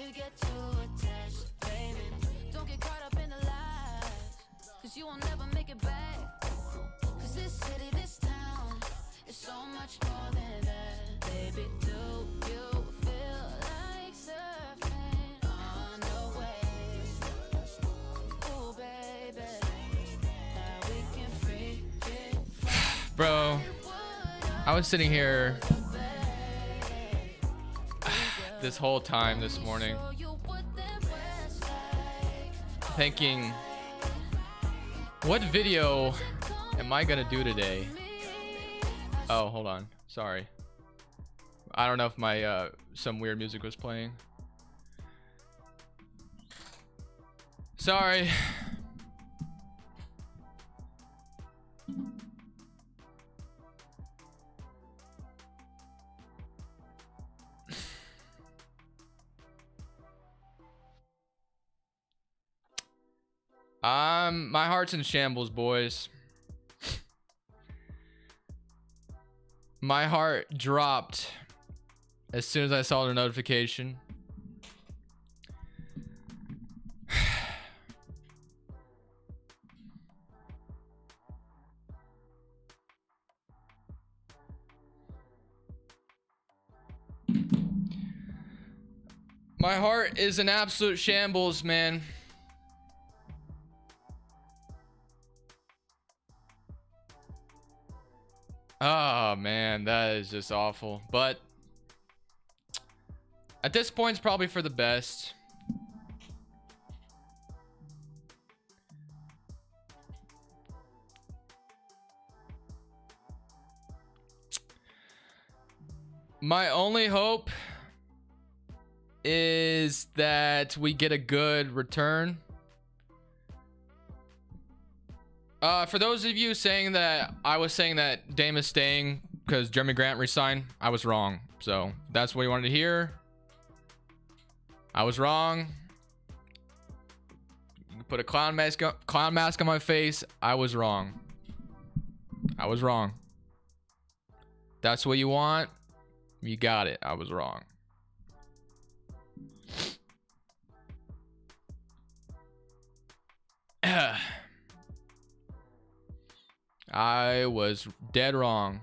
you get too attached, baby. Don't get caught up in the lies, cause you will never make it back. Cause this city, this town, is so much more than that. Baby, do you feel like surfing on the waves? Ooh, baby, now we can freak it. Bro, I was sitting here this whole time this morning thinking, what video am I gonna do today? Oh, hold on, sorry. I don't know if my some weird music was playing. Sorry. My heart's in shambles, boys. My heart dropped as soon as I saw the notification. My heart is in absolute shambles, man. Oh man, that is just awful. But at this point, it's probably for the best. My only hope is that we get a good return. For those of you saying that I was saying that Dame is staying because Jeremy Grant resigned, I was wrong. So if that's what you wanted to hear, I was wrong. You can put a clown mask on my face. I was wrong. I was wrong. That's what you want. You got it. I was wrong. I was dead wrong.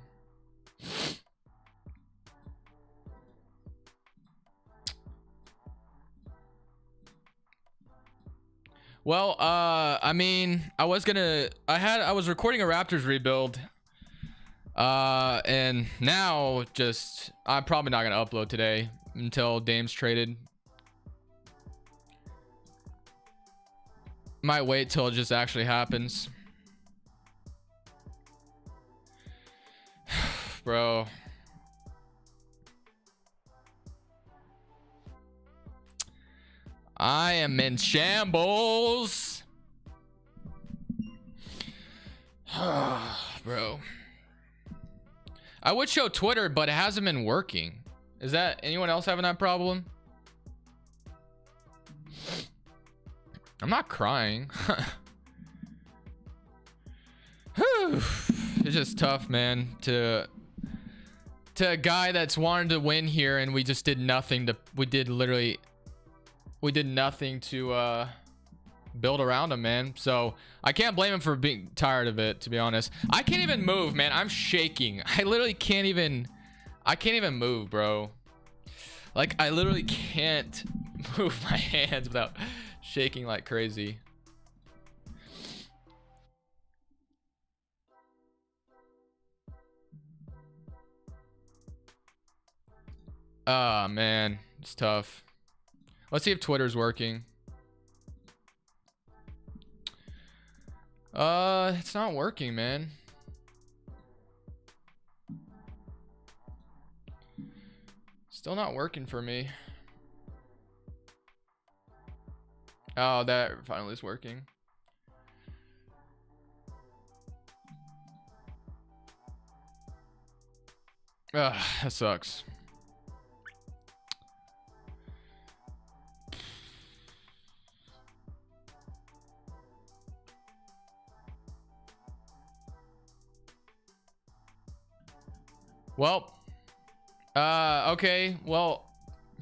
Well, I mean, I was recording a Raptors rebuild. And now I'm probably not gonna upload today until Dame's traded. Might wait till it just actually happens. Bro. I am in shambles. Bro. I would show Twitter, but it hasn't been working. Is that anyone else having that problem? I'm not crying. It's just tough, man, to a guy that's wanted to win here, and we just did nothing to nothing to build around him, man. So I can't blame him for being tired of it, to be honest. I can't even move, man. I'm shaking. I literally can't even move, bro. Like, I literally can't move my hands without shaking like crazy. Ah, man, it's tough. Let's see if Twitter's working. It's not working, man. Still not working for me. Oh, that finally is working. Ugh, that sucks. Well, okay, well,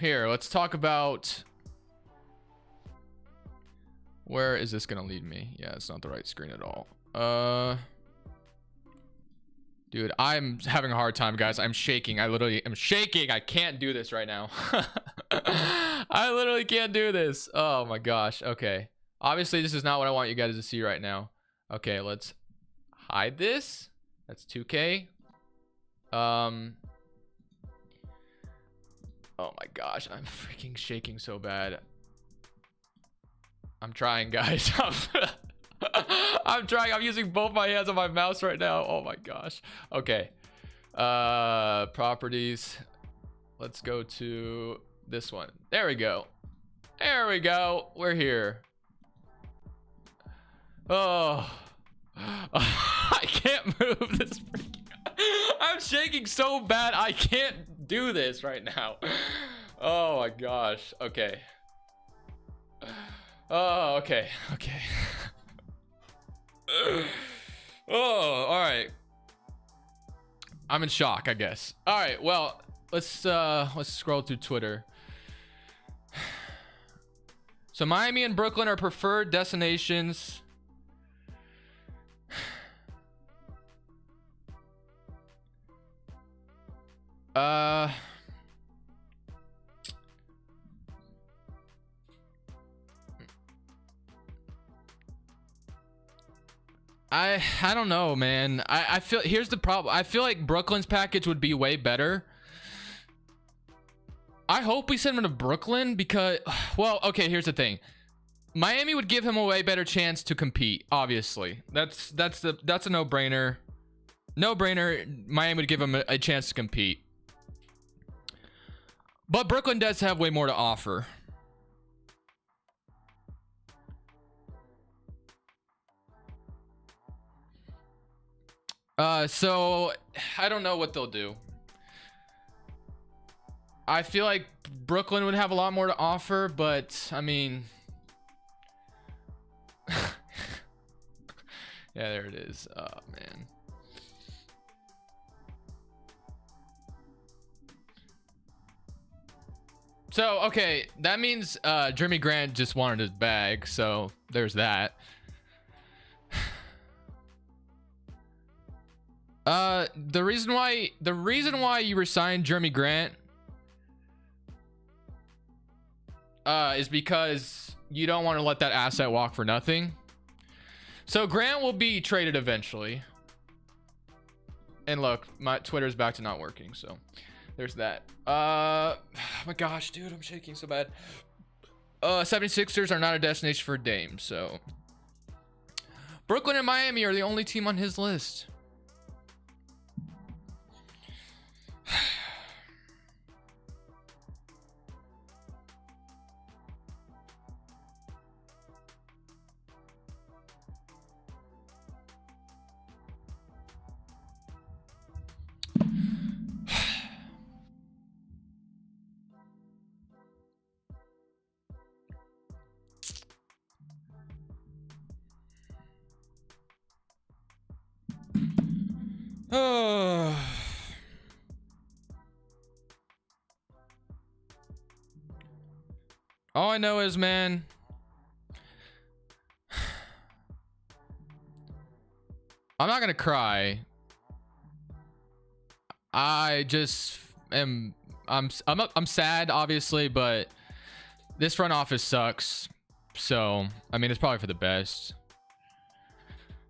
here, let's talk about Where is this gonna lead me? Yeah, it's not the right screen at all. Dude, I'm having a hard time, guys. I'm shaking. I literally am shaking. I can't do this right now. I literally can't do this. Oh my gosh. Okay. Obviously, this is not what I want you guys to see right now. Okay, let's hide this. That's 2K. Oh my gosh. I'm freaking shaking so bad. I'm trying, guys. I'm trying. I'm using both my hands on my mouse right now. Oh my gosh. Okay. Properties. Let's go to this one. There we go. There we go. We're here. Oh. I can't move this freaking. I'm shaking so bad. I can't do this right now. Oh my gosh. Okay. Oh, okay. Okay. Oh, all right. I'm in shock, I guess. All right, well, let's scroll through Twitter. So Miami and Brooklyn are preferred destinations. I don't know, man. I feel, here's the problem. I feel like Brooklyn's package would be way better. I hope we send him to Brooklyn because, well, okay, here's the thing. Miami would give him a way better chance to compete, obviously. That's a no-brainer. No-brainer. Miami would give him a chance to compete. But Brooklyn does have way more to offer. So I don't know what they'll do. I feel like Brooklyn would have a lot more to offer, but I mean, yeah, there it is. Oh man. So okay, that means Jeremy Grant just wanted his bag, so there's that. The reason why you resigned Jeremy Grant is because you don't want to let that asset walk for nothing. So Grant will be traded eventually. And look, my Twitter's back to not working, so there's that. Oh my gosh, dude, I'm shaking so bad. 76ers are not a destination for Dame, so Brooklyn and Miami are the only team on his list. All I know is, man, I'm not gonna cry. I just am. I'm sad, obviously, but this front office sucks. So I mean, it's probably for the best.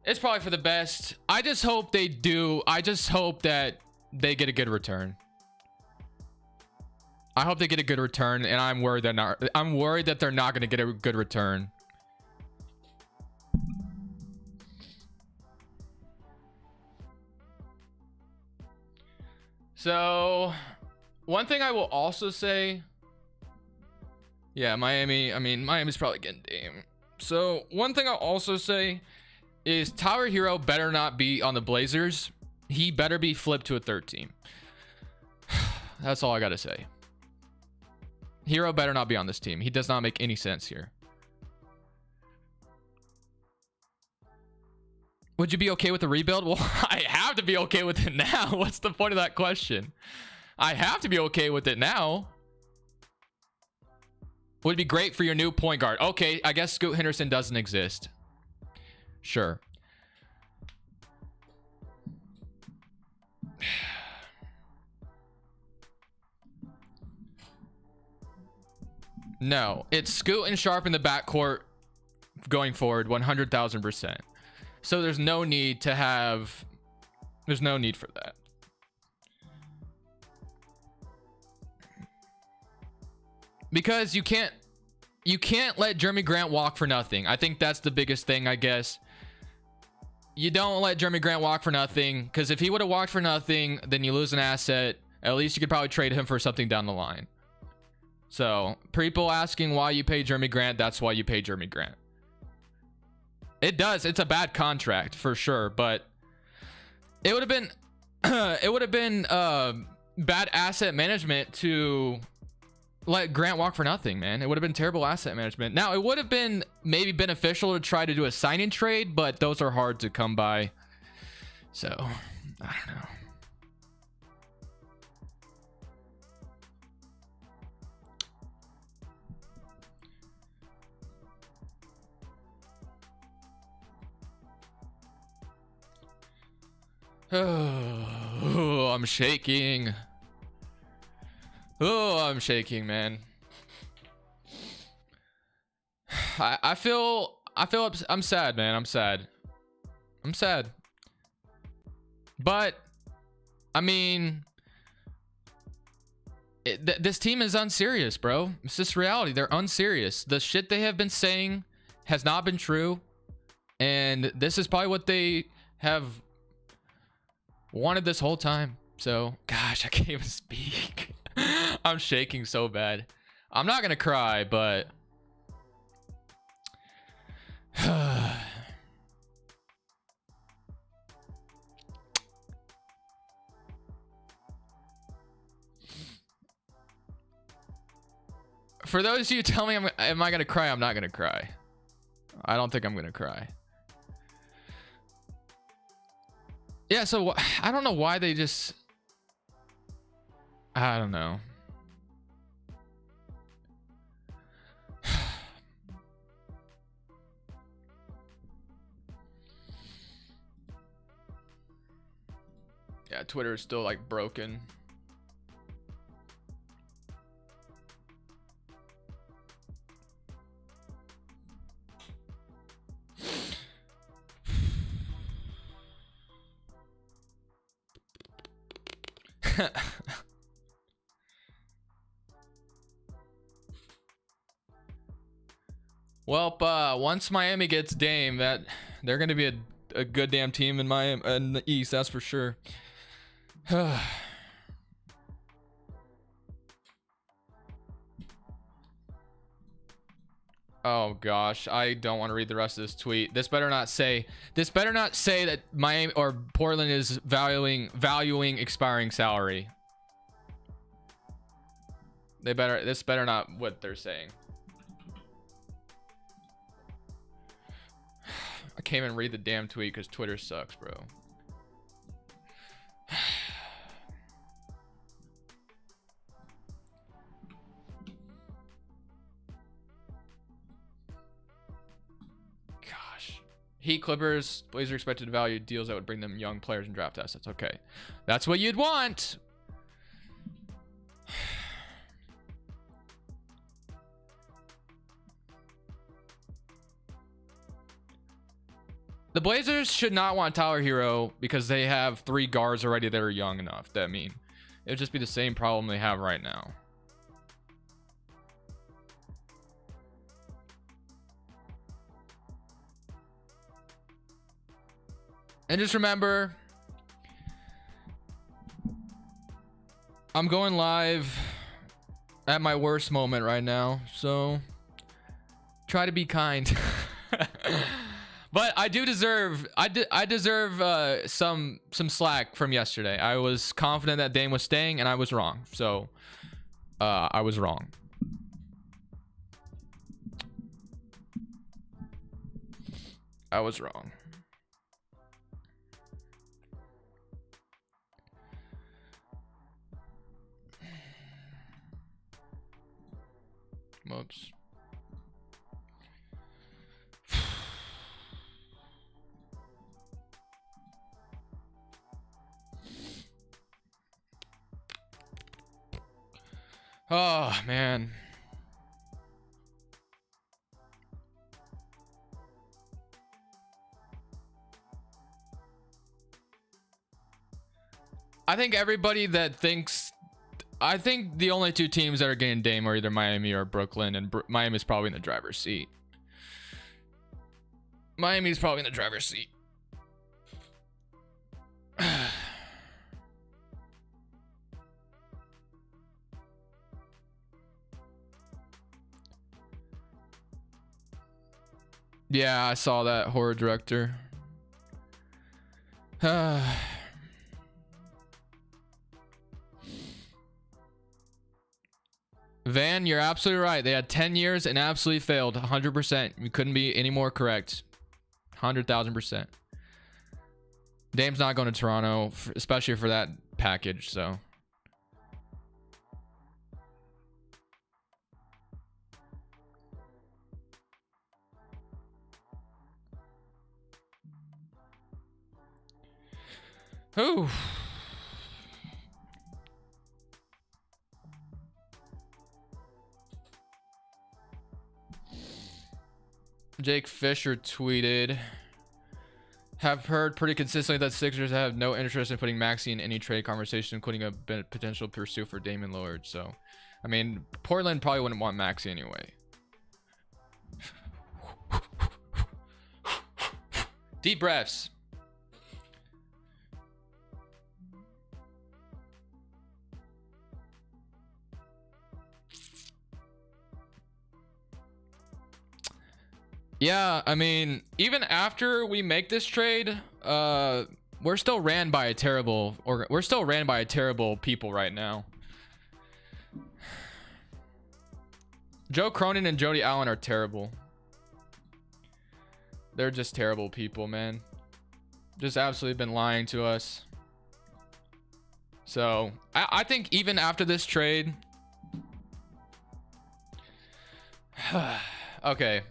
It's probably for the best. I just hope they do. I just hope that they get a good return. I hope they get a good return, and I'm worried that they're not going to get a good return. So, one thing I will also say, yeah, Miami. I mean, Miami's probably getting Dame. So, one thing I'll also say is Tyler Hero better not be on the Blazers. He better be flipped to a third team. That's all I got to say. Hero better not be on this team. He does not make any sense here. Would you be okay with the rebuild? Well, I have to be okay with it now. What's the point of that question? I have to be okay with it now. Would be great for your new point guard. Okay, I guess Scoot Henderson doesn't exist. Sure. No, it's Scoot and Sharp in the backcourt going forward 100,000%. So there's no need to have... There's no need for that. Because you can't let Jeremy Grant walk for nothing. I think that's the biggest thing, I guess. You don't let Jeremy Grant walk for nothing, because if he would have walked for nothing, then you lose an asset. At least you could probably trade him for something down the line. So people asking why you pay Jeremy Grant, that's why you pay Jeremy Grant. It does. It's a bad contract for sure, but it would have been bad asset management to let Grant walk for nothing, man. It would have been terrible asset management. Now, it would have been maybe beneficial to try to do a sign and trade, but those are hard to come by. So, I don't know. Oh, I'm shaking. Oh, I'm shaking, man. I'm sad, man. I'm sad. But I mean, this team is unserious, bro. It's just reality. They're unserious. The shit they have been saying has not been true, and this is probably what they have wanted this whole time. So, gosh, I can't even speak. I'm shaking so bad. I'm not gonna cry, but for those of you tell me am I gonna cry, I'm not gonna cry. I don't think I'm gonna cry. Yeah, so I don't know why they just... I don't know. Yeah, Twitter is still like broken. Well, once Miami gets Dame, that they're gonna be a good damn team in Miami in the East, that's for sure. Oh gosh, I don't want to read the rest of this tweet. This better not say that Miami or Portland is valuing expiring salary. This better not what they're saying. I can't even read the damn tweet because Twitter sucks, bro. Gosh. Heat, Clippers, Blazers expected to value deals that would bring them young players and draft assets. Okay. That's what you'd want. The Blazers should not want Tyler Hero because they have 3 guards already that are young enough. It would just be the same problem they have right now. And just remember, I'm going live at my worst moment right now, so try to be kind. But I do deserve some slack from yesterday. I was confident that Dame was staying, and I was wrong. So I was wrong. I was wrong. Whoops. Oh, man. I think everybody that thinks... I think the only two teams that are getting Dame are either Miami or Brooklyn, and Miami's probably in the driver's seat. Miami's probably in the driver's seat. Yeah, I saw that, horror director. Van, you're absolutely right. They had 10 years and absolutely failed. 100%. You couldn't be any more correct. 100,000%. Dame's not going to Toronto, especially for that package, so... Ooh. Jake Fisher tweeted, have heard pretty consistently that Sixers have no interest in putting Maxey in any trade conversation, including a potential pursuit for Damian Lillard. So, I mean, Portland probably wouldn't want Maxey anyway. Deep breaths. Yeah, I mean, even after we make this trade, we're still ran by a terrible people right now. Joe Cronin and Jody Allen are terrible. They're just terrible people, man. Just absolutely been lying to us. So, I think even after this trade... Okay.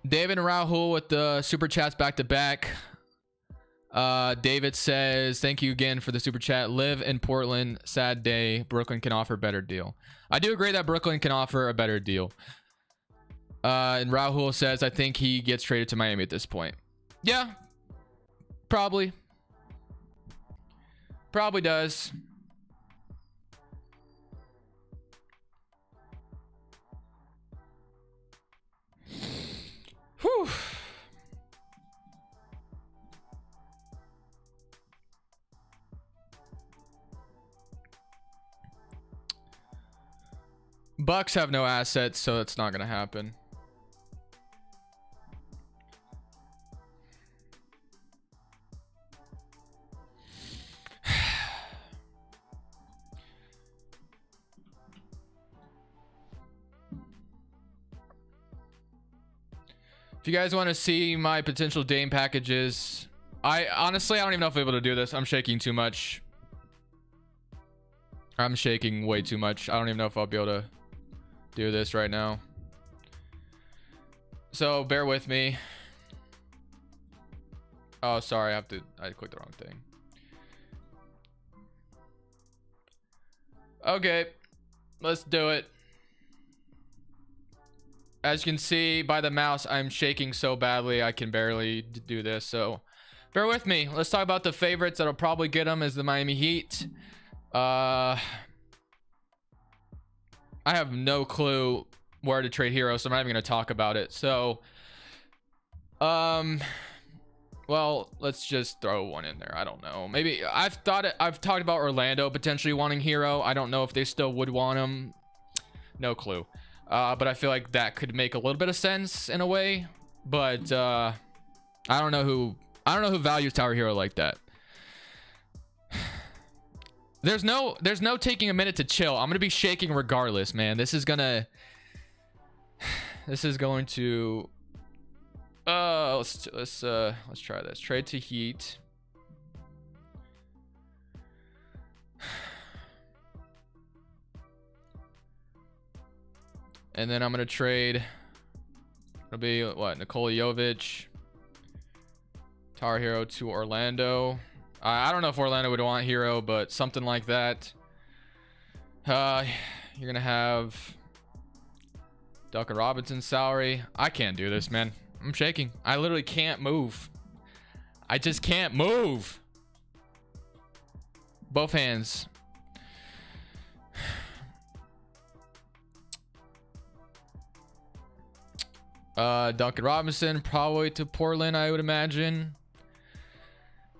David and Rahul with the super chats back to back. David says, thank you again for the super chat. Live in Portland, sad day. Brooklyn can offer a better deal. I do agree that Brooklyn can offer a better deal. And Rahul says, I think he gets traded to Miami at this point. Yeah, probably. Probably does. Whew. Bucks have no assets, so it's not gonna happen. If you guys want to see my potential Dame packages, honestly, I don't even know if I'm able to do this. I'm shaking too much. I'm shaking way too much. I don't even know if I'll be able to do this right now. So bear with me. Oh, sorry. I clicked the wrong thing. Okay, let's do it. As you can see by the mouse, I'm shaking so badly I can barely do this. So bear with me. Let's talk about the favorites that'll probably get them is the Miami Heat. I have no clue where to trade Hero, so I'm not even going to talk about it. So, well, let's just throw one in there. I don't know. Maybe I've talked about Orlando potentially wanting Hero. I don't know if they still would want him. No clue. But I feel like that could make a little bit of sense in a way. But I don't know who values Tower Hero like that. There's no taking a minute to chill. I'm gonna be shaking regardless, man. This is going to let's try this. Trade to Heat. And then I'm gonna trade. It'll be what? Nikola Jovic, Tar Hero to Orlando. I don't know if Orlando would want Hero, but something like that. You're gonna have Duncan Robinson's salary. I can't do this, man. I'm shaking. I literally can't move. I just can't move. Both hands. Duncan Robinson probably to Portland, I would imagine.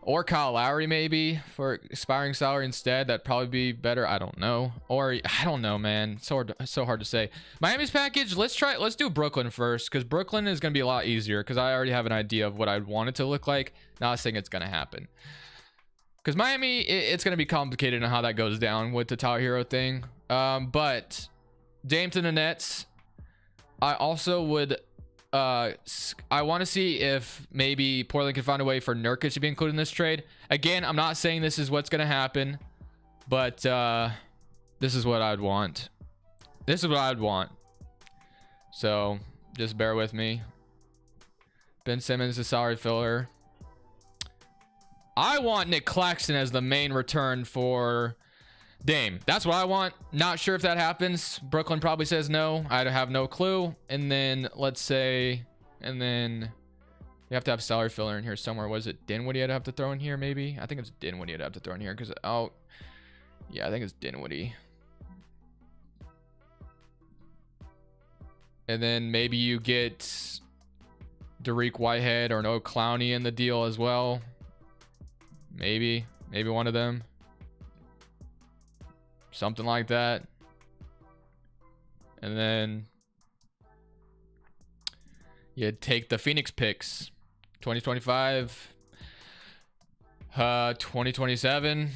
Or Kyle Lowry maybe for expiring salary instead. That'd probably be better. I don't know. Or I don't know, man. So hard to say. Miami's package. Let's do Brooklyn first, because Brooklyn is gonna be a lot easier because I already have an idea of what I'd want it to look like. Not saying it's gonna happen. Because Miami, it's gonna be complicated on how that goes down with the Tyler Hero thing. But Dame to the Nets. I also would. I want to see if maybe Portland can find a way for Nurkic to be included in this trade. Again, I'm not saying this is what's going to happen, but this is what I'd want. This is what I'd want. So just bear with me. Ben Simmons, the salary filler. I want Nick Claxton as the main return for Dame. That's what I want. Not sure if that happens. Brooklyn probably says no. I have no clue. And then let's say, and then you have to have salary filler in here somewhere. Was it Dinwiddie I'd have to throw in here maybe? I think it's Dinwiddie I'd have to throw in here because, oh, yeah, I think it's Dinwiddie. And then maybe you get Derek Whitehead or no Clowney in the deal as well. Maybe one of them. Something like that. And then you take the Phoenix picks. 2025, 2027,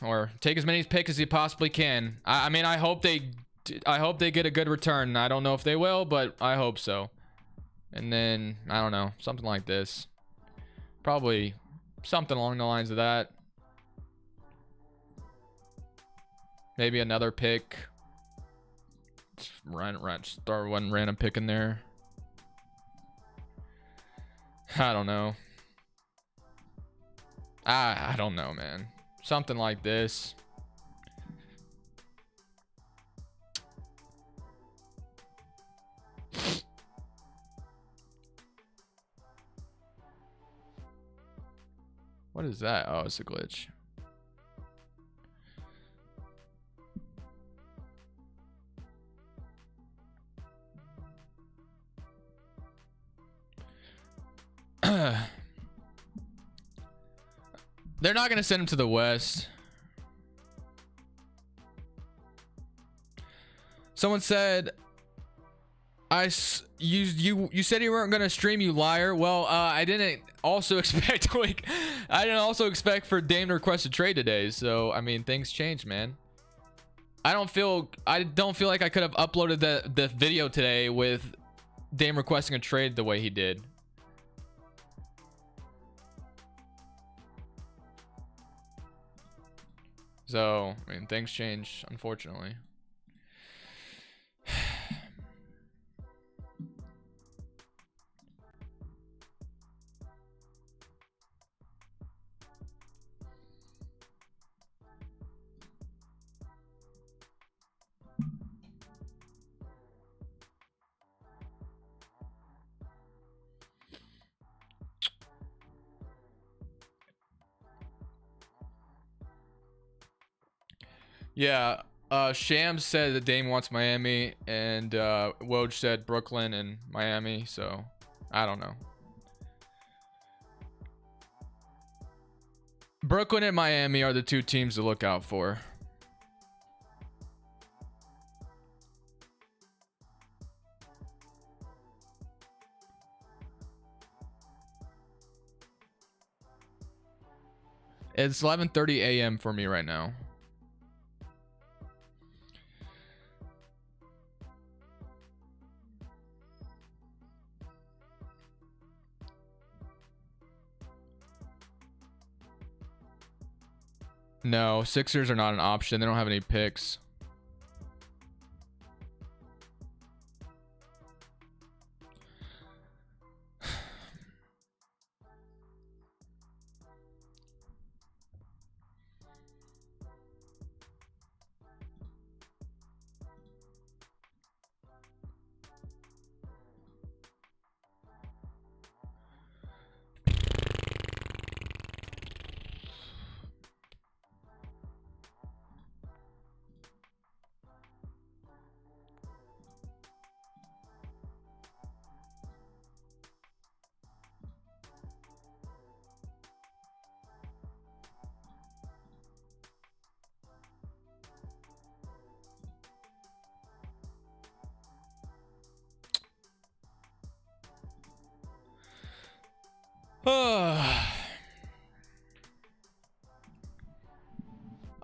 or take as many picks as you possibly can. I mean, I hope they get a good return. I don't know if they will, but I hope so. And then I don't know, something like this. Probably something along the lines of that. Maybe another pick. Just throw one random pick in there. I don't know. I don't know, man. Something like this. What is that? Oh, it's a glitch. They're not going to send him to the West. Someone said, you said you weren't going to stream, you liar. Well, I didn't also expect for Dame to request a trade today. So, I mean, things change, man. I don't feel like I could have uploaded the video today with Dame requesting a trade the way he did. So, I mean, things change, unfortunately. Yeah, Shams said that Dame wants Miami, and Woj said Brooklyn and Miami, so I don't know. Brooklyn and Miami are the two teams to look out for. It's 11:30 a.m. for me right now. No, Sixers are not an option. They don't have any picks.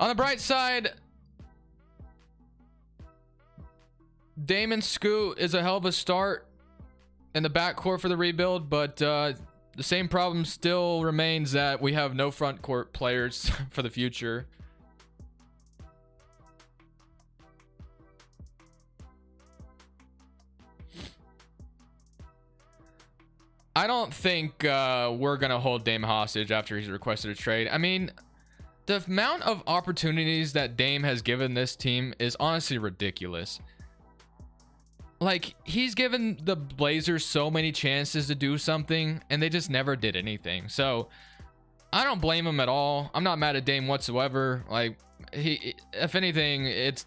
On the bright side, Damian Scoot is a hell of a start in the backcourt for the rebuild, but the same problem still remains that we have no front court players for the future. I don't think we're going to hold Dame hostage after he's requested a trade. I mean, the amount of opportunities that Dame has given this team is honestly ridiculous. Like, he's given the Blazers so many chances to do something, and they just never did anything. So, I don't blame him at all. I'm not mad at Dame whatsoever. Like, if anything, it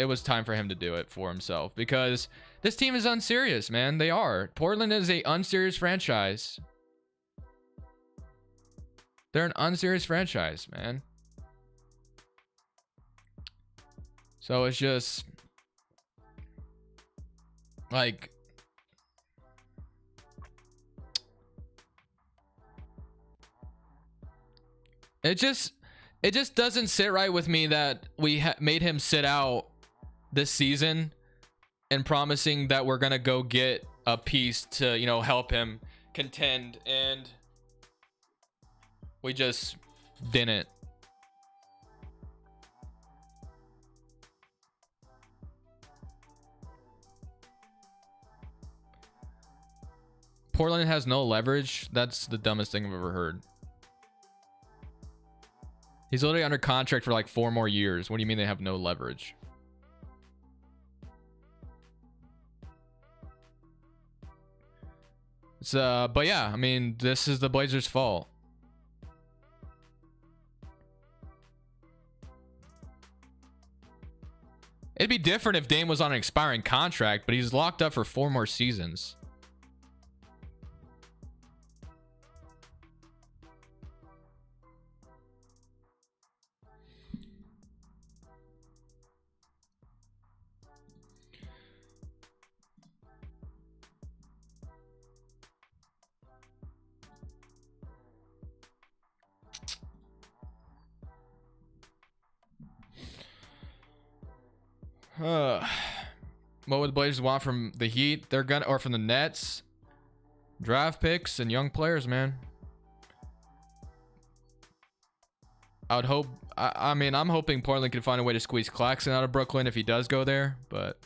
was time for him to do it for himself, because this team is unserious, man. They are. Portland is a unserious franchise. They're an unserious franchise, man. So it's just like, it just doesn't sit right with me that we made him sit out this season and promising that we're gonna go get a piece to, you know, help him contend, and we just didn't. Portland has no leverage. That's the dumbest thing I've ever heard. He's literally under contract for like 4 more years. What do you mean they have no leverage? But yeah, I mean, this is the Blazers' fault. It'd be different if Dame was on an expiring contract, but he's locked up for 4 more seasons. What would the Blazers want from the Heat? They're gonna, or from the Nets? Draft picks and young players, man. I would hope. I mean, I'm hoping Portland can find a way to squeeze Claxton out of Brooklyn if he does go there, but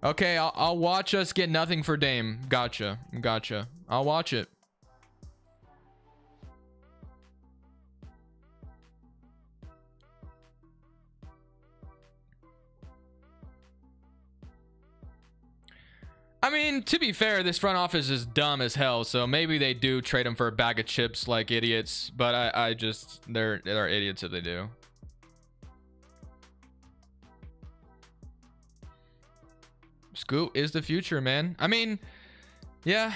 okay, I'll watch us get nothing for Dame. Gotcha. I'll watch it. I mean, to be fair, this front office is dumb as hell, so maybe they do trade him for a bag of chips like idiots, but I just, they're idiots if they do. Scoot is the future, man. I mean, yeah.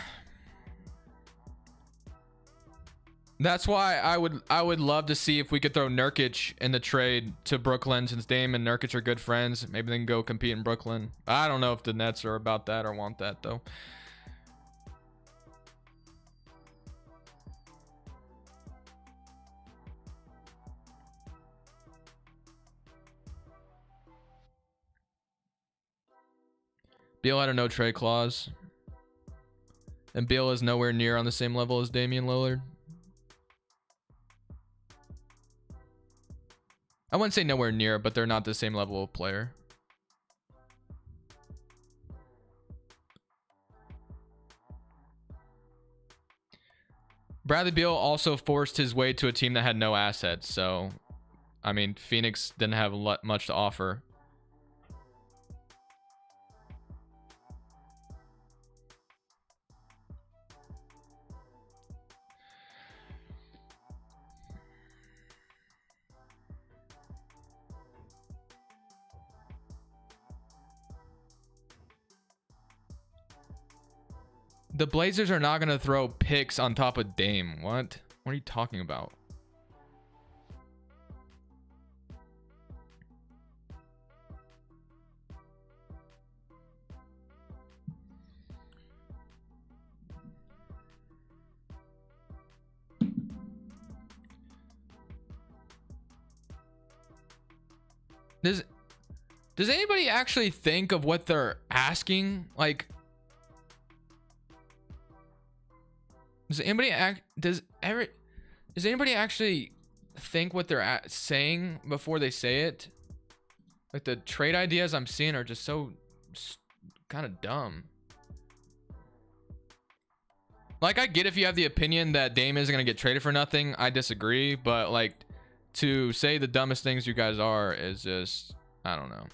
That's why I would love to see if we could throw Nurkic in the trade to Brooklyn, since Dame and Nurkic are good friends. Maybe they can go compete in Brooklyn. I don't know if the Nets are about that or want that, though. Beal had a no trade clause. And Beal is nowhere near on the same level as Damian Lillard. I wouldn't say nowhere near, but they're not the same level of player. Bradley Beal also forced his way to a team that had no assets. So, I mean, Phoenix didn't have much to offer. The Blazers are not going to throw picks on top of Dame. What? What are you talking about? Does anybody actually think of what they're asking? Like, does anybody actually think what they're saying before they say it? Like, the trade ideas I'm seeing are just so kind of dumb. Like, I get if you have the opinion that Dame isn't going to get traded for nothing. I disagree, but like, to say the dumbest things you guys are is just, I don't know.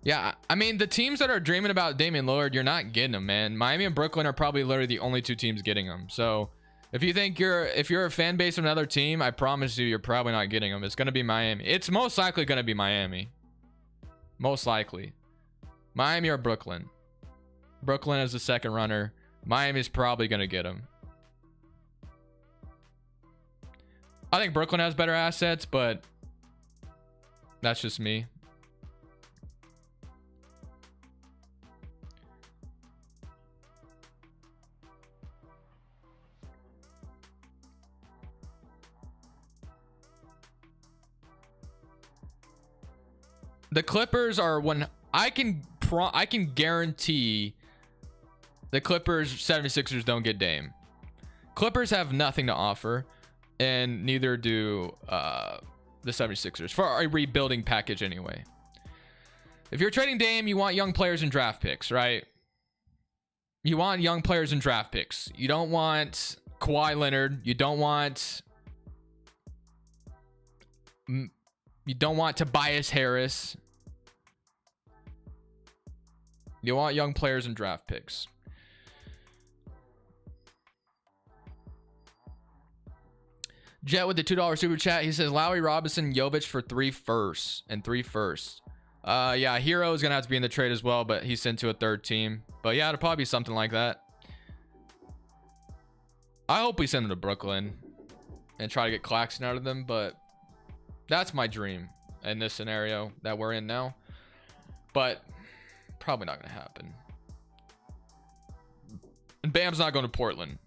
Yeah, I mean, the teams that are dreaming about Damian Lillard, you're not getting him, man. Miami and Brooklyn are probably literally the only two teams getting him. So if you think if you're a fan base of another team, I promise you're probably not getting him. It's going to be Miami. It's most likely going to be Miami. Most likely. Miami or Brooklyn. Brooklyn is the second runner. Miami's probably going to get him. I think Brooklyn has better assets, but that's just me. The Clippers are when I can guarantee the Clippers 76ers don't get Dame. Clippers have nothing to offer, and neither do the 76ers for a rebuilding package anyway. If you're trading Dame, you want young players and draft picks, right? You want young players and draft picks. You don't want Kawhi Leonard. You don't want Tobias Harris. You want young players and draft picks. Jet with the $2 super chat. He says Lowry, Robinson, Jovic for 3 firsts and 3 firsts. Yeah, Hero is gonna have to be in the trade as well, but he's sent to a third team. But yeah, it'll probably be something like that. I hope we send him to Brooklyn and try to get Claxton out of them, but that's my dream in this scenario that we're in now. But probably not gonna happen. And Bam's not going to Portland.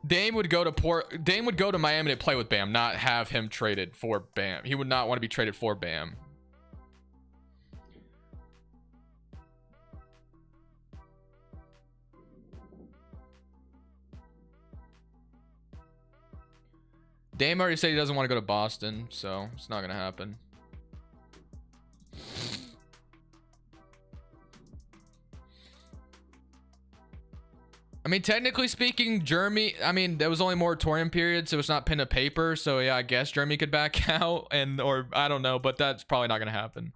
Dame would go to Miami to play with Bam, not have him traded for Bam. He would not want to be traded for Bam. Dame already said he doesn't want to go to Boston, so it's not gonna happen. I mean, technically speaking, Jeremy, I mean, there was only moratorium period, so it's not pen to paper. So yeah, I guess Jeremy could back out, or I don't know, but that's probably not gonna happen.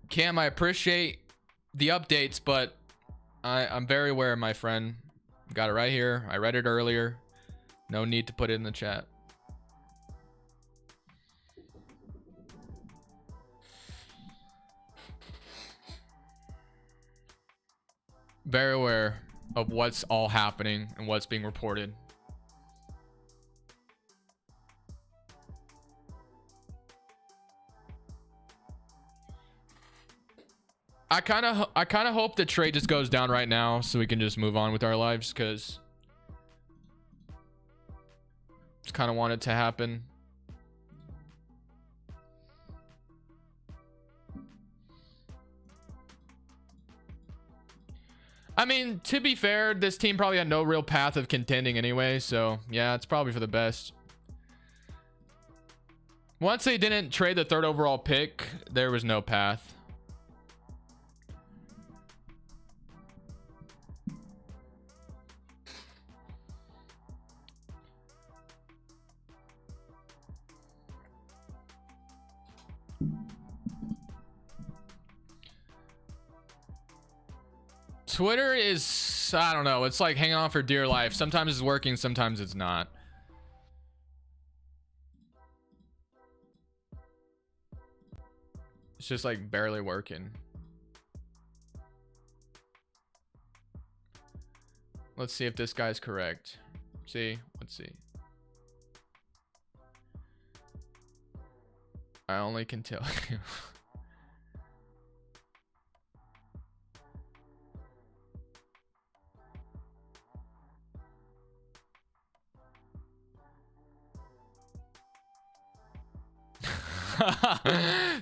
Cam, I appreciate the updates, but I'm very aware, my friend. Got it right here. I read it earlier. No need to put it in the chat. Very aware. of what's all happening and what's being reported. I kind of hope the trade just goes down right now so we can just move on with our lives, because just kind of want it to happen. I mean, to be fair, this team probably had no real path of contending anyway, so yeah, it's probably for the best. Once they didn't trade the 3rd overall pick, there was no path. Twitter is, I don't know, it's like hanging on for dear life. Sometimes it's working, sometimes it's not. It's just like barely working. Let's see if this guy's correct. See, let's see. I only can tell you.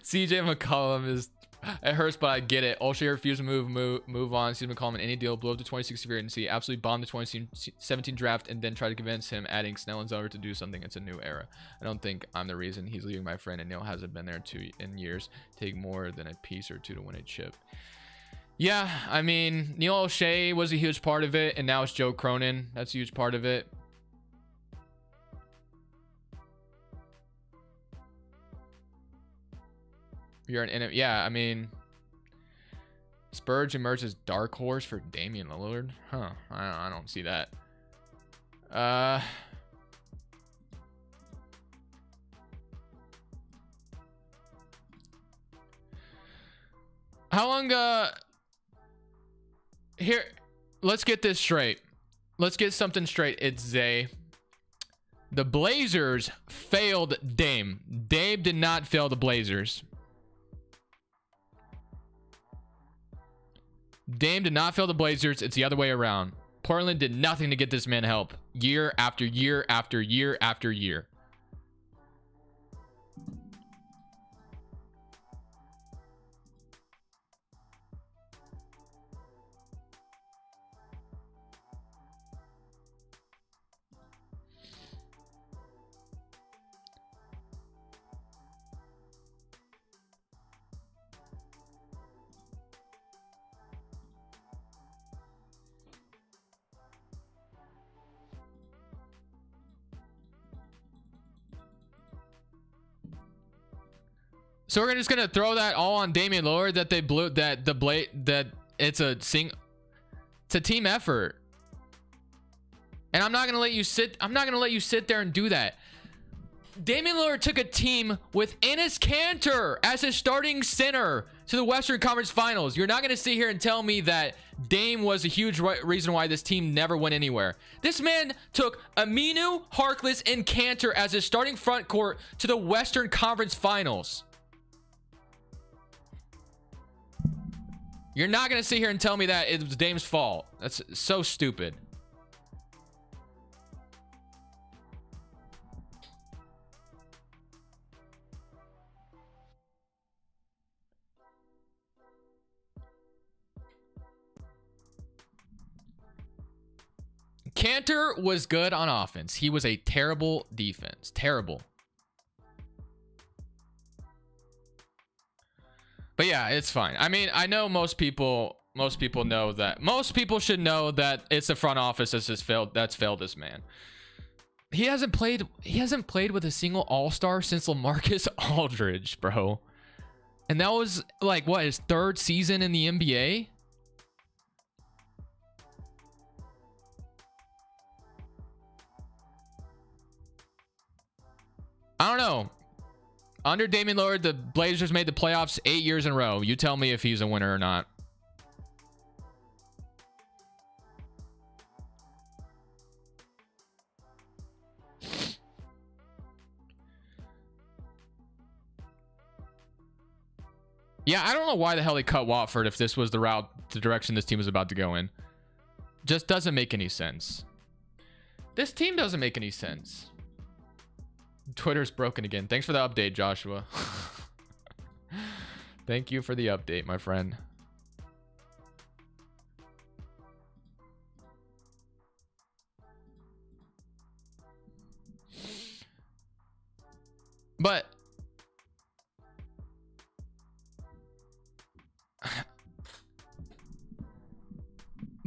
CJ McCollum is, it hurts, but I get it. O'Shea refused to move on. CJ McCollum in any deal, blew up the 2016 free agency, absolutely bombed the 2017 draft, and then tried to convince him adding Snellens over to do something. It's a new era. I don't think I'm the reason he's leaving, my friend, and Neil hasn't been there in years. Take more than a piece or two to win a chip. Yeah, I mean, Neil O'Shea was a huge part of it, and now it's Joe Cronin. That's a huge part of it. You're an enemy. Yeah, I mean, Spurge emerged as dark horse for Damian Lillard. Huh? I don't see that. How long? Here, let's get this straight. Let's get something straight. It's Zay. The Blazers failed Dame. Dame did not fail the Blazers. Dame did not fail the Blazers. It's the other way around. Portland did nothing to get this man help. Year after year after year after year. So we're just gonna throw that all on Damian Lillard, that they blew, that it's a team effort. And I'm not gonna let you sit. I'm not gonna let you sit there and do that. Damian Lillard took a team with Enes Kanter as his starting center to the Western Conference Finals. You're not gonna sit here and tell me that Dame was a huge reason why this team never went anywhere. This man took Aminu, Harkless, and Kanter as his starting front court to the Western Conference Finals. You're not going to sit here and tell me that it was Dame's fault. That's so stupid. Kanter was good on offense. He was a terrible defense. Terrible. But yeah, it's fine. I mean, I know most people know that. Most people should know that it's the front office that's failed this man. He hasn't played with a single all-star since LaMarcus Aldridge, bro. And that was like what, his 3rd season in the NBA? I don't know. Under Damian Lillard, the Blazers made the playoffs 8 years in a row. You tell me if he's a winner or not. Yeah, I don't know why the hell they cut Watford if this was the direction this team was about to go in. Just doesn't make any sense. This team doesn't make any sense. Twitter's broken again. Thanks for the update, Joshua. Thank you for the update, my friend. But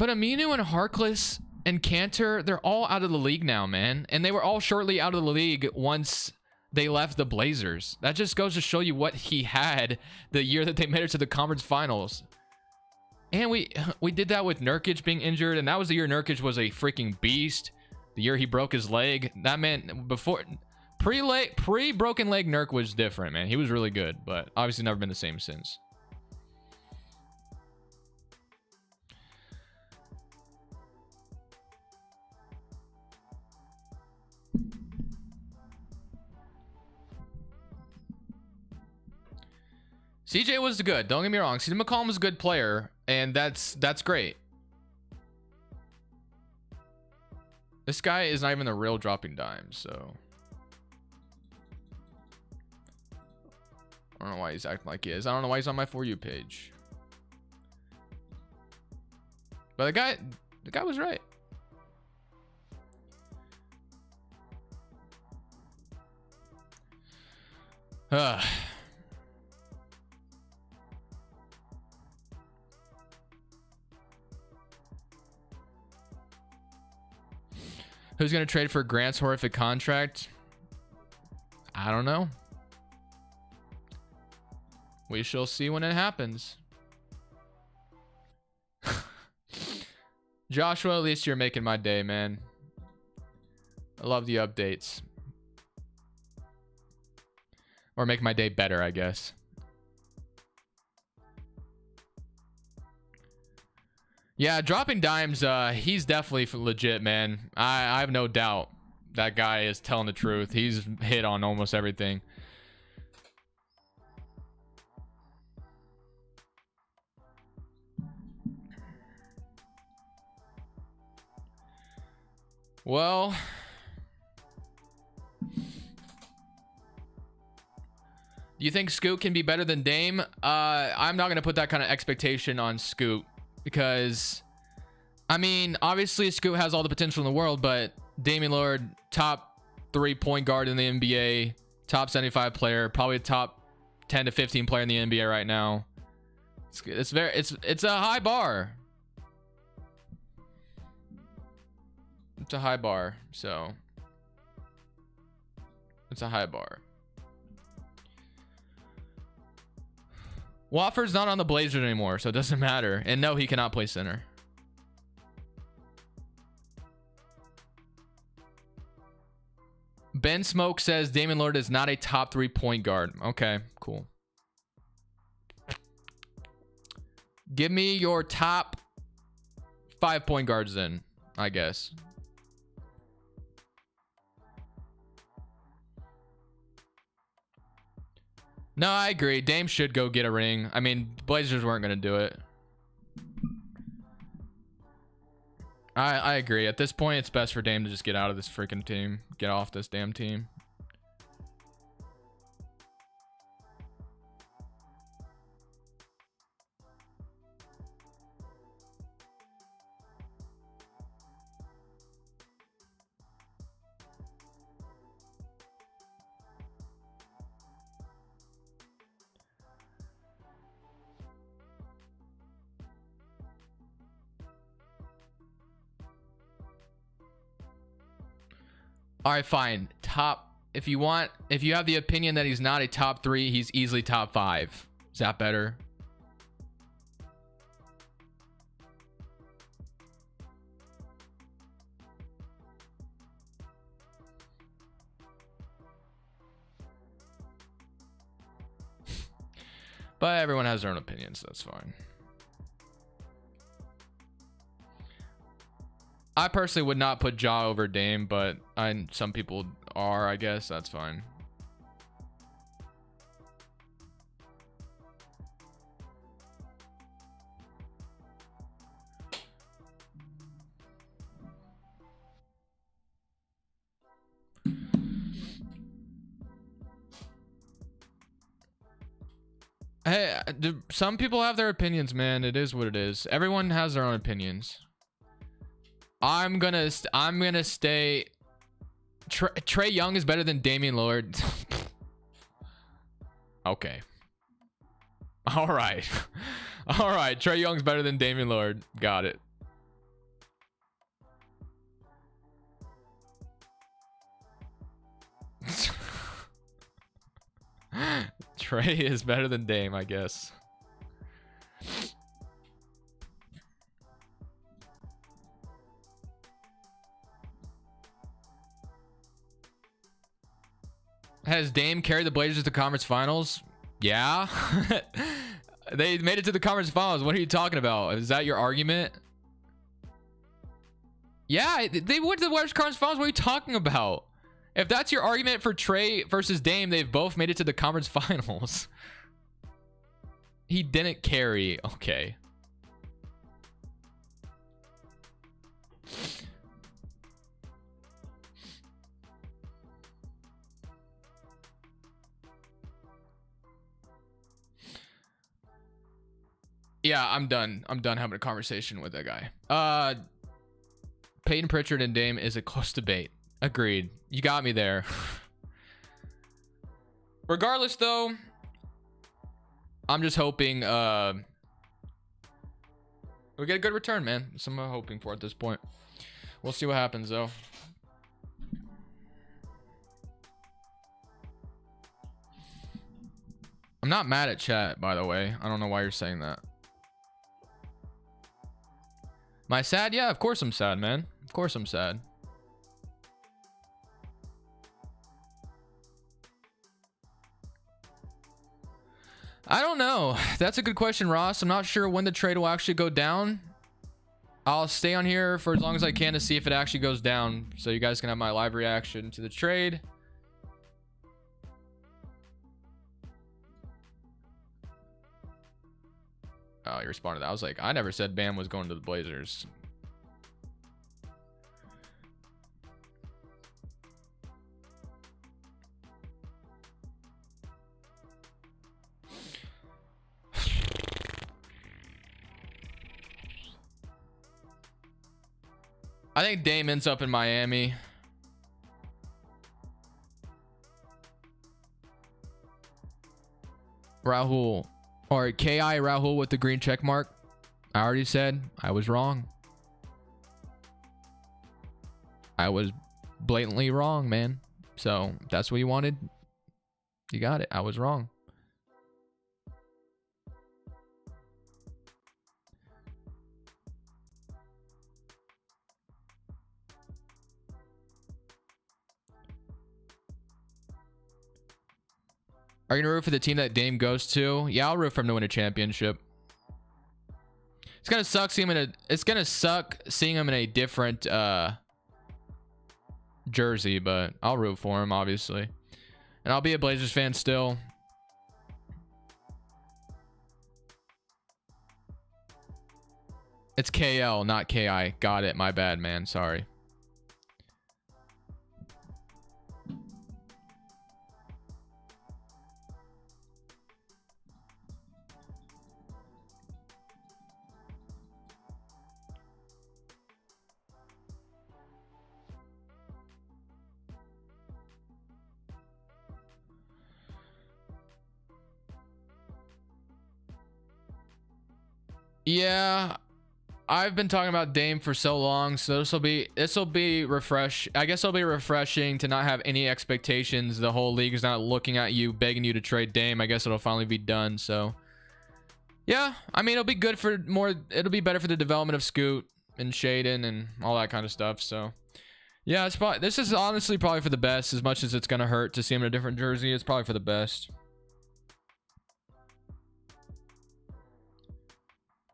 Aminu and Harkless and Cantor, they're all out of the league now, man. And they were all shortly out of the league once they left the Blazers. That just goes to show you what he had the year that they made it to the conference finals. And we did that with Nurkic being injured, and that was the year Nurkic was a freaking beast. The year he broke his leg. That man, before pre-broken leg Nurk was different, man. He was really good, but obviously never been the same since. CJ was good. Don't get me wrong. CJ McCollum was a good player, and that's great. This guy is not even the real dropping dimes, so I don't know why he's acting like he is. I don't know why he's on my For You page. But the guy was right. Who's going to trade for Grant's horrific contract? I don't know. We shall see when it happens. Joshua, at least you're making my day, man. I love the updates. Or make my day better, I guess. Yeah, dropping dimes, he's definitely legit, man. I have no doubt that guy is telling the truth. He's hit on almost everything. Well, do you think Scoot can be better than Dame? I'm not going to put that kind of expectation on Scoot. Because, I mean, obviously Scoot has all the potential in the world, but Damian Lillard, top 3 point guard in the NBA, top 75 player, probably top 10 to 15 player in the NBA right now. It's a high bar. It's a high bar, so it's a high bar. Watford's not on the Blazers anymore, so it doesn't matter. And no, he cannot play center. Ben Smoke says Damian Lillard is not a top 3 point guard. Okay, cool. Give me your top 5 point guards then, I guess. No, I agree. Dame should go get a ring. I mean, Blazers weren't going to do it. I agree. At this point, it's best for Dame to just get out of this freaking team. Get off this damn team. All right, fine. If you have the opinion that he's not a top 3, he's easily top 5. Is that better? But everyone has their own opinions, so that's fine. I personally would not put Ja over Dame, but some people are, I guess. That's fine. Hey, some people have their opinions, man. It is what it is. Everyone has their own opinions. I'm gonna stay. Trae Young is better than Damian Lillard. Okay. All right. All right. Trae Young's better than Damian Lillard. Got it. Trae is better than Dame, I guess. Has Dame carried the Blazers to the conference finals? Yeah. They made it to the conference finals. What are you talking about? Is that your argument? Yeah, they went to the Western Conference Finals. What are you talking about? If that's your argument for Trae versus Dame, they've both made it to the conference finals. He didn't carry. Okay. Yeah, I'm done. I'm done having a conversation with that guy. Peyton Pritchard and Dame is a close debate. Agreed. You got me there. Regardless, though, I'm just hoping we get a good return, man. That's what I'm hoping for at this point. We'll see what happens, though. I'm not mad at chat, by the way. I don't know why you're saying that. Am I sad? Yeah, of course I'm sad, man. Of course I'm sad. I don't know. That's a good question, Ross. I'm not sure when the trade will actually go down. I'll stay on here for as long as I can to see if it actually goes down, so you guys can have my live reaction to the trade. Oh, you responded to that. I was like, I never said Bam was going to the Blazers. I think Dame ends up in Miami. Rahul. Or K.I. Rahul with the green check mark. I already said I was wrong. I was blatantly wrong, man. So if that's what you wanted, you got it. I was wrong. Are you gonna root for the team that Dame goes to? Yeah, I'll root for him to win a championship. It's gonna suck seeing him in a. It's gonna suck seeing him in a different jersey, but I'll root for him, obviously, and I'll be a Blazers fan still. It's KL, not KI. Got it. My bad, man. Sorry. Yeah, I've been talking about Dame for so long, so this will be refresh. I guess it'll be refreshing to not have any expectations. The whole league is not looking at you, begging you to trade Dame. I guess it'll finally be done. So, yeah, I mean, it'll be good for more. It'll be better for the development of Scoot and Shaden and all that kind of stuff. So, yeah, it's probably, this is honestly probably for the best. As much as it's gonna hurt to see him in a different jersey, it's probably for the best.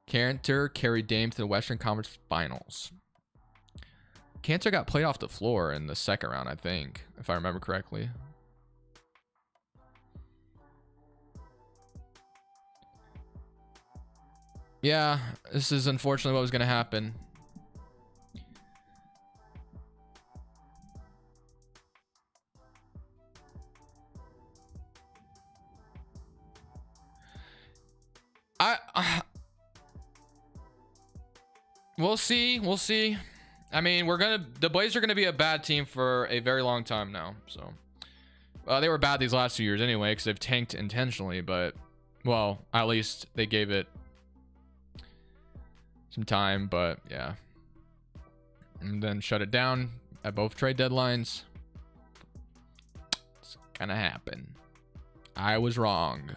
Cantor carried Dame to the Western Conference Finals. Cantor got played off the floor in the second round, I think, if I remember correctly. Yeah, this is unfortunately what was going to happen. We'll see. We'll see. I mean, the Blazers are gonna be a bad team for a very long time now. So, they were bad these last 2 years anyway, because they've tanked intentionally. But, well, at least they gave it some time. But yeah, and then shut it down at both trade deadlines. It's gonna happen. I was wrong.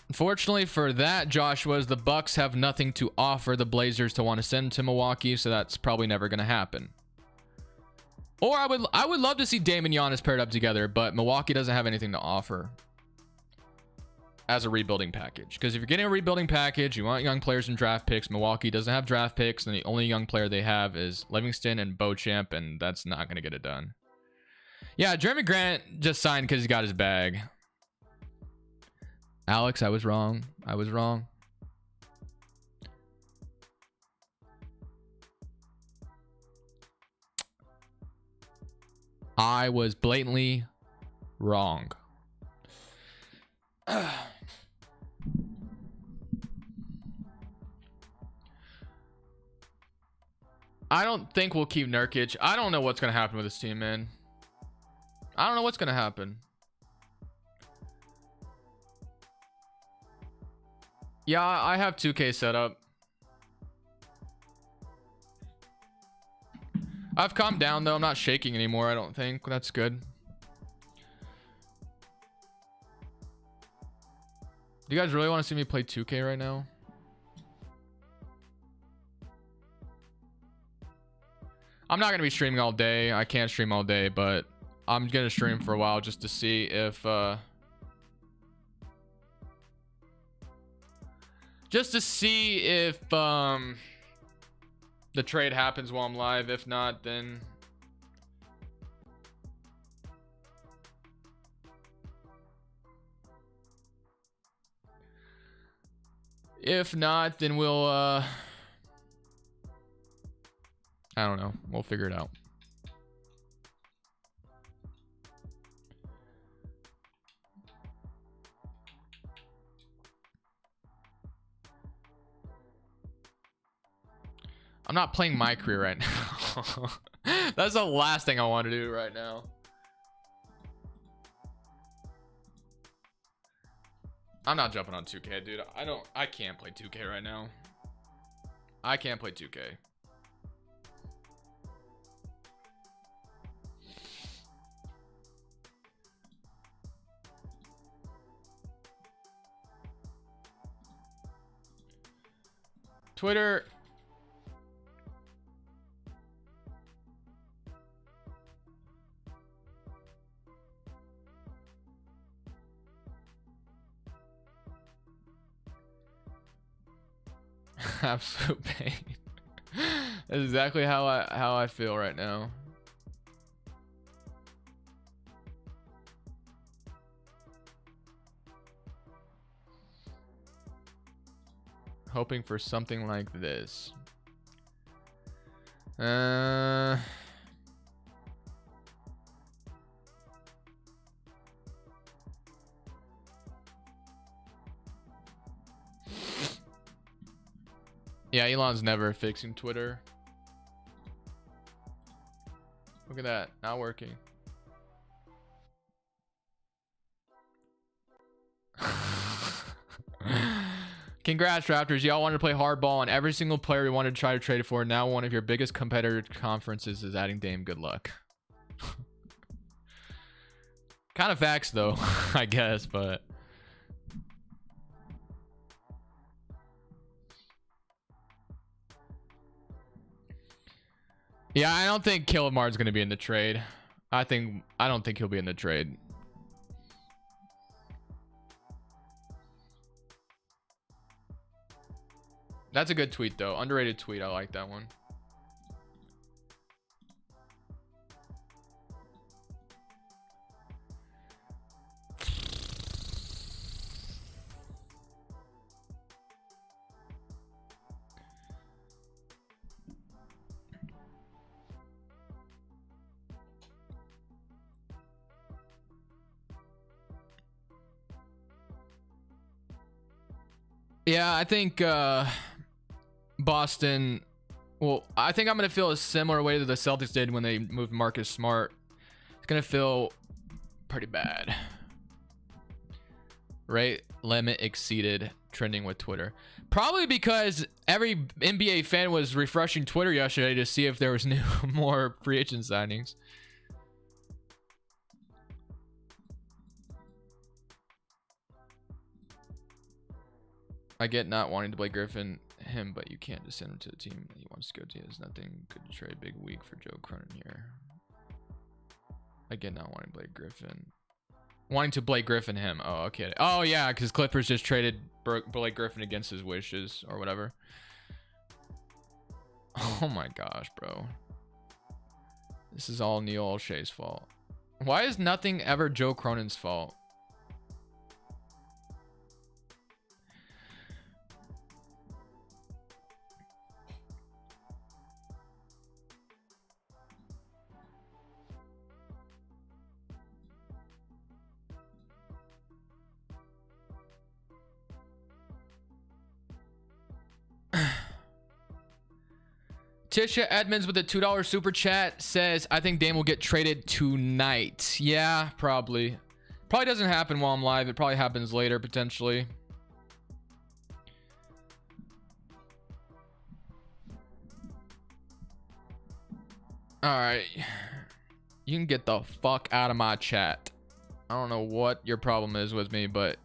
Unfortunately for that, Joshua's the Bucks have nothing to offer the Blazers to want to send to Milwaukee, so that's probably never going to happen. Or I would love to see Damian and Giannis paired up together, but Milwaukee doesn't have anything to offer as a rebuilding package. Because if you're getting a rebuilding package, you want young players and draft picks. Milwaukee doesn't have draft picks, and the only young player they have is Livingston and Beauchamp, and that's not going to get it done. Yeah, Jeremy Grant just signed because he got his bag. Alex, I was wrong. I was wrong. I was blatantly wrong. I don't think we'll keep Nurkic. I don't know what's going to happen with this team, man. I don't know what's going to happen. Yeah, I have 2K set up. I've calmed down, though. I'm not shaking anymore, I don't think. That's good. Do you guys really want to see me play 2K right now? I'm not going to be streaming all day. I can't stream all day, but I'm going to stream for a while just to see if... just to see if the trade happens while I'm live. If not, then we'll I don't know. We'll figure it out. I'm not playing my career right now. That's the last thing I want to do right now. I'm not jumping on 2K, dude. I can't play 2K right now. I can't play 2K. Twitter. Absolute pain. That's exactly how I feel right now. Hoping for something like this. Yeah, Elon's never fixing Twitter. Look at that, not working. Congrats, Raptors. Y'all wanted to play hardball, and every single player we wanted to try to trade for. Now one of your biggest competitor conferences is adding Dame. Good luck. Kind of facts, though, I guess, but... yeah, I don't think Killimar's going to be in the trade. I don't think he'll be in the trade. That's a good tweet, though. Underrated tweet. I like that one. Yeah, I think Boston. Well, I think I'm gonna feel a similar way that the Celtics did when they moved Marcus Smart. It's gonna feel pretty bad. Rate limit exceeded, trending with Twitter. Probably because every NBA fan was refreshing Twitter yesterday to see if there was more free agent signings. I get not wanting to play him, but you can't just send him to the team that he wants to go to. There's nothing good to trade big week for Joe Cronin here. I get not wanting to play Griffin. Wanting to Blake Griffin him. Oh, okay. Oh, yeah, because Clippers just traded Blake Griffin against his wishes or whatever. Oh my gosh, bro. This is all Neil Olshay's fault. Why is nothing ever Joe Cronin's fault? Tisha Edmonds with a $2 super chat says, I think Dame will get traded tonight. Yeah, probably. Probably doesn't happen while I'm live. It probably happens later, potentially. All right. You can get the fuck out of my chat. I don't know what your problem is with me, but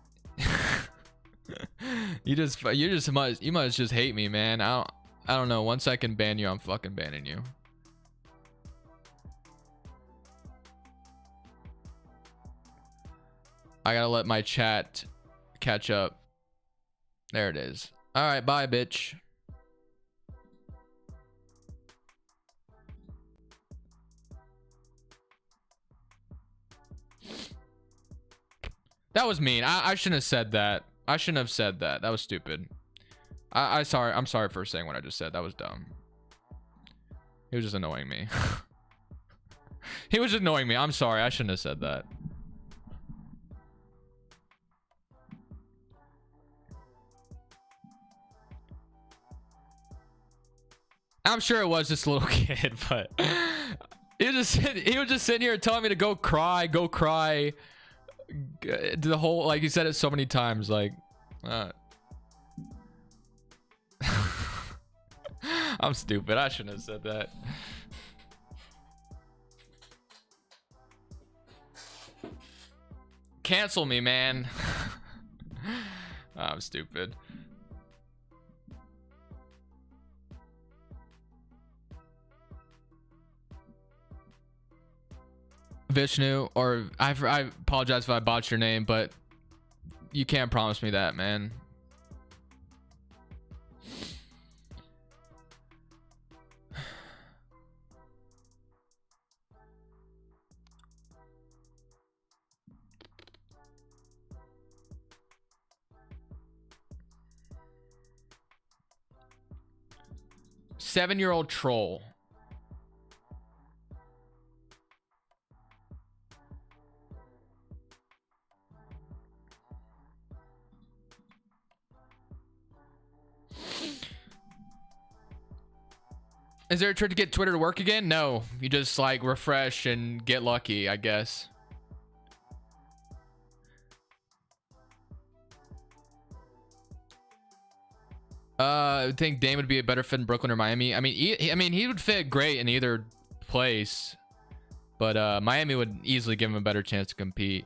you must just hate me, man. I don't know. Once I can ban you, I'm fucking banning you. I gotta let my chat catch up. There it is. All right, bye, bitch. That was mean. I shouldn't have said that. I shouldn't have said that. That was stupid. I'm sorry for saying what I just said. That was dumb. He was just annoying me. He was annoying me. I'm sorry. I shouldn't have said that. I'm sure it was just a little kid, but he was just sitting here telling me to go cry. The whole, like, he said it so many times, like, I'm stupid. I shouldn't have said that. Cancel me, man. I'm stupid. Vishnu, or I apologize if I botched your name, but you can't promise me that, man. Seven-year-old troll. Is there a trick to get Twitter to work again? No, you just like refresh and get lucky, I guess. I think Dame would be a better fit in Brooklyn or Miami. I mean, he would fit great in either place, but Miami would easily give him a better chance to compete.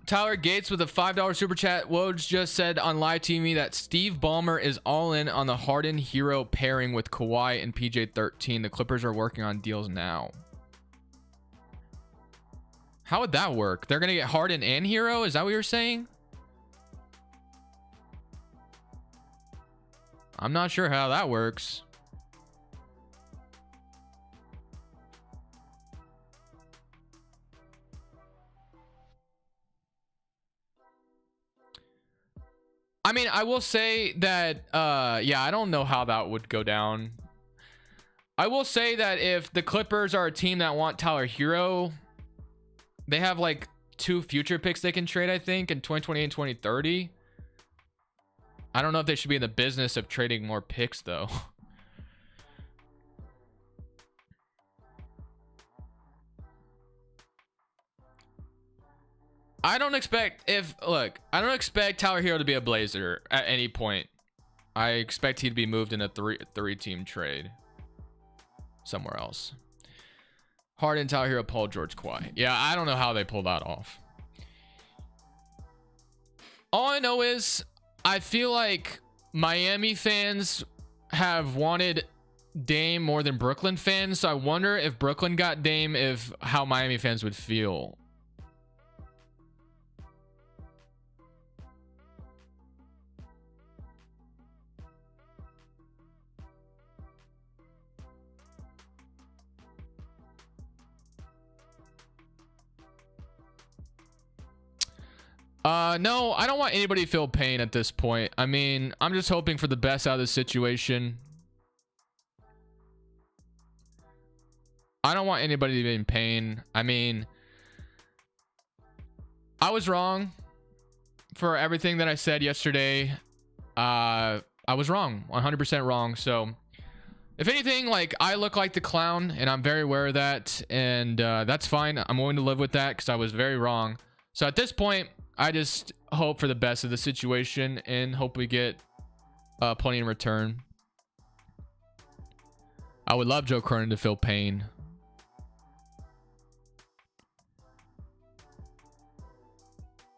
Tyler Gates with a $5 super chat. Woj just said on live TV that Steve Ballmer is all in on the Harden Hero pairing with Kawhi and PJ13. The Clippers are working on deals now. How would that work? They're gonna get Harden and Hero? Is that what you're saying? I'm not sure how that works. I mean, I will say that, yeah, I don't know how that would go down. I will say that if the Clippers are a team that want Tyler Hero, they have like 2 future picks they can trade, I think, in 2020 and 2030. I don't know if they should be in the business of trading more picks, though. I don't expect Tyler Hero to be a Blazer at any point. I expect he'd be moved in a three-team trade somewhere else. Harden, Tyler Hero, Paul George, Kawhi. Yeah, I don't know how they pull that off. All I know is I feel like Miami fans have wanted Dame more than Brooklyn fans. So I wonder if Brooklyn got Dame, how Miami fans would feel. No, I don't want anybody to feel pain at this point. I mean, I'm just hoping for the best out of the situation. I don't want anybody to be in pain. I mean, I was wrong for everything that I said yesterday. I was wrong, 100% wrong. So if anything, like, I look like the clown and I'm very aware of that, and that's fine. I'm willing to live with that because I was very wrong. So at this point, I just hope for the best of the situation and hope we get plenty in return. I would love Joe Cronin to feel pain.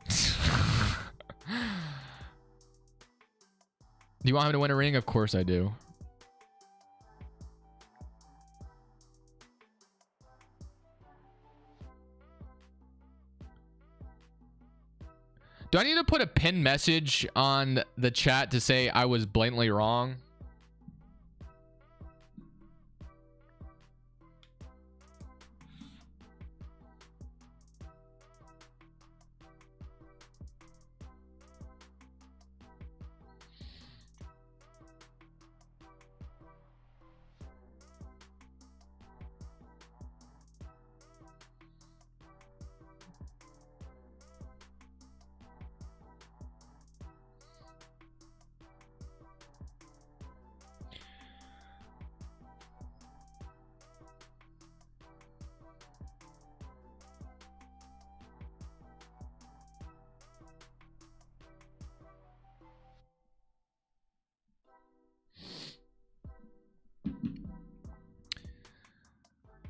Do you want him to win a ring? Of course I do. Do I need to put a pinned message on the chat to say I was blatantly wrong?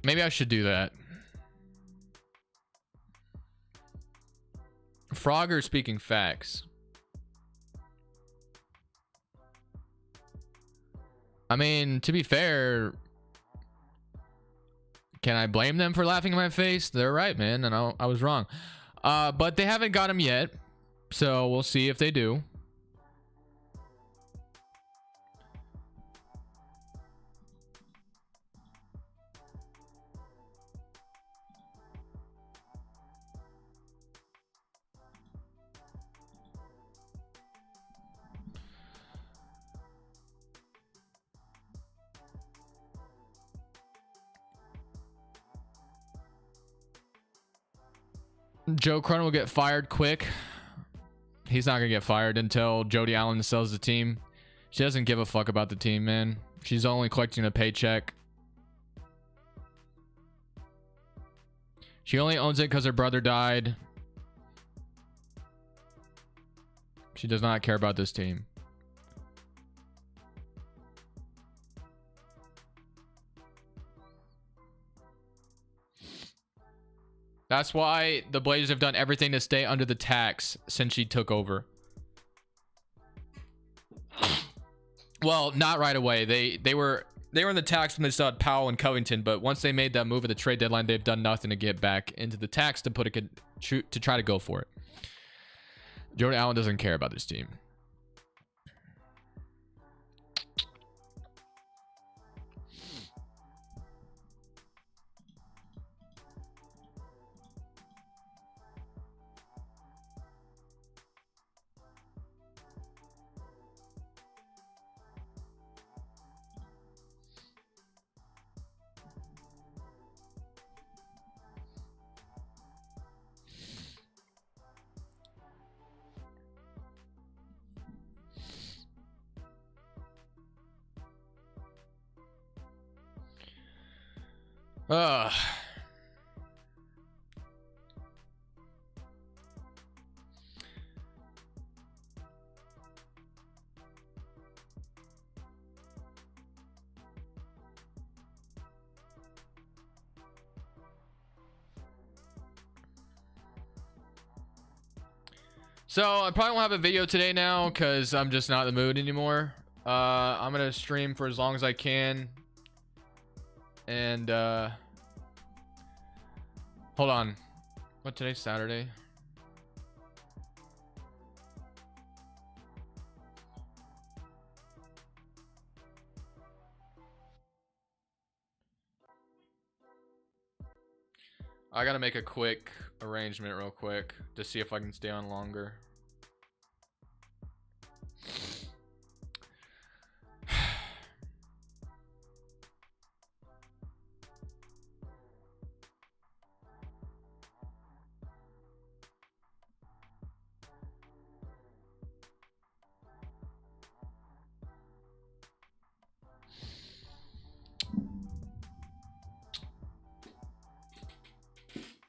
Maybe I should do that. Frogger speaking facts. I mean, to be fair, can I blame them for laughing in my face? They're right, man, and I was wrong. But they haven't got him yet, so we'll see if they do. Joe Cronin will get fired quick. He's not gonna get fired until Jody Allen sells the team. She doesn't give a fuck about the team, man. She's only collecting a paycheck. She only owns it because her brother died. She does not care about this team. That's why the Blazers have done everything to stay under the tax since she took over. Well, not right away. They were in the tax when they still had Powell and Covington, but once they made that move at the trade deadline, they've done nothing to get back into the tax to try to go for it. Jordan Allen doesn't care about this team. Ugh. So I probably won't have a video today now because I'm just not in the mood anymore. I'm gonna stream for as long as I can. And hold on. What, today's Saturday? I gotta make a quick arrangement real quick to see if I can stay on longer.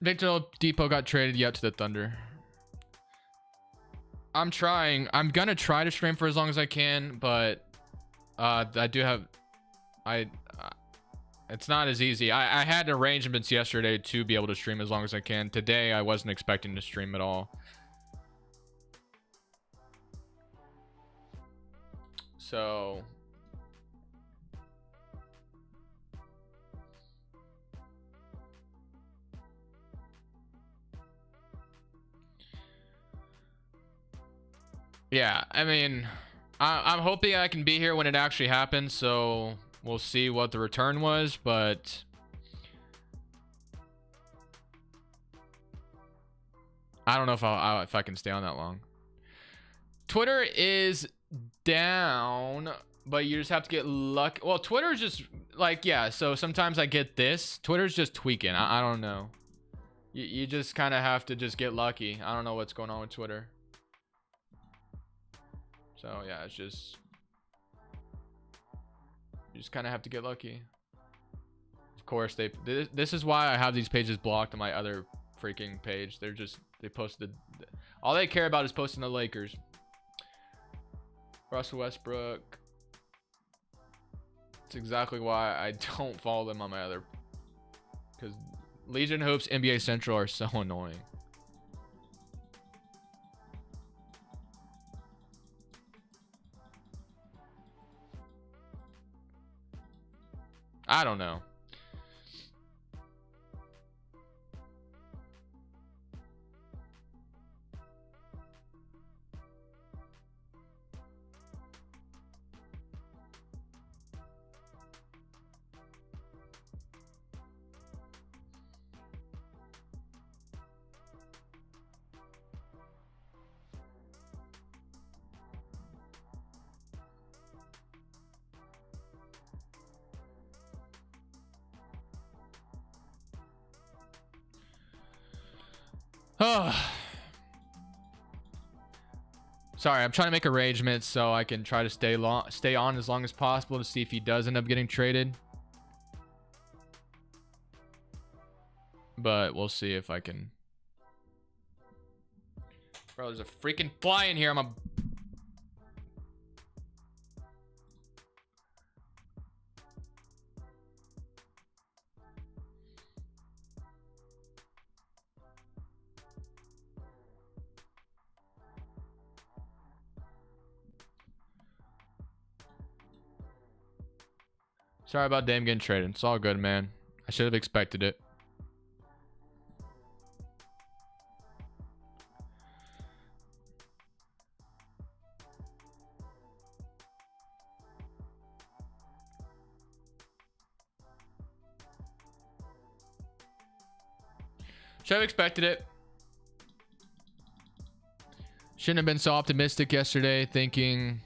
Victor Depot got traded yet to the Thunder. I'm trying. I'm gonna try to stream for as long as I can, but I do have it's not as easy. I had arrangements yesterday to be able to stream as long as I can. Today I wasn't expecting to stream at all. So yeah, I mean, I'm hoping I can be here when it actually happens, so we'll see what the return was, but I don't know if if I can stay on that long. Twitter is down, but you just have to get lucky. Well, Twitter's just like, yeah, so sometimes I get this. Twitter's just tweaking. I don't know. You just kind of have to just get lucky. I don't know what's going on with Twitter. So yeah, it's just, you just kind of have to get lucky. Of course, this is why I have these pages blocked on my other freaking page. They posted, all they care about is posting the Lakers. Russell Westbrook. It's exactly why I don't follow them on my other, because Legion Hoops, NBA Central are so annoying. I don't know. Sorry, I'm trying to make arrangements so I can try to stay on as long as possible to see if he does end up getting traded. But we'll see if I can. Bro, there's a freaking fly in here. I'm a... Sorry about Dame getting traded. It's all good, man. I should have expected it. Should have expected it. Shouldn't have been so optimistic yesterday, thinking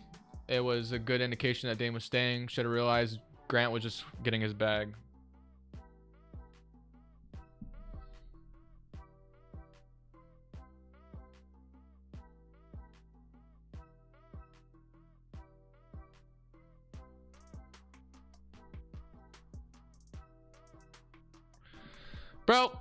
it was a good indication that Dame was staying. Should have realized Grant was just getting his bag. Bro.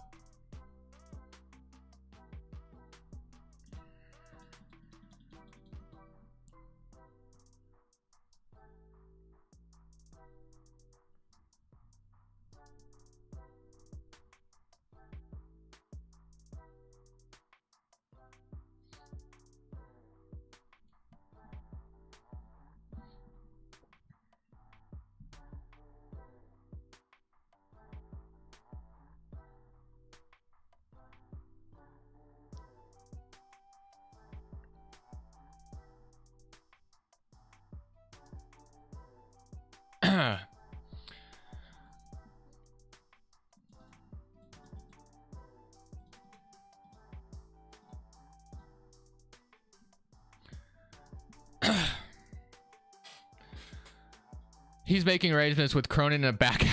He's making arrangements with Cronin in a back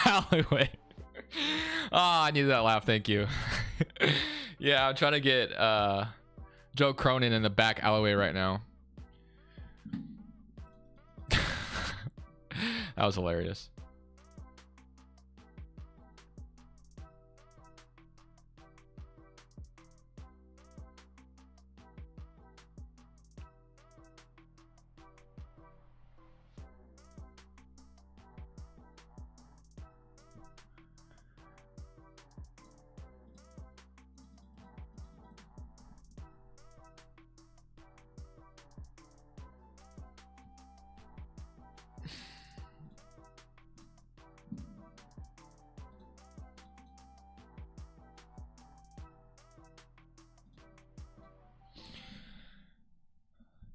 alleyway. Oh, I needed that laugh. Thank you. Yeah, I'm trying to get Joe Cronin in the back alleyway right now. That was hilarious.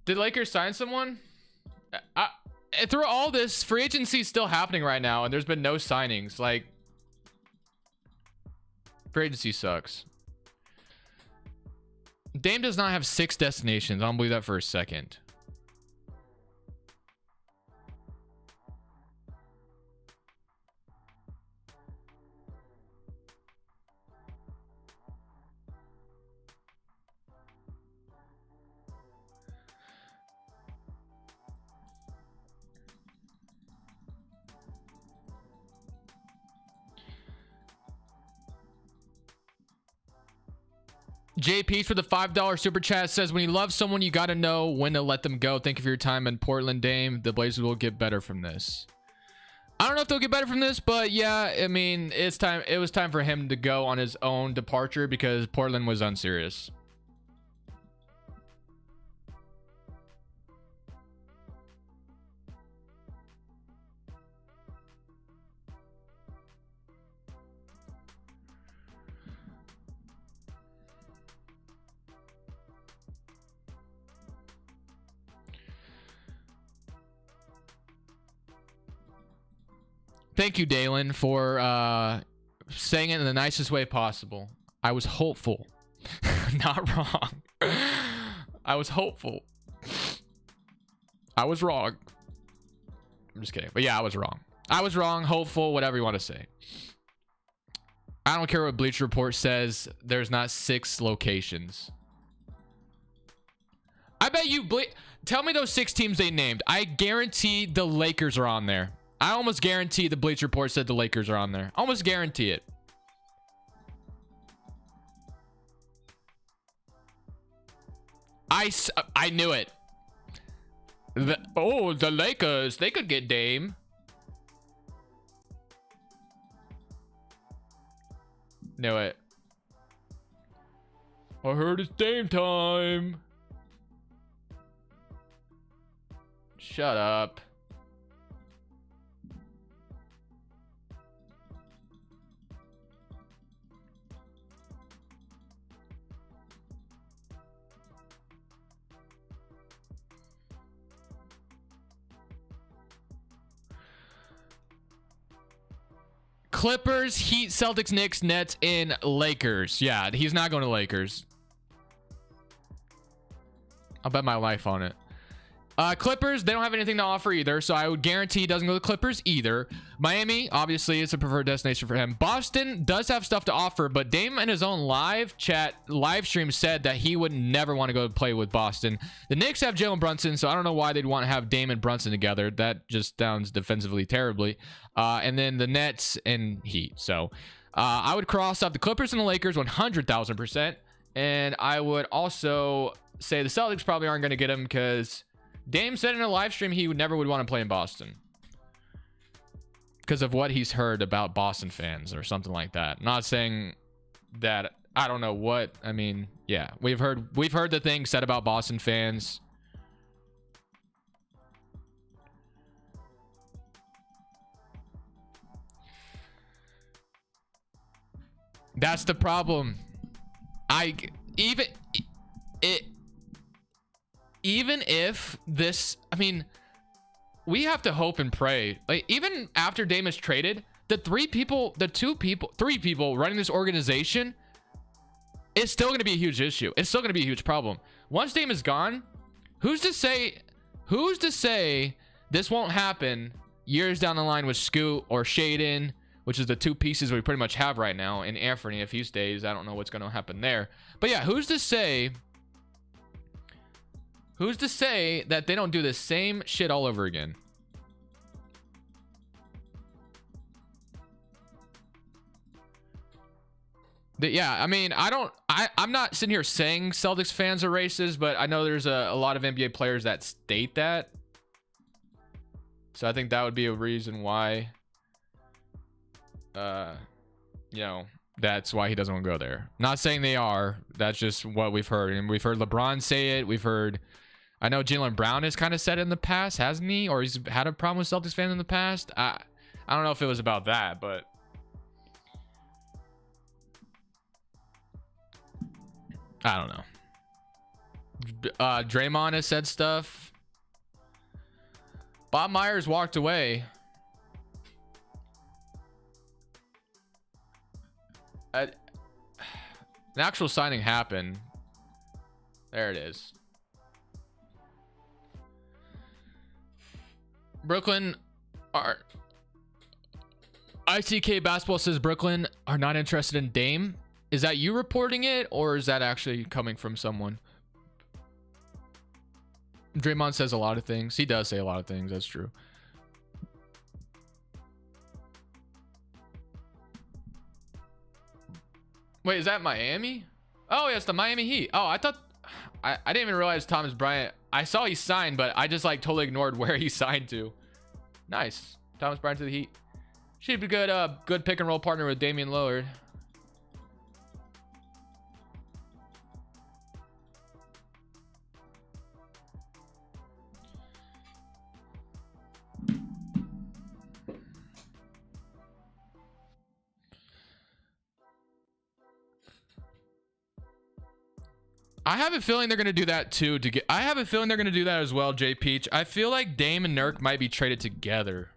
Did Lakers sign someone? Through all this, free agency is still happening right now, and there's been no signings. Like, free agency sucks. Dame does not have 6 destinations. I don't believe that for a second. Jay Peach with the $5 super chat says, when you love someone, you got to know when to let them go. Thank you for your time in Portland, Dame. The Blazers will get better from this. I don't know if they'll get better from this, but yeah, I mean, it's time. It was time for him to go on his own departure because Portland was unserious. Thank you, Dalen, for saying it in the nicest way possible. I was hopeful. Not wrong. I was hopeful. I was wrong. I'm just kidding. But yeah, I was wrong. I was wrong, hopeful, whatever you want to say. I don't care what Bleacher Report says. There's not 6 locations. I bet you... Tell me those 6 teams they named. I guarantee the Lakers are on there. I almost guarantee the Bleacher Report said the Lakers are on there. Almost guarantee it. I knew it. The Lakers, they could get Dame. Knew it. I heard it's Dame time. Shut up. Clippers, Heat, Celtics, Knicks, Nets, and Lakers. Yeah, he's not going to Lakers. I'll bet my life on it. Clippers, they don't have anything to offer either, so I would guarantee he doesn't go to the Clippers either. Miami, obviously, is a preferred destination for him. Boston does have stuff to offer, but Dame in his own live stream said that he would never want to go play with Boston. The Knicks have Jalen Brunson, so I don't know why they'd want to have Dame and Brunson together. That just sounds defensively terribly. And then the Nets and Heat. So I would cross off the Clippers and the Lakers 100,000%. And I would also say the Celtics probably aren't going to get him because Dame said in a live stream he never would want to play in Boston because of what he's heard about Boston fans or something like that. Not saying that, I don't know what. I mean, yeah, we've heard the things said about Boston fans. That's the problem. Even if this, I mean, we have to hope and pray. Like, even after Dame is traded, three people running this organization, it's still going to be a huge issue. It's still going to be a huge problem. Once Dame is gone, who's to say this won't happen years down the line with Scoot or Shaden, which is the two pieces we pretty much have right now. And Anthony, if he stays, I don't know what's going to happen there. But yeah, who's to say that they don't do the same shit all over again? Yeah, I mean, I'm not sitting here saying Celtics fans are racist, but I know there's a lot of NBA players that state that. So I think that would be a reason why, you know, that's why he doesn't want to go there. Not saying they are. That's just what we've heard. And we've heard LeBron say it. We've heard, I know Jaylen Brown has kind of said it in the past, hasn't he? Or he's had a problem with Celtics fans in the past. I don't know if it was about that, but I don't know. Draymond has said stuff. Bob Myers walked away. An actual signing happened. There it is. Brooklyn are... ICK Basketball says Brooklyn are not interested in Dame. Is that you reporting it, or is that actually coming from someone? Draymond says a lot of things. He does say a lot of things. That's true. Wait, is that Miami? Oh, yes, the Miami Heat. Oh, I thought... I didn't even realize Thomas Bryant... I saw he signed, but I just like totally ignored where he signed to. Nice. Thomas Bryant to the Heat. Should be good, good pick and roll partner with Damian Lillard. I have a feeling they're going to do that too. I have a feeling they're going to do that as well, J Peach. I feel like Dame and Nurk might be traded together.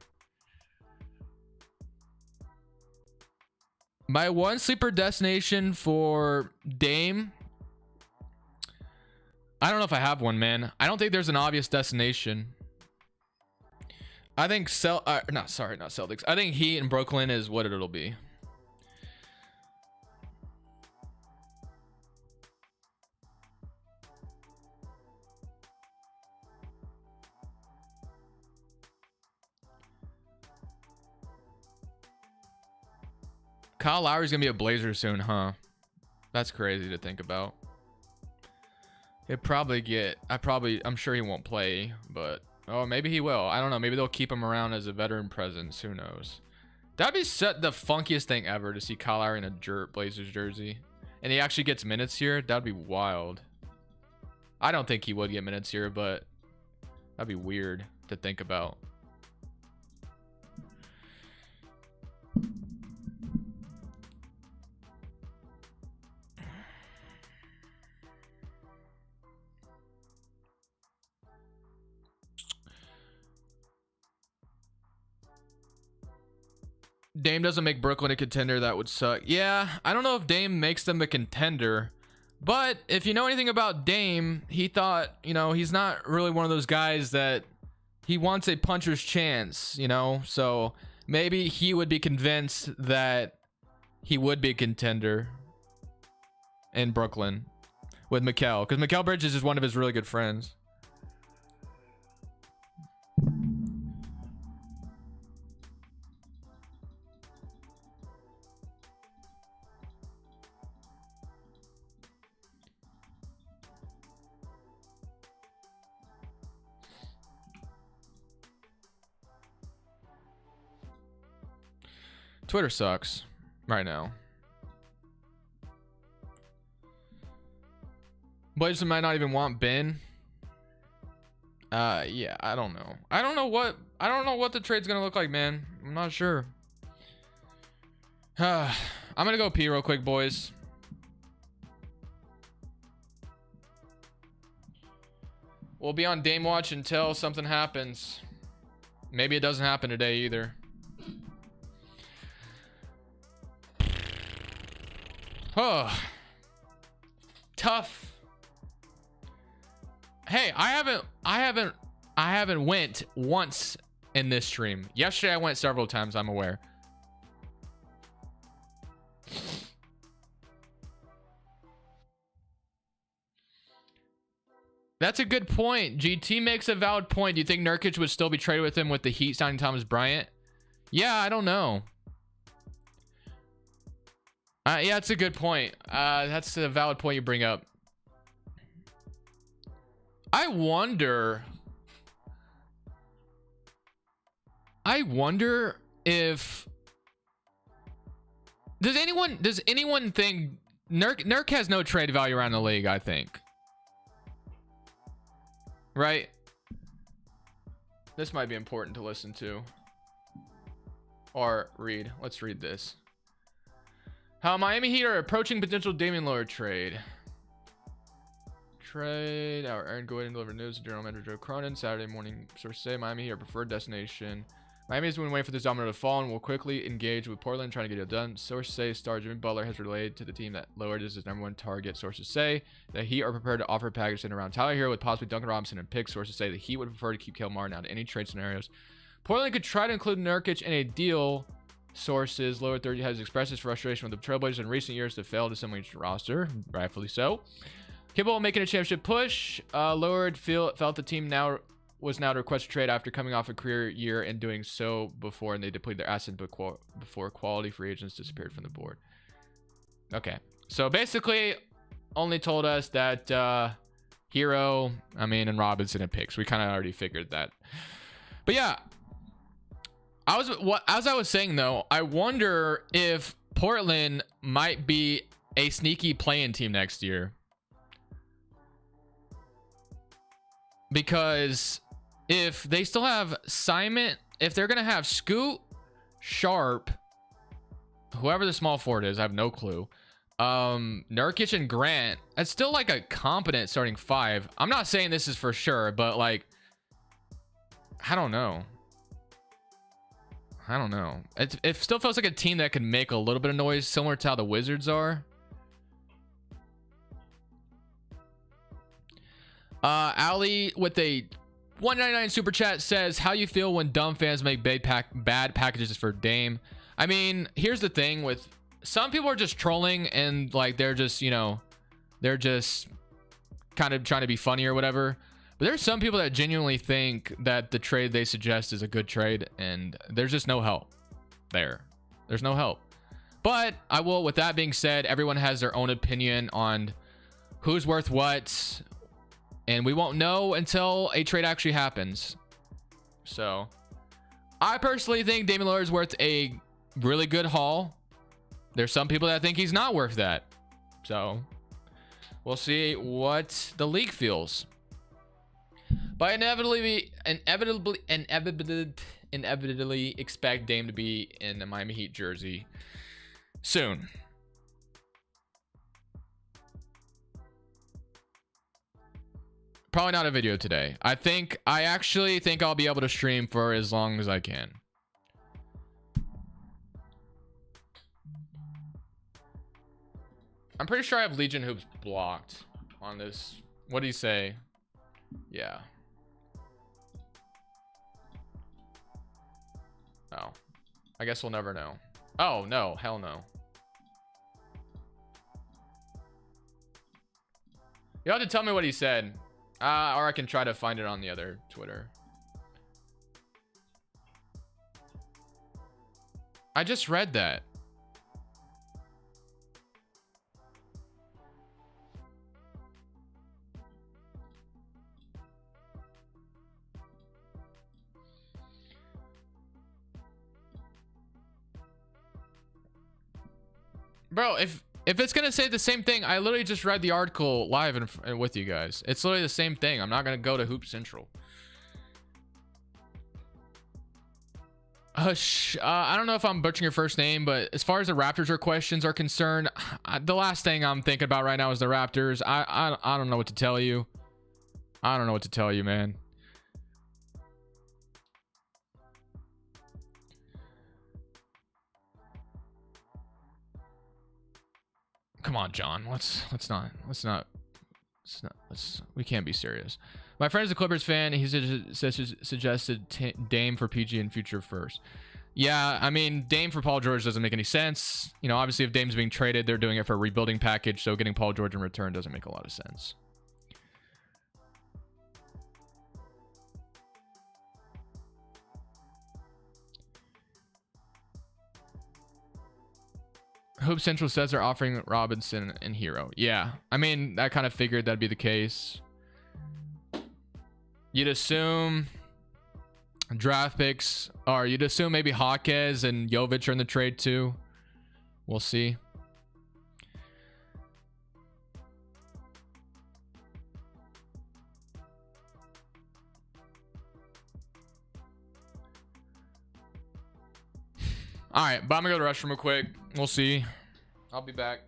My one sleeper destination for Dame, I don't know if I have one, man. I don't think there's an obvious destination. I think not Celtics. I think Heat and Brooklyn is what it'll be. Kyle Lowry's gonna be a Blazer soon, huh? That's crazy to think about. I'm sure he won't play, but oh, maybe he will. I don't know. Maybe they'll keep him around as a veteran presence. Who knows? That'd be the funkiest thing ever to see Kyle Lowry in a Blazers jersey, and he actually gets minutes here. That'd be wild. I don't think he would get minutes here, but that'd be weird to think about. Dame doesn't make Brooklyn a contender. That would suck. Yeah, I don't know if Dame makes them a contender, but if you know anything about Dame, he thought, you know, he's not really one of those guys that he wants a puncher's chance, you know, so maybe he would be convinced that he would be a contender in Brooklyn with Mikal, because Mikal Bridges is one of his really good friends. Twitter sucks right now. Blazers might not even want Ben. Yeah, I don't know. I don't know what the trade's gonna look like, man. I'm not sure. I'm gonna go pee real quick, boys. We'll be on Dame watch until something happens. Maybe it doesn't happen today either. Oh, tough. Hey, I haven't went once in this stream. Yesterday I went several times, I'm aware. That's a good point. GT makes a valid point. Do you think Nurkic would still be traded with him with the Heat signing Thomas Bryant? Yeah, I don't know. Yeah, that's a good point. That's a valid point you bring up. I wonder if does anyone think Nurk has no trade value around the league, I think. Right? This might be important to listen to or read. Let's read this. How Miami Heat are approaching potential Damian Lillard trade. Our Aaron Gordon delivered news to General Manager Cronin Saturday morning. Sources say Miami Heat are preferred destination. Miami has been waiting for this domino to fall and will quickly engage with Portland trying to get it done. Sources say star Jimmy Butler has relayed to the team that Lillard is his #1 target. Sources say that Heat are prepared to offer a package in around Tyler Hero with possibly Duncan Robinson and picks. Sources say the Heat would prefer to keep Kale Martin out of any trade scenarios. Portland could try to include Nurkic in a deal. Sources Lillard 30 has expressed his frustration with the Trailblazers in recent years to fail to assemble each roster, rightfully so. Capable making a championship push. Lillard felt the team was now to request a trade after coming off a career year and doing so before, and they depleted their asset before quality free agents disappeared from the board. Okay, so basically only told us that Hero, and Robinson and picks. We kind of already figured that. But yeah, as I was saying though, I wonder if Portland might be a sneaky play-in team next year. Because if they still have Simon, if they're going to have Scoot, Sharp, whoever the small forward is, I have no clue. Nurkic and Grant, it's still like a competent starting five. I'm not saying this is for sure, but like, I don't know. It still feels like a team that could make a little bit of noise, similar to how the Wizards are. Ali with a 199 super chat says, how you feel when dumb fans make bad packages for Dame? I mean, here's the thing with some people are just trolling and like they're just kind of trying to be funny or whatever. But there's some people that genuinely think that the trade they suggest is a good trade, and there's just no help there. There's no help. But I will, with that being said, everyone has their own opinion on who's worth what. And we won't know until a trade actually happens. So I personally think Damian Lillard is worth a really good haul. There's some people that think he's not worth that. So we'll see what the league feels. But inevitably expect Dame to be in the Miami Heat jersey soon. Probably not a video today. I actually think I'll be able to stream for as long as I can. I'm pretty sure I have Legion Hoops blocked on this. What do you say? Yeah. Oh. I guess we'll never know. Oh, no. Hell no. You'll have to tell me what he said. Or I can try to find it on the other Twitter. I just read that. Bro, if it's gonna say the same thing, I literally just read the article live and with you guys. It's literally the same thing. I'm not gonna go to Hoop Central. I don't know if I'm butchering your first name, but as far as the Raptors or questions are concerned, the last thing I'm thinking about right now is the Raptors. I don't know what to tell you. I don't know what to tell you, man. Come on, John. We can't be serious. My friend is a Clippers fan. He suggested Dame for PG and future first. Yeah, I mean, Dame for Paul George doesn't make any sense. You know, obviously if Dame's being traded, they're doing it for a rebuilding package, so getting Paul George in return doesn't make a lot of sense. Hoop Central says they're offering Robinson and Hero. Yeah, I mean, I kind of figured that'd be the case. You'd assume draft picks, or you'd assume maybe Hawkes and Jovic are in the trade too. We'll see. All right, but I'm gonna go to the restroom real quick. We'll see. I'll be back.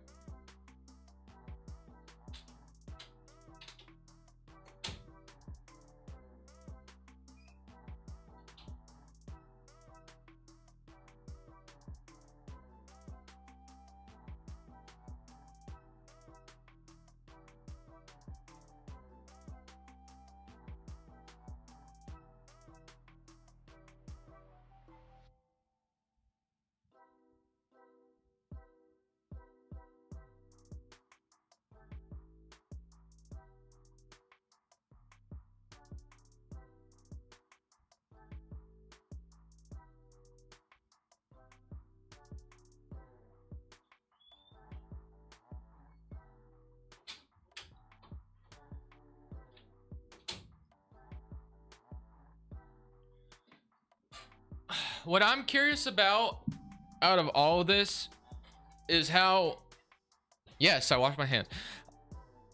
What I'm curious about out of all of this is how, yes, I washed my hands.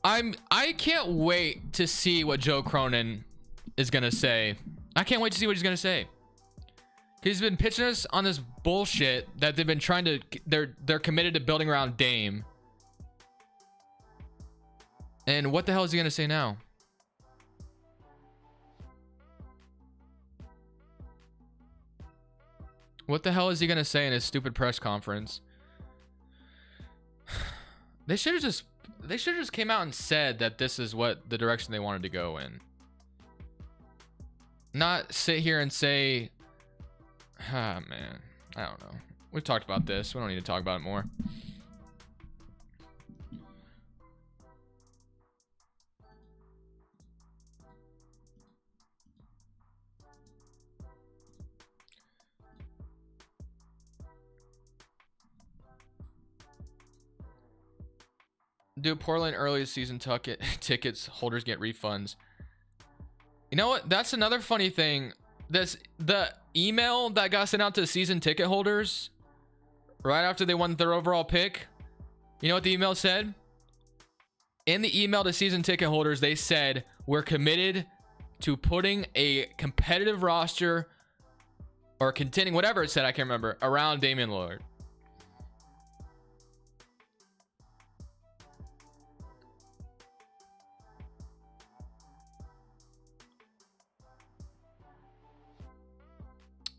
I can't wait to see what Joe Cronin is gonna say. I can't wait to see what he's gonna say. He's been pitching us on this bullshit that they've been trying to, they're committed to building around Dame. And what the hell is he gonna say now? What the hell is he gonna say in his stupid press conference? They should have just came out and said that this is what the direction they wanted to go in. Not sit here and say, ah, man, I don't know. We've talked about this. We don't need to talk about it more. Do Portland early season tickets holders get refunds? You know what? That's another funny thing. The email that got sent out to season ticket holders right after they won their overall pick. You know what the email said? In the email to season ticket holders, they said, we're committed to putting a competitive roster or contending, whatever it said, I can't remember, around Damian Lillard.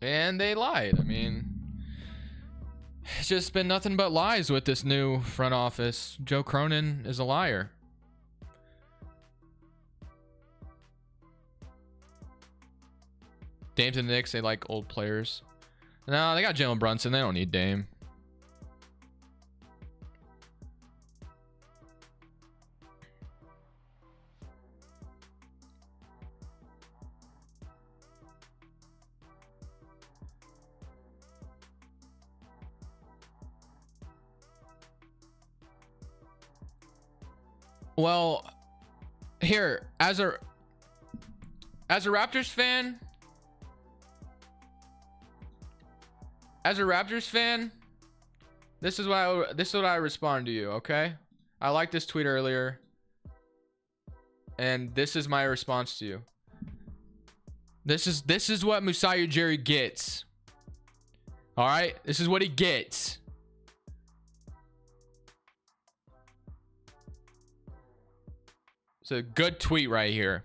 And they lied. I mean, it's just been nothing but lies with this new front office. Joe Cronin is a liar. Dame's and the Knicks, they like old players. No, they got Jalen Brunson. They don't need Dame. Well, here, as a Raptors fan, This is what I respond to you, okay? I liked this tweet earlier, and this is my response to you. This is what Masai Ujiri gets. All right, this is what he gets. It's a good tweet right here.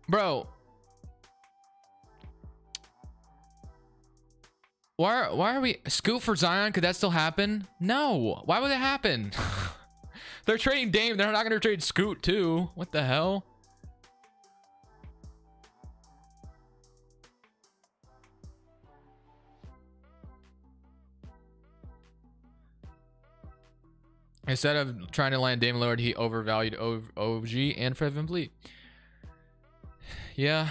Bro, why are we scoop for Zion? Could that still happen? No. Why would it happen? They're trading Dame. They're not going to trade Scoot too. What the hell? Instead of trying to land Damian Lillard, he overvalued OG and Fred VanVleet. Yeah.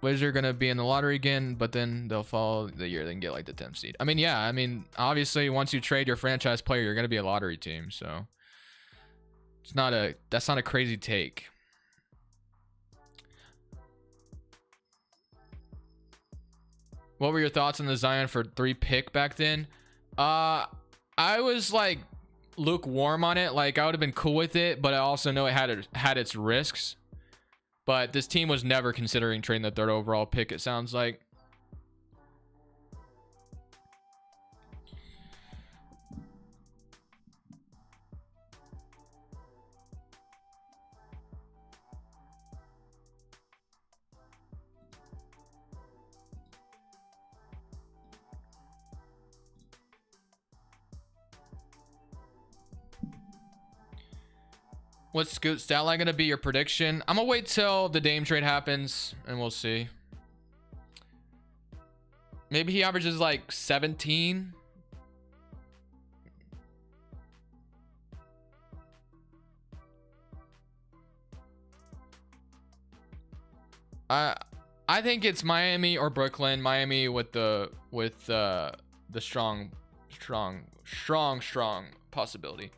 Wizards are going to be in the lottery again, but then they'll fall the year they can get like the 10th seed. I mean, yeah. I mean, obviously, once you trade your franchise player, you're going to be a lottery team. So that's not a crazy take. What were your thoughts on the Zion for 3 pick back then? I was like lukewarm on it. Like I would have been cool with it, but I also know it had its risks. But this team was never considering trading the 3rd overall pick, it sounds like. What's Scoot stat line gonna be? Your prediction? I'm gonna wait till the Dame trade happens and we'll see. Maybe he averages like 17. I think it's Miami or Brooklyn. Miami with the strong possibility.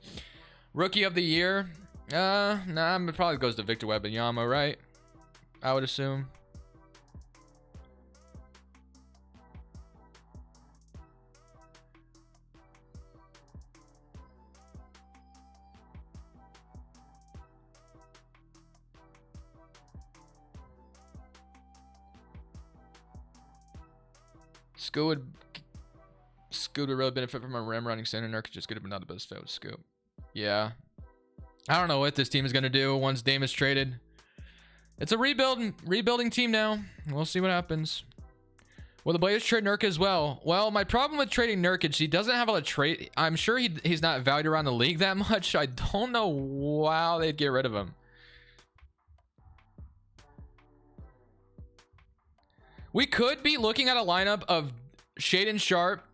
Rookie of the year. Nah, it probably goes to Victor Wembanyama, right? I would assume. Scoot would really benefit from a rim running center. Nurkic just could have been not the best fit with Scoot. Yeah. I don't know what this team is going to do once Dame is traded. It's a rebuilding team now. We'll see what happens. Will the Blazers trade Nurkic as well? Well, my problem with trading Nurkic, he doesn't have a lot of trade. I'm sure he's not valued around the league that much. I don't know how they'd get rid of him. We could be looking at a lineup of Shaedon Sharpe,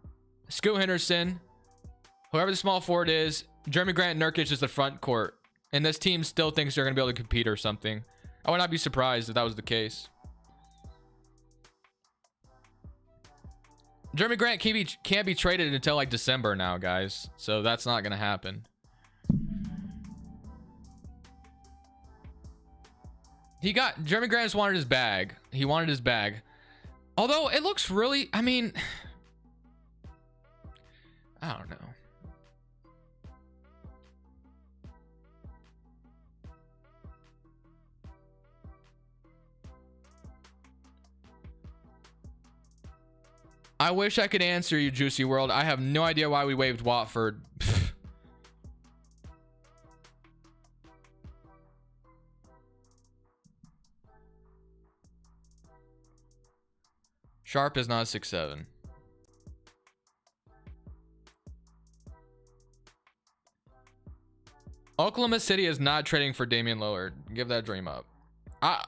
Scoot Henderson, whoever the small forward is, Jeremy Grant, Nurkic is the front court. And this team still thinks they're going to be able to compete or something. I would not be surprised if that was the case. Jeremy Grant can't be traded until like December now, guys. So that's not going to happen. Jeremy Grant just wanted his bag. He wanted his bag. Although it looks really, I mean, I don't know. I wish I could answer you, Juicy World. I have no idea why we waived Watford. Sharp is not 6'7". Oklahoma City is not trading for Damian Lillard. Give that dream up.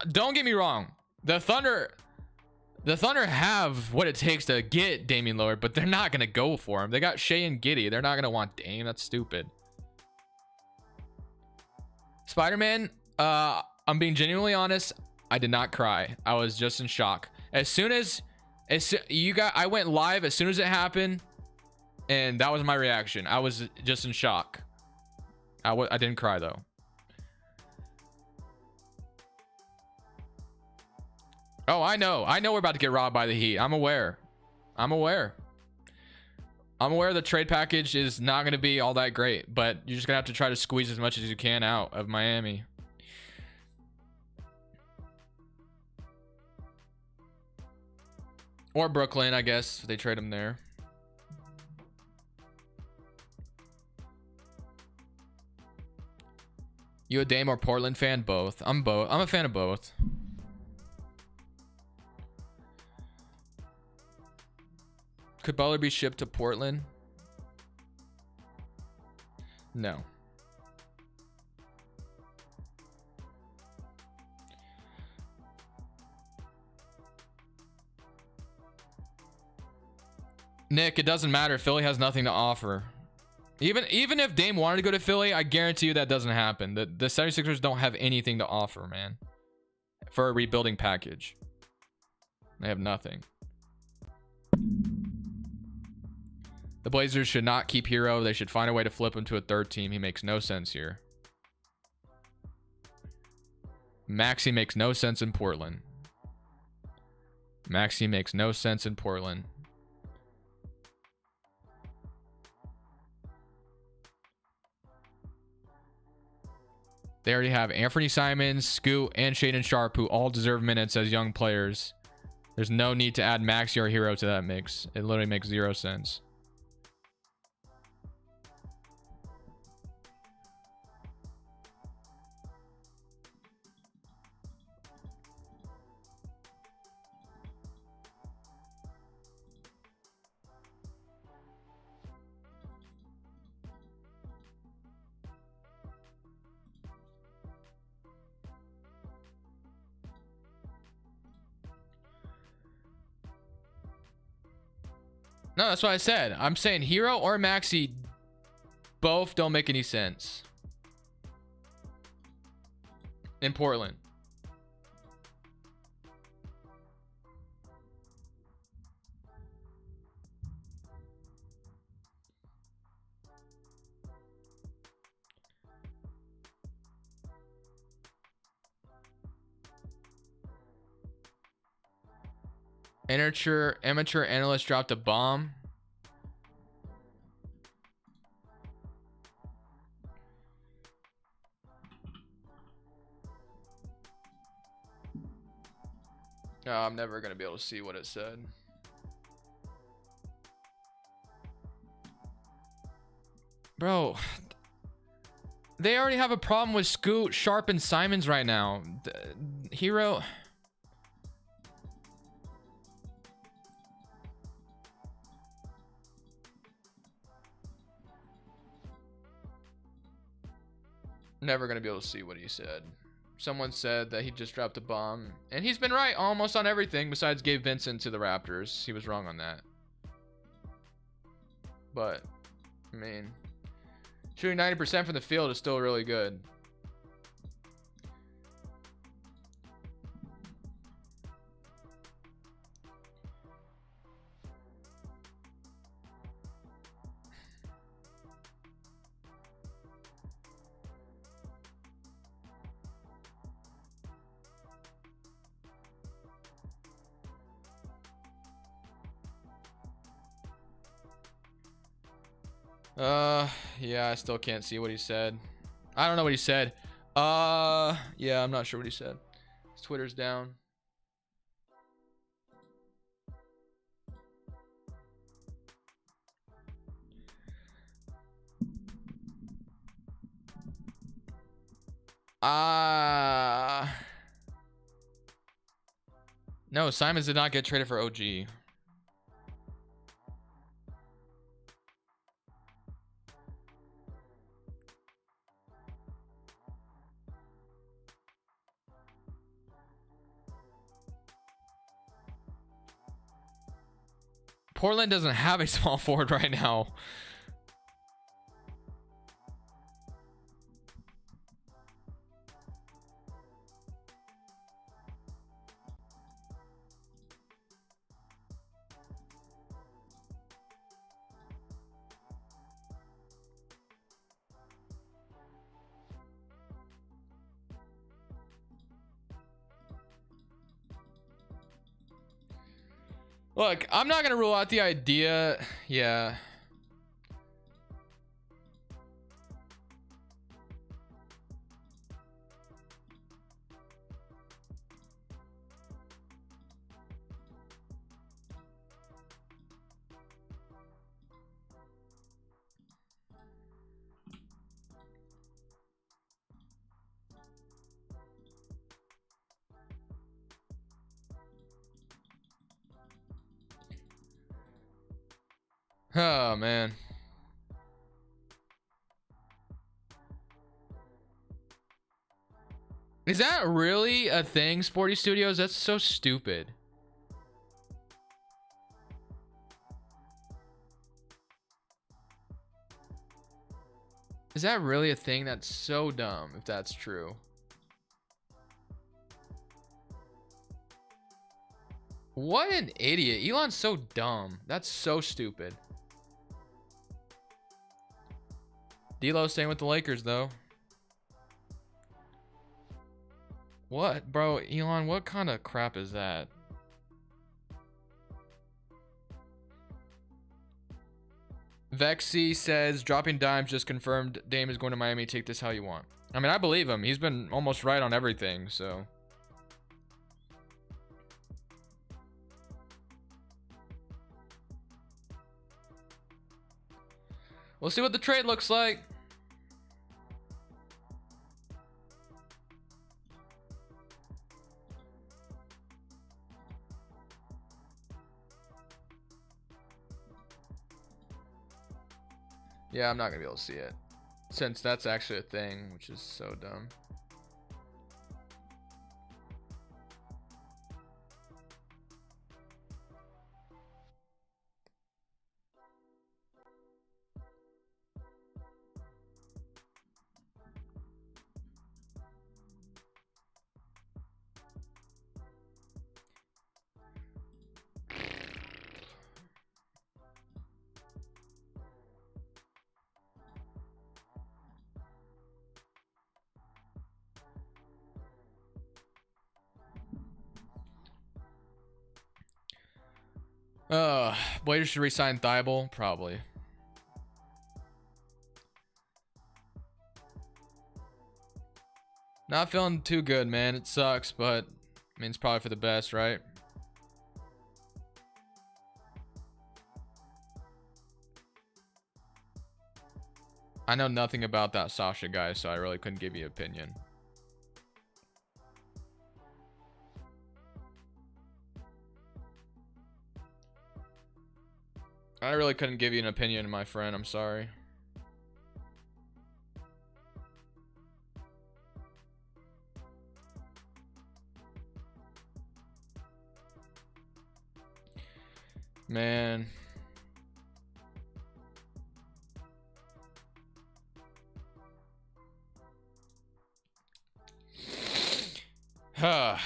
Don't get me wrong. The Thunder have what it takes to get Damian Lillard, but they're not going to go for him. They got Shea and Giddey. They're not going to want Dame. That's stupid. Spider-Man, I'm being genuinely honest. I did not cry. I was just in shock. As soon as I went live as soon as it happened, and that was my reaction. I was just in shock. I didn't cry though. Oh, I know we're about to get robbed by the Heat. I'm aware the trade package is not going to be all that great, but you're just gonna have to try to squeeze as much as you can out of Miami. Or Brooklyn, I guess, if they trade him there. You a Dame or Portland fan? Both. I'm a fan of both. Could Butler be shipped to Portland? No. Nick, it doesn't matter. Philly has nothing to offer. Even if Dame wanted to go to Philly, I guarantee you that doesn't happen. The 76ers don't have anything to offer, man. For a rebuilding package. They have nothing. The Blazers should not keep Hero. They should find a way to flip him to a third team. He makes no sense here. Maxey makes no sense in Portland. Maxey makes no sense in Portland. They already have Anthony Simons, Scoot, and Shaedon Sharpe, who all deserve minutes as young players. There's no need to add Maxey or Hero to that mix. It literally makes zero sense. No, that's what I said. I'm saying Hero or Maxey both don't make any sense in Portland. Amateur analyst dropped a bomb. No, I'm never going to be able to see what it said. Bro, they already have a problem with Scoot, Sharpe, and Simons right now. Hero... Never gonna be able to see what he said. Someone said that he just dropped a bomb, and he's been right almost on everything besides Gabe Vincent to the Raptors. He was wrong on that. But I mean, shooting 90% from the field is still really good. Yeah, I still can't see what he said. I don't know what he said. Yeah, I'm not sure what he said. His Twitter's down. No, Simons did not get traded for OG. Portland doesn't have a small forward right now. Look, I'm not gonna rule out the idea. Yeah. Oh man. Is that really a thing, Sporty Studios? That's so stupid. Is that really a thing? That's so dumb if that's true. What an idiot. Elon's so dumb. That's so stupid. D'Lo staying with the Lakers, though. What? Bro, Elon, what kind of crap is that? Vexy says, dropping dimes just confirmed Dame is going to Miami. Take this how you want. I mean, I believe him. He's been almost right on everything, so. We'll see what the trade looks like. Yeah, I'm not gonna be able to see it, since that's actually a thing, which is so dumb. Blazers should resign Thibault, probably. Not feeling too good, man. It sucks, but I mean, it's probably for the best, right? I know nothing about that Sasha guy, so I really couldn't give you an opinion. I really couldn't give you an opinion, my friend. I'm sorry. Man. Huh.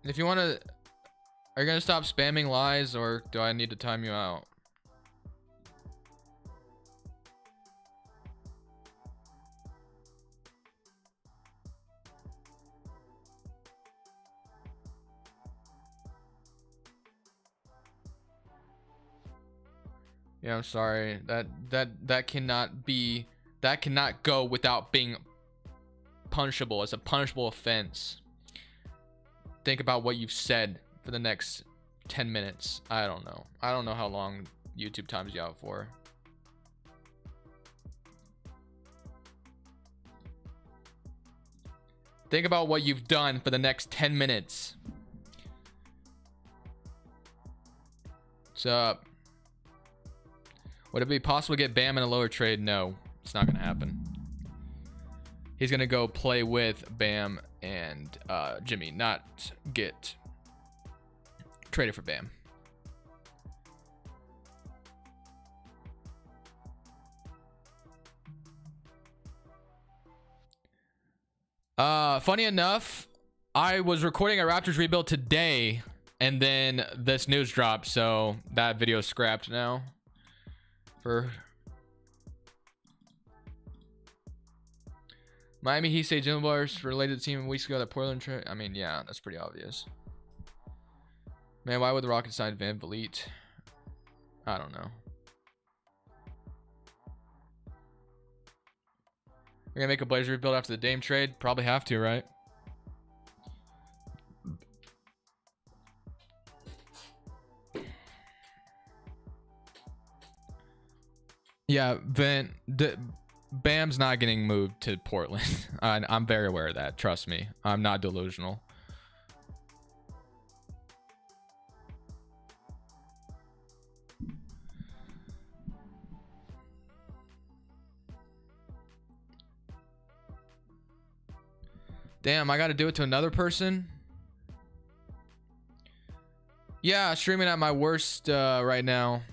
If you want to, are you going to stop spamming lies, or do I need to time you out? Yeah, I'm sorry. That cannot be, that cannot go without being punishable. It's a punishable offense. Think about what you've said for the next 10 minutes. I don't know. I don't know how long YouTube times you out for. Think about what you've done for the next 10 minutes. What's up? Would it be possible to get Bam in a lower trade? No, it's not going to happen. He's going to go play with Bam and Jimmy, not get traded for Bam. Funny enough, I was recording a Raptors rebuild today, and then this news dropped, so that video is scrapped now. For Miami Heat say Jim Bars related to the team weeks ago that Portland trade. I mean, yeah, that's pretty obvious. Man, why would the Rockets sign Van Vliet? I don't know. We're gonna make a Blazers rebuild after the Dame trade. Probably have to, right? Yeah, Bam's not getting moved to Portland. I'm very aware of that. Trust me. I'm not delusional. Damn, I got to do it to another person? Yeah, streaming at my worst right now.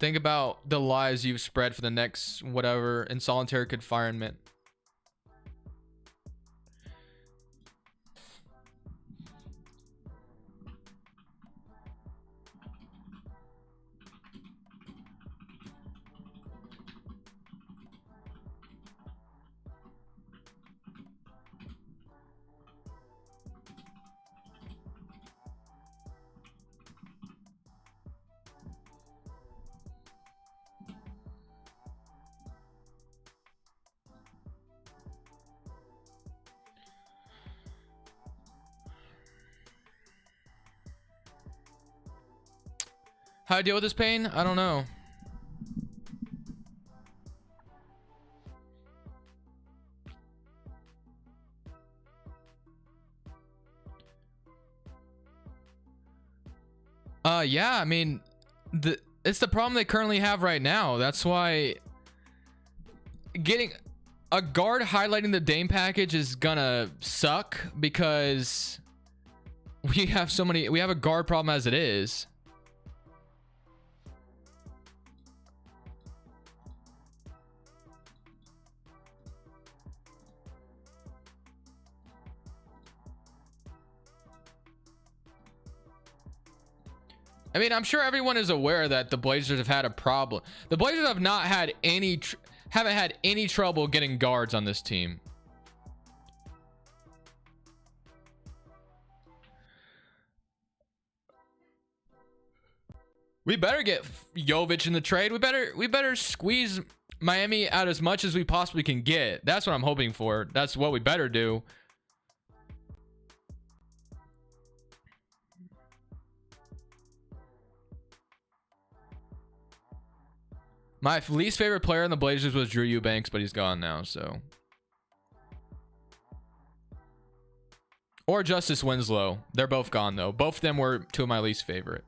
Think about the lies you've spread for the next whatever in solitary confinement. How to deal with this pain? I don't know. Yeah, I mean, it's the problem they currently have right now. That's why getting a guard highlighting the Dame package is gonna suck because we have a guard problem as it is. I mean, I'm sure everyone is aware that the Blazers have had a problem. The Blazers have not had haven't had any trouble getting guards on this team. We better get Jovic in the trade. We better squeeze Miami out as much as we possibly can get. That's what I'm hoping for. That's what we better do. My least favorite player in the Blazers was Drew Eubanks, but he's gone now, so. Or Justice Winslow. They're both gone, though. Both of them were two of my least favorite.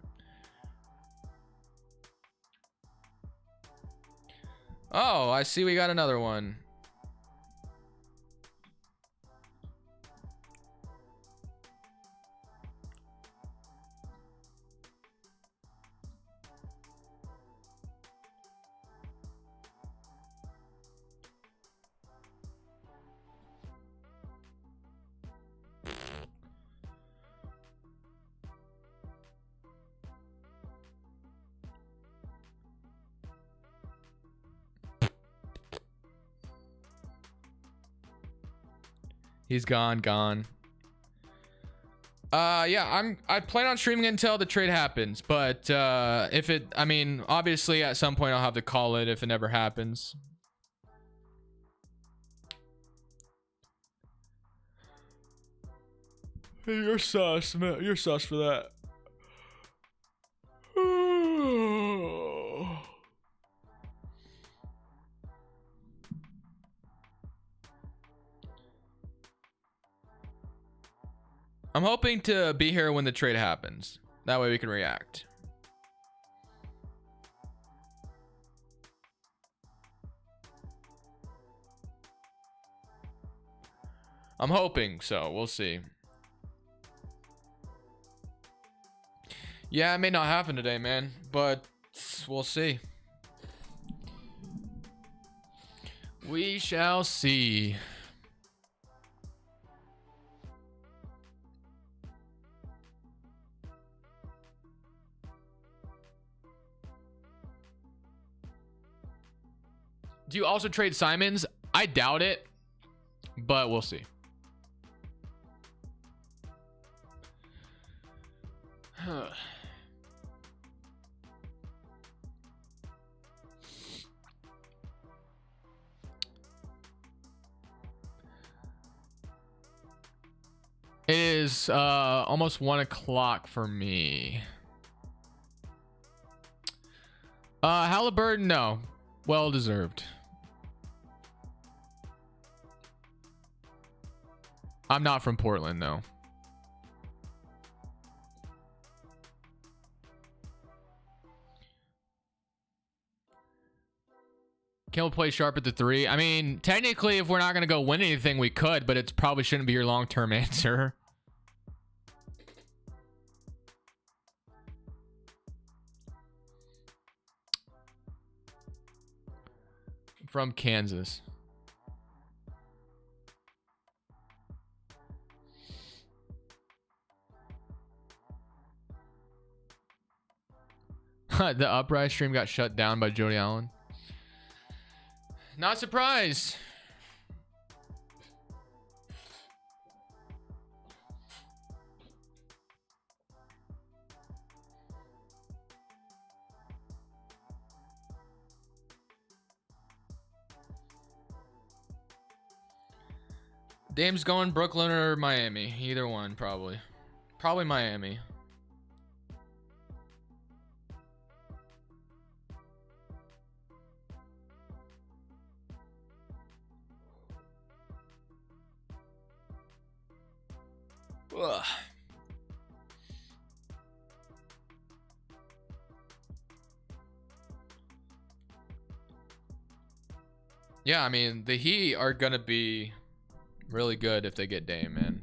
Oh, I see we got another one. He's gone. Yeah, I plan on streaming until the trade happens, but I mean, obviously at some point I'll have to call it if it never happens. Hey, you're sus, man. You're sus for that. I'm hoping to be here when the trade happens. That way we can react. I'm hoping so. We'll see. Yeah, it may not happen today, man, but we'll see. We shall see. Do you also trade Simons? I doubt it, but we'll see. It is almost 1 o'clock for me. Halliburton, no. Well deserved. I'm not from Portland, though. Kimmel play sharp at the 3. I mean, technically, if we're not going to go win anything, we could, but it probably shouldn't be your long-term answer. From Kansas. The Uprise stream got shut down by Jody Allen. Not surprised. Dame's going Brooklyn or Miami. Either one, probably. Probably Miami. Ugh. Yeah, I mean, the Heat are going to be really good if they get Dame, man.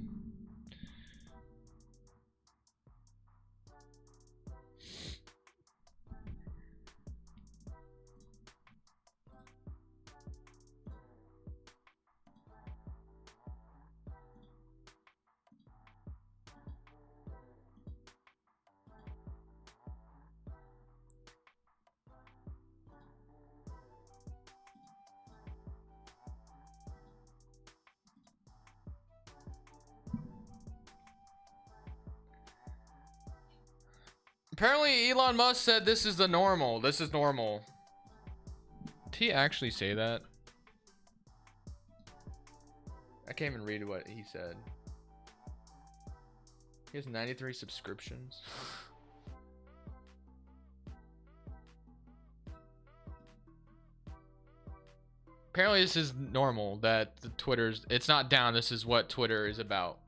Apparently, Elon Musk said this is the normal. This is normal. Did he actually say that? I can't even read what he said. He has 93 subscriptions. Apparently, this is normal. That the Twitter's... It's not down. This is what Twitter is about.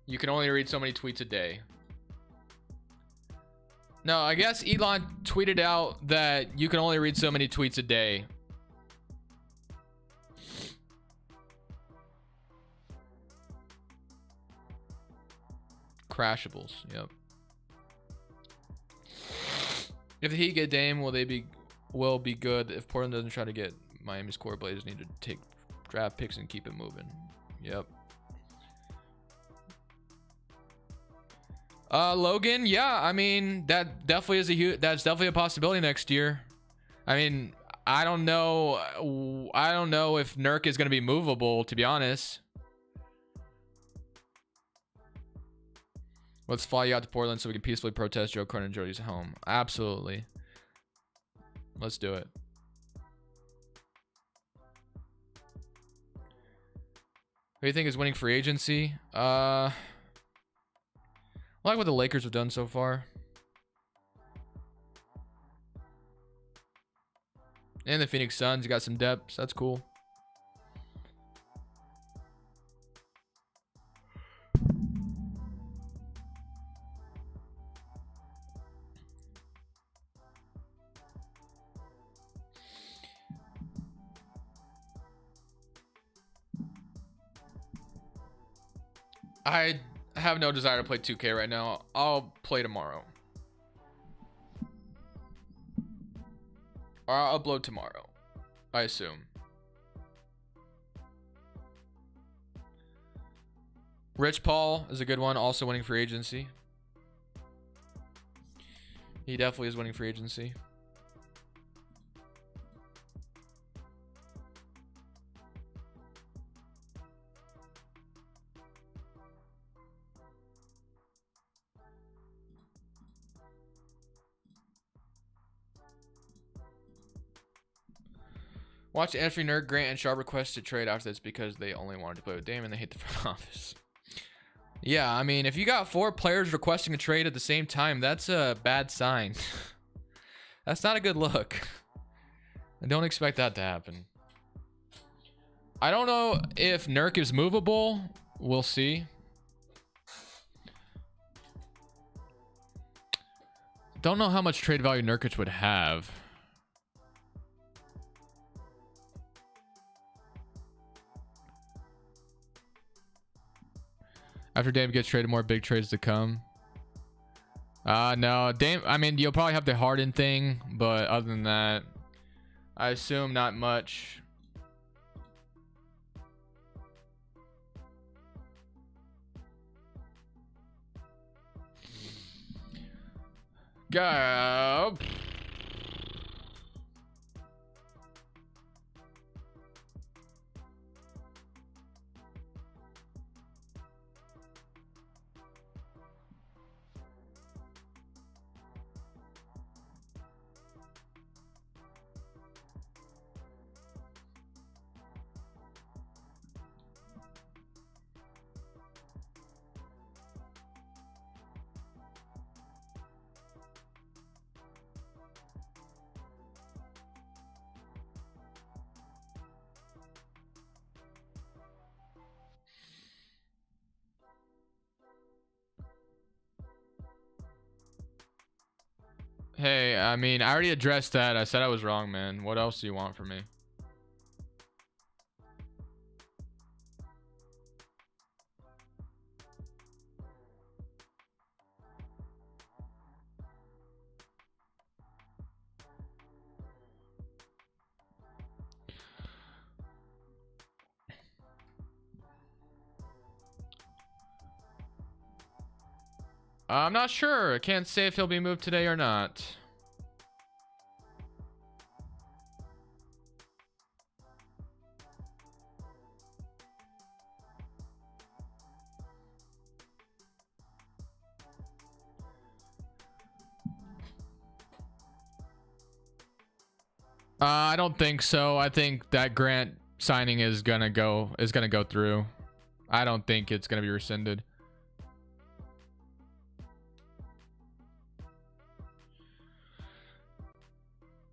You can only read so many tweets a day. No, I guess Elon tweeted out that you can only read so many tweets a day. Crushables, yep. If the Heat get Dame, will be good. If Portland doesn't try to get Miami's core, Blazers need to take draft picks and keep it moving. Yep. Logan, yeah, I mean, that definitely is that's definitely a possibility next year. I mean, I don't know if Nurk is going to be movable, to be honest. Let's fly you out to Portland so we can peacefully protest Joe Cronin and Jody's home. Absolutely. Let's do it. Who do you think is winning free agency? I like what the Lakers have done so far. And the Phoenix Suns got some depth. That's cool. I have no desire to play 2K right now. I'll play tomorrow. Or I'll upload tomorrow, I assume. Rich Paul is a good one, also winning free agency. He definitely is winning free agency. Watch Anthony Nerd, Grant, and Sharp request to trade after this because they only wanted to play with Damian and they hate the front office. Yeah, I mean, if you got 4 players requesting a trade at the same time, that's a bad sign. That's not a good look. I don't expect that to happen. I don't know if Nurk is movable. We'll see. Don't know how much trade value Nurkic would have. After Dame gets traded, more big trades to come. No, Dame. I mean, you'll probably have the Harden thing, but other than that, I assume not much. Go. Hey, I mean, I already addressed that. I said I was wrong, man. What else do you want from me? I'm not sure. I can't say if he'll be moved today or not. I don't think so. I think that Grant signing is gonna go through. I don't think it's gonna be rescinded.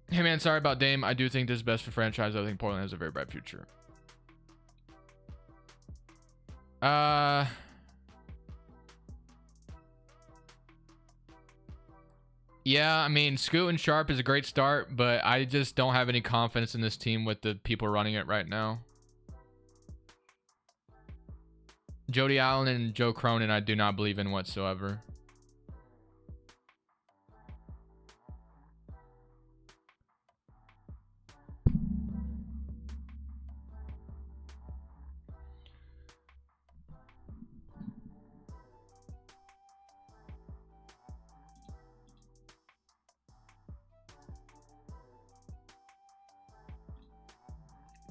Hey man, sorry about Dame. I do think this is best for franchise. I think Portland has a very bright future. Yeah, I mean, Scoot and Sharp is a great start, but I just don't have any confidence in this team with the people running it right now. Jody Allen and Joe Cronin, I do not believe in whatsoever.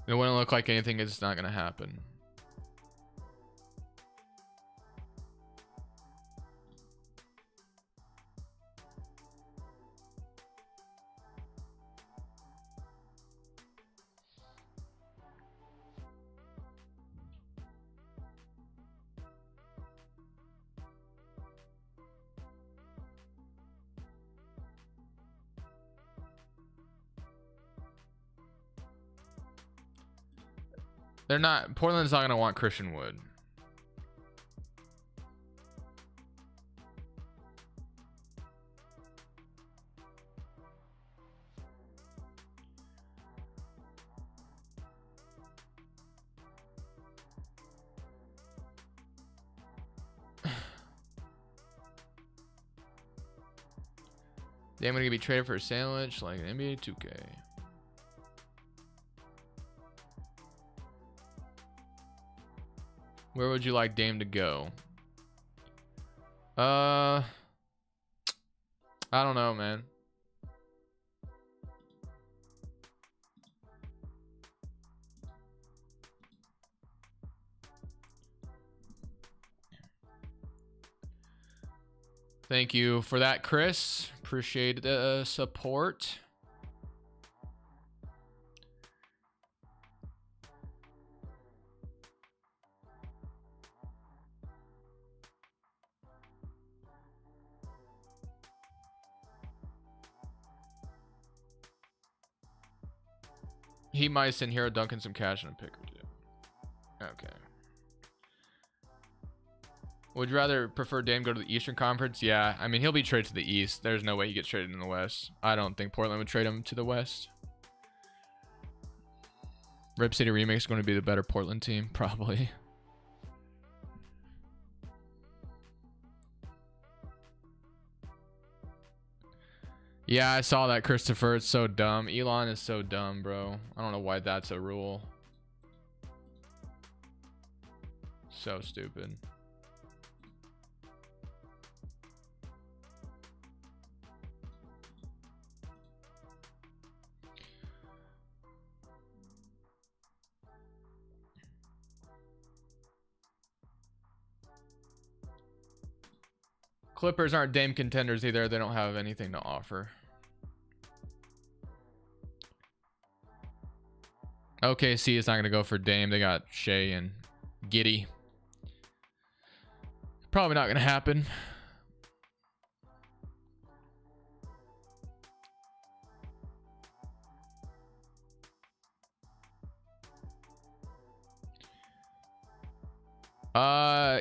It wouldn't look like anything is not going to happen. They're not. Portland's not going to want Christian Wood. Dame gonna be traded for a sandwich like an NBA 2K. Where would you like Dame to go? I don't know, man. Thank you for that, Chris. Appreciate the support. He might send Hero Duncan some cash and a pick or two. Okay. Would you rather prefer Dame go to the Eastern Conference? Yeah, I mean, he'll be traded to the East. There's no way he gets traded in the West. I don't think Portland would trade him to the West. Rip City Remix is going to be the better Portland team, probably. Yeah, I saw that, Christopher. It's so dumb. Elon is so dumb, bro. I don't know why that's a rule. So stupid. Clippers aren't Dame contenders either. They don't have anything to offer. OKC is not going to go for Dame. They got Shea and Giddey. Probably not going to happen.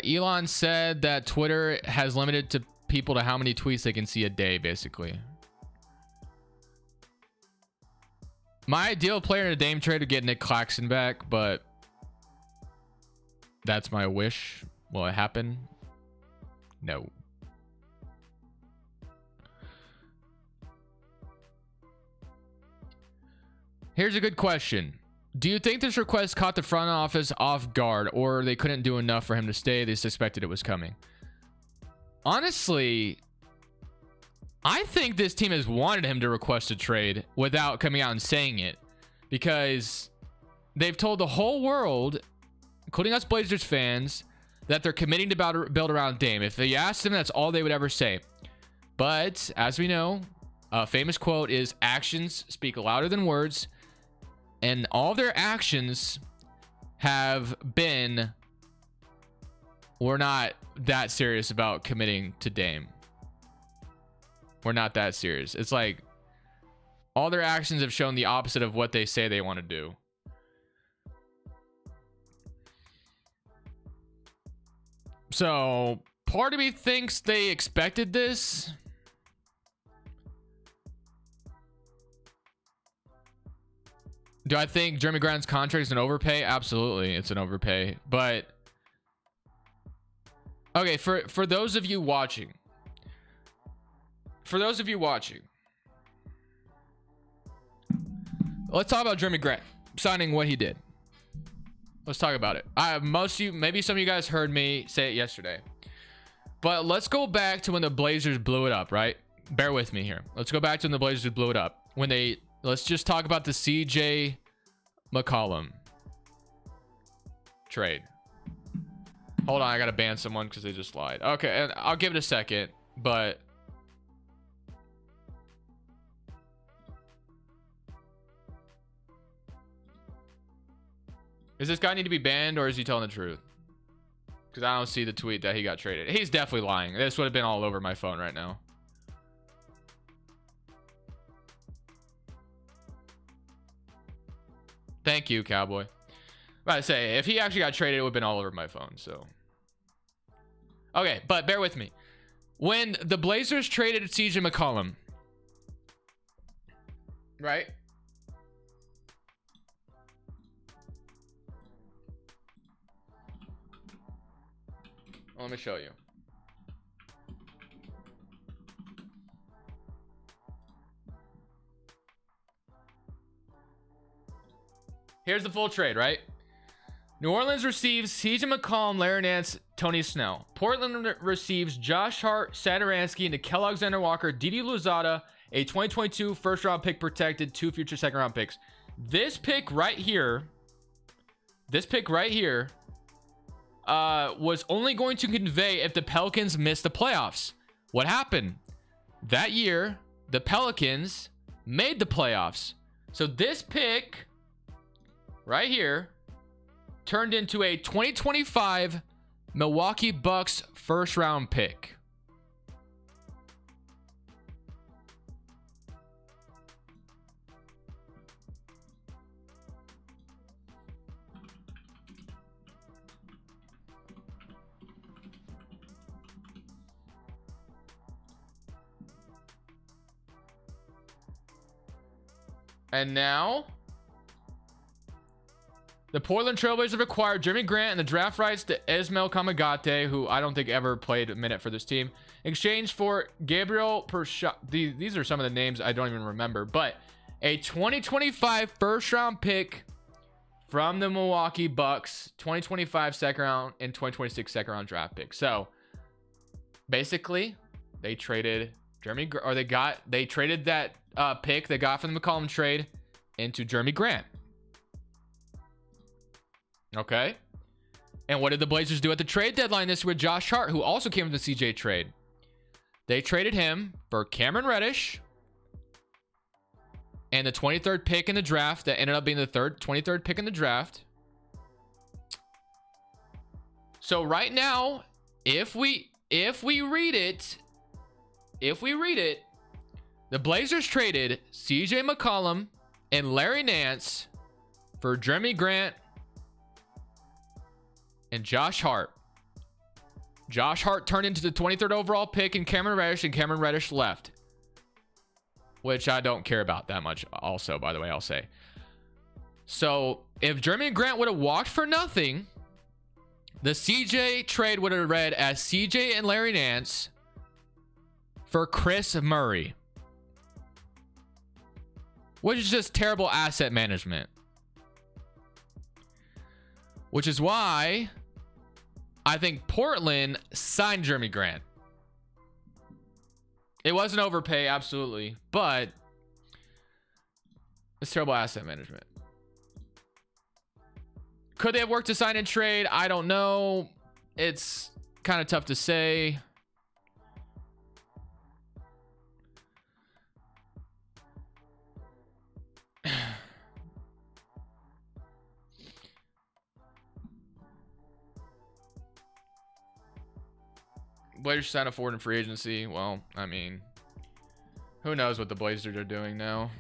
Elon said that Twitter has limited to people to how many tweets they can see a day, basically. My ideal player in a Dame trade would get Nick Claxton back, but that's my wish. Will it happen? No. Here's a good question. Do you think this request caught the front office off guard, or they couldn't do enough for him to stay? They suspected it was coming. Honestly, I think this team has wanted him to request a trade without coming out and saying it, because they've told the whole world, including us Blazers fans, that they're committing to build around Dame. If they asked them, that's all they would ever say. But as we know, a famous quote is actions speak louder than words. And all their actions have been, we're not that serious about committing to Dame. We're not that serious. It's like all their actions have shown the opposite of what they say they want to do. So part of me thinks they expected this. Do I think Jeremy Grant's contract is an overpay? Absolutely, it's an overpay. But okay, for those of you watching, let's talk about Jeremy Grant signing what he did. Let's talk about it. Most of you, maybe some of you guys heard me say it yesterday, but let's go back to when the Blazers blew it up, right? Bear with me here. Let's go back to when the Blazers blew it up. Let's just talk about the CJ McCollum trade. Hold on, I gotta ban someone because they just lied. Okay, and I'll give it a second, but does this guy need to be banned, or is he telling the truth? Because I don't see the tweet that he got traded. He's definitely lying. This would have been all over my phone right now. Thank you, Cowboy. But I say, if he actually got traded, it would have been all over my phone. So, okay, but bear with me. When the Blazers traded CJ McCollum, right? Let me show you. Here's the full trade, right? New Orleans receives CJ McCollum, Larry Nance, Tony Snell. Portland receives Josh Hart, Satoransky, Nickeil Alexander-Walker, Didi Louzada, a 2022 first-round pick protected, 2 future second-round picks. This pick right here was only going to convey if the Pelicans missed the playoffs. What happened? That year, the Pelicans made the playoffs. So this pick right here turned into a 2025 Milwaukee Bucks first round pick. And now the Portland Trailblazers have acquired Jeremy Grant and the draft rights to Ismail Kamagate, who I don't think ever played a minute for this team, in exchange for Gabriel Persha. These are some of the names I don't even remember, but a 2025 first round pick from the Milwaukee Bucks, 2025 second round and 2026 second round draft pick. So basically, they traded Jeremy, or they traded that pick they got from the McCollum trade into Jeremy Grant. Okay. And what did the Blazers do at the trade deadline this year with Josh Hart, who also came from the CJ trade? They traded him for Cameron Reddish and the 23rd pick in the draft that ended up being the 23rd pick in the draft. So right now, if we read it, the Blazers traded CJ McCollum and Larry Nance for Jeremy Grant and Josh Hart. Josh Hart turned into the 23rd overall pick in Cameron Reddish, and Cameron Reddish left, which I don't care about that much also, by the way, I'll say. So if Jeremy Grant would have walked for nothing, the CJ trade would have read as CJ and Larry Nance for Chris Murray, which is just terrible asset management. Which is why I think Portland signed Jeremy Grant. It was an overpay, absolutely, but it's terrible asset management. Could they have worked to sign and trade? I don't know. It's kind of tough to say. Blazers signed a forward in free agency. Well, I mean, who knows what the Blazers are doing now.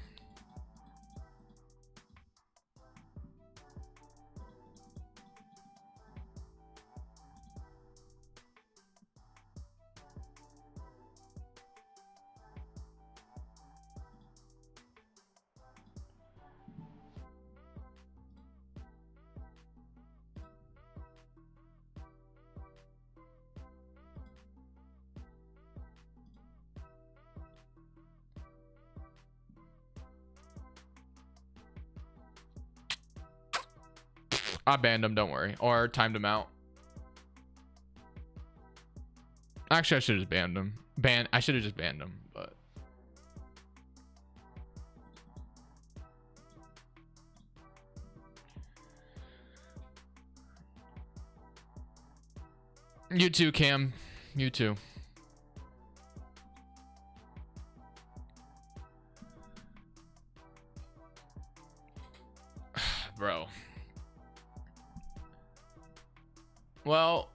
I banned him, don't worry. Or timed him out. Actually, I should have just banned him. I should have just banned him, but you too, Cam. You too. Bro. Well,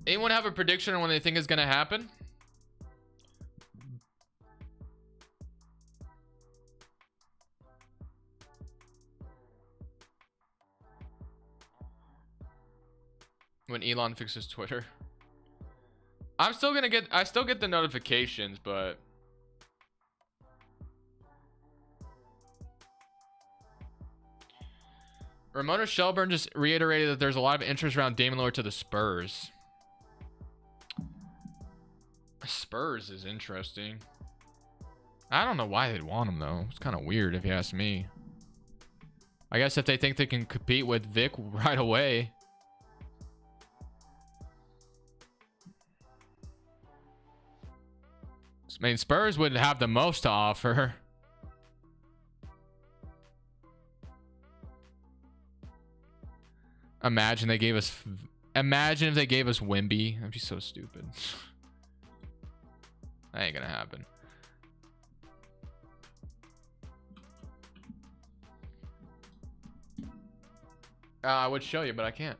anyone have a prediction on when they think is going to happen? When Elon fixes Twitter. I still get the notifications, but Ramona Shelburne just reiterated that there's a lot of interest around Damian Lillard to the Spurs. Spurs is interesting. I don't know why they'd want him though. It's kind of weird if you ask me. I guess if they think they can compete with Vic right away. I mean, Spurs would have the most to offer. Imagine if they gave us Wimby. That'd be so stupid. That ain't gonna happen. I would show you, but I can't.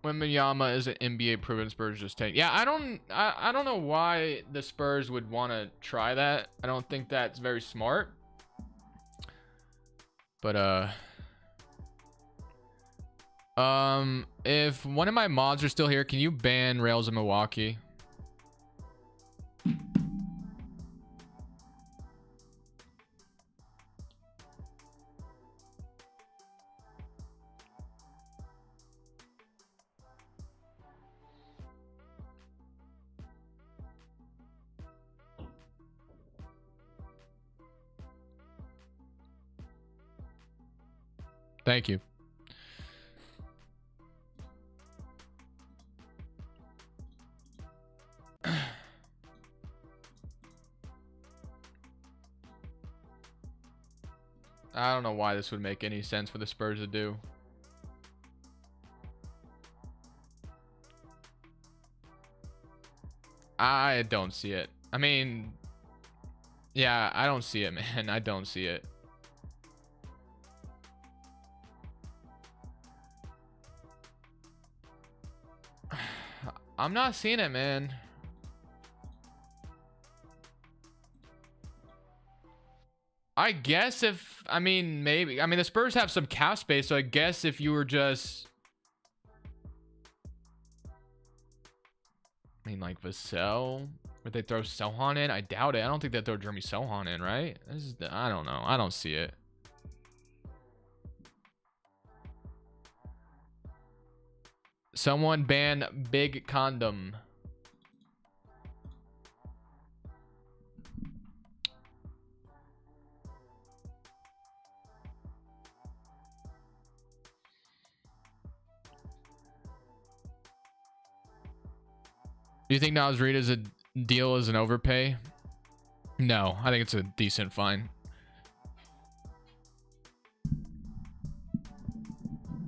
Wembanyama is an NBA proven. Spurs just take. Yeah, I don't know why the Spurs would want to try that. I don't think that's very smart. But if one of my mods are still here, can you ban Rails in Milwaukee? Thank you. I don't know why this would make any sense for the Spurs to do. I don't see it. I mean, yeah, I don't see it, man. I don't see it. I'm not seeing it, man. I guess if, I mean, maybe. I mean, the Spurs have some cap space, so I guess if you were just... I mean, like Vassell? Would they throw Sohan in? I doubt it. I don't think they'd throw Jeremy Sohan in, right? This is I don't know. I don't see it. Someone ban Big Condom. Do you think Naz Reid is a deal as an overpay? No, I think it's a decent fine.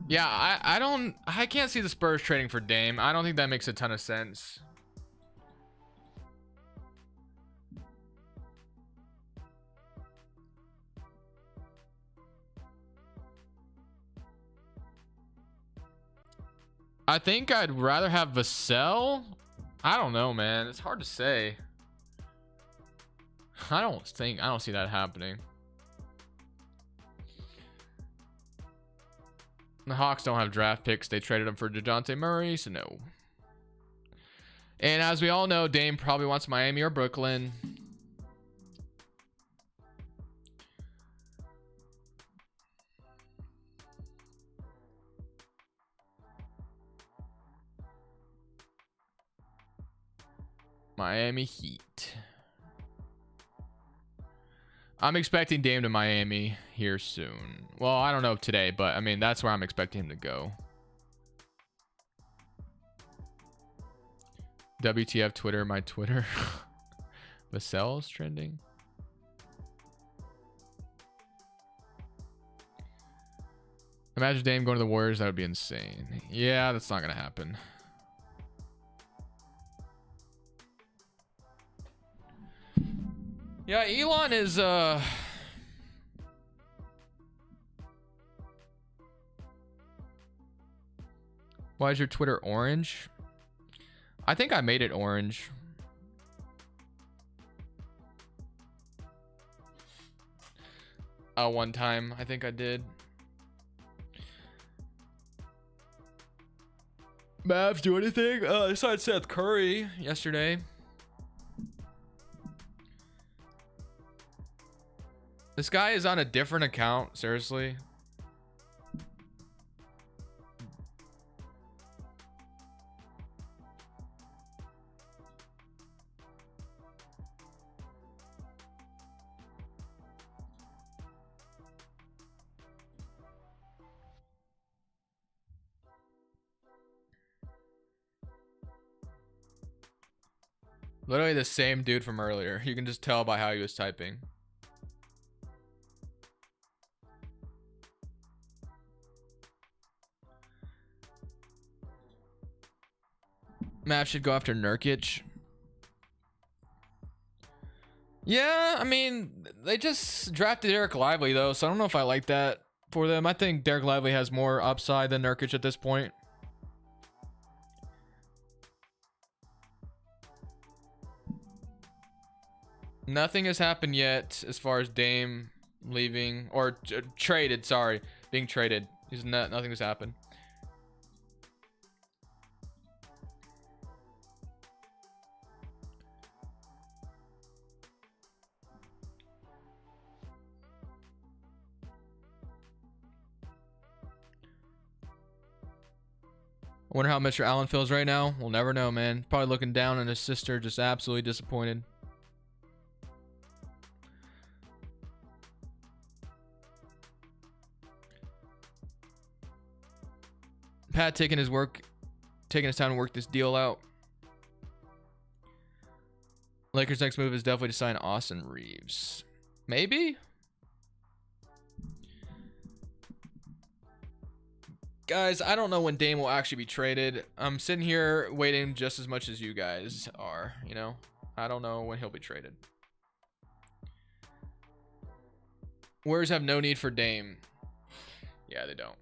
Yeah, I can't see the Spurs trading for Dame. I don't think that makes a ton of sense. I think I'd rather have Vassell. I don't know, man. It's hard to say. I don't see that happening. The Hawks don't have draft picks. They traded them for DeJounte Murray, so no. And as we all know, Dame probably wants Miami or Brooklyn. Miami Heat. I'm expecting Dame to Miami here soon. Well, I don't know if today, but I mean, that's where I'm expecting him to go. WTF Twitter, my Twitter. Vassell's trending. Imagine Dame going to the Warriors. That would be insane. Yeah, that's not going to happen. Yeah, Elon is why is your Twitter orange? I think I made it orange. One time, I think I did. Mavs do anything? I saw Seth Curry yesterday. This guy is on a different account, seriously. Literally the same dude from earlier. You can just tell by how he was typing. Mavs should go after Nurkic. Yeah, I mean, they just drafted Derek Lively though, so I don't know if I like that for them. I think Derek Lively has more upside than Nurkic at this point. Nothing has happened yet as far as Dame leaving or traded. Sorry, being traded. Nothing has happened. I wonder how Mr. Allen feels right now. We'll never know, man. Probably looking down on his sister, just absolutely disappointed. Pat taking his time to work this deal out. Lakers' next move is definitely to sign Austin Reeves. Maybe? Guys, I don't know when Dame will actually be traded. I'm sitting here waiting just as much as you guys are, you know? I don't know when he'll be traded. Warriors have no need for Dame. Yeah, they don't.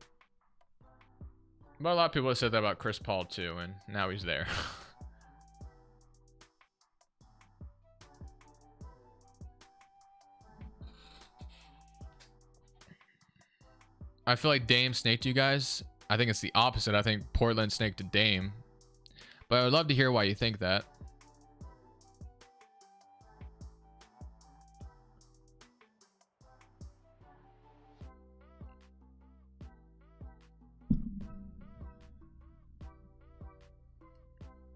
But a lot of people have said that about Chris Paul too, and now he's there. I feel like Dame snaked you guys. I think it's the opposite. I think Portland snaked to Dame. But I would love to hear why you think that.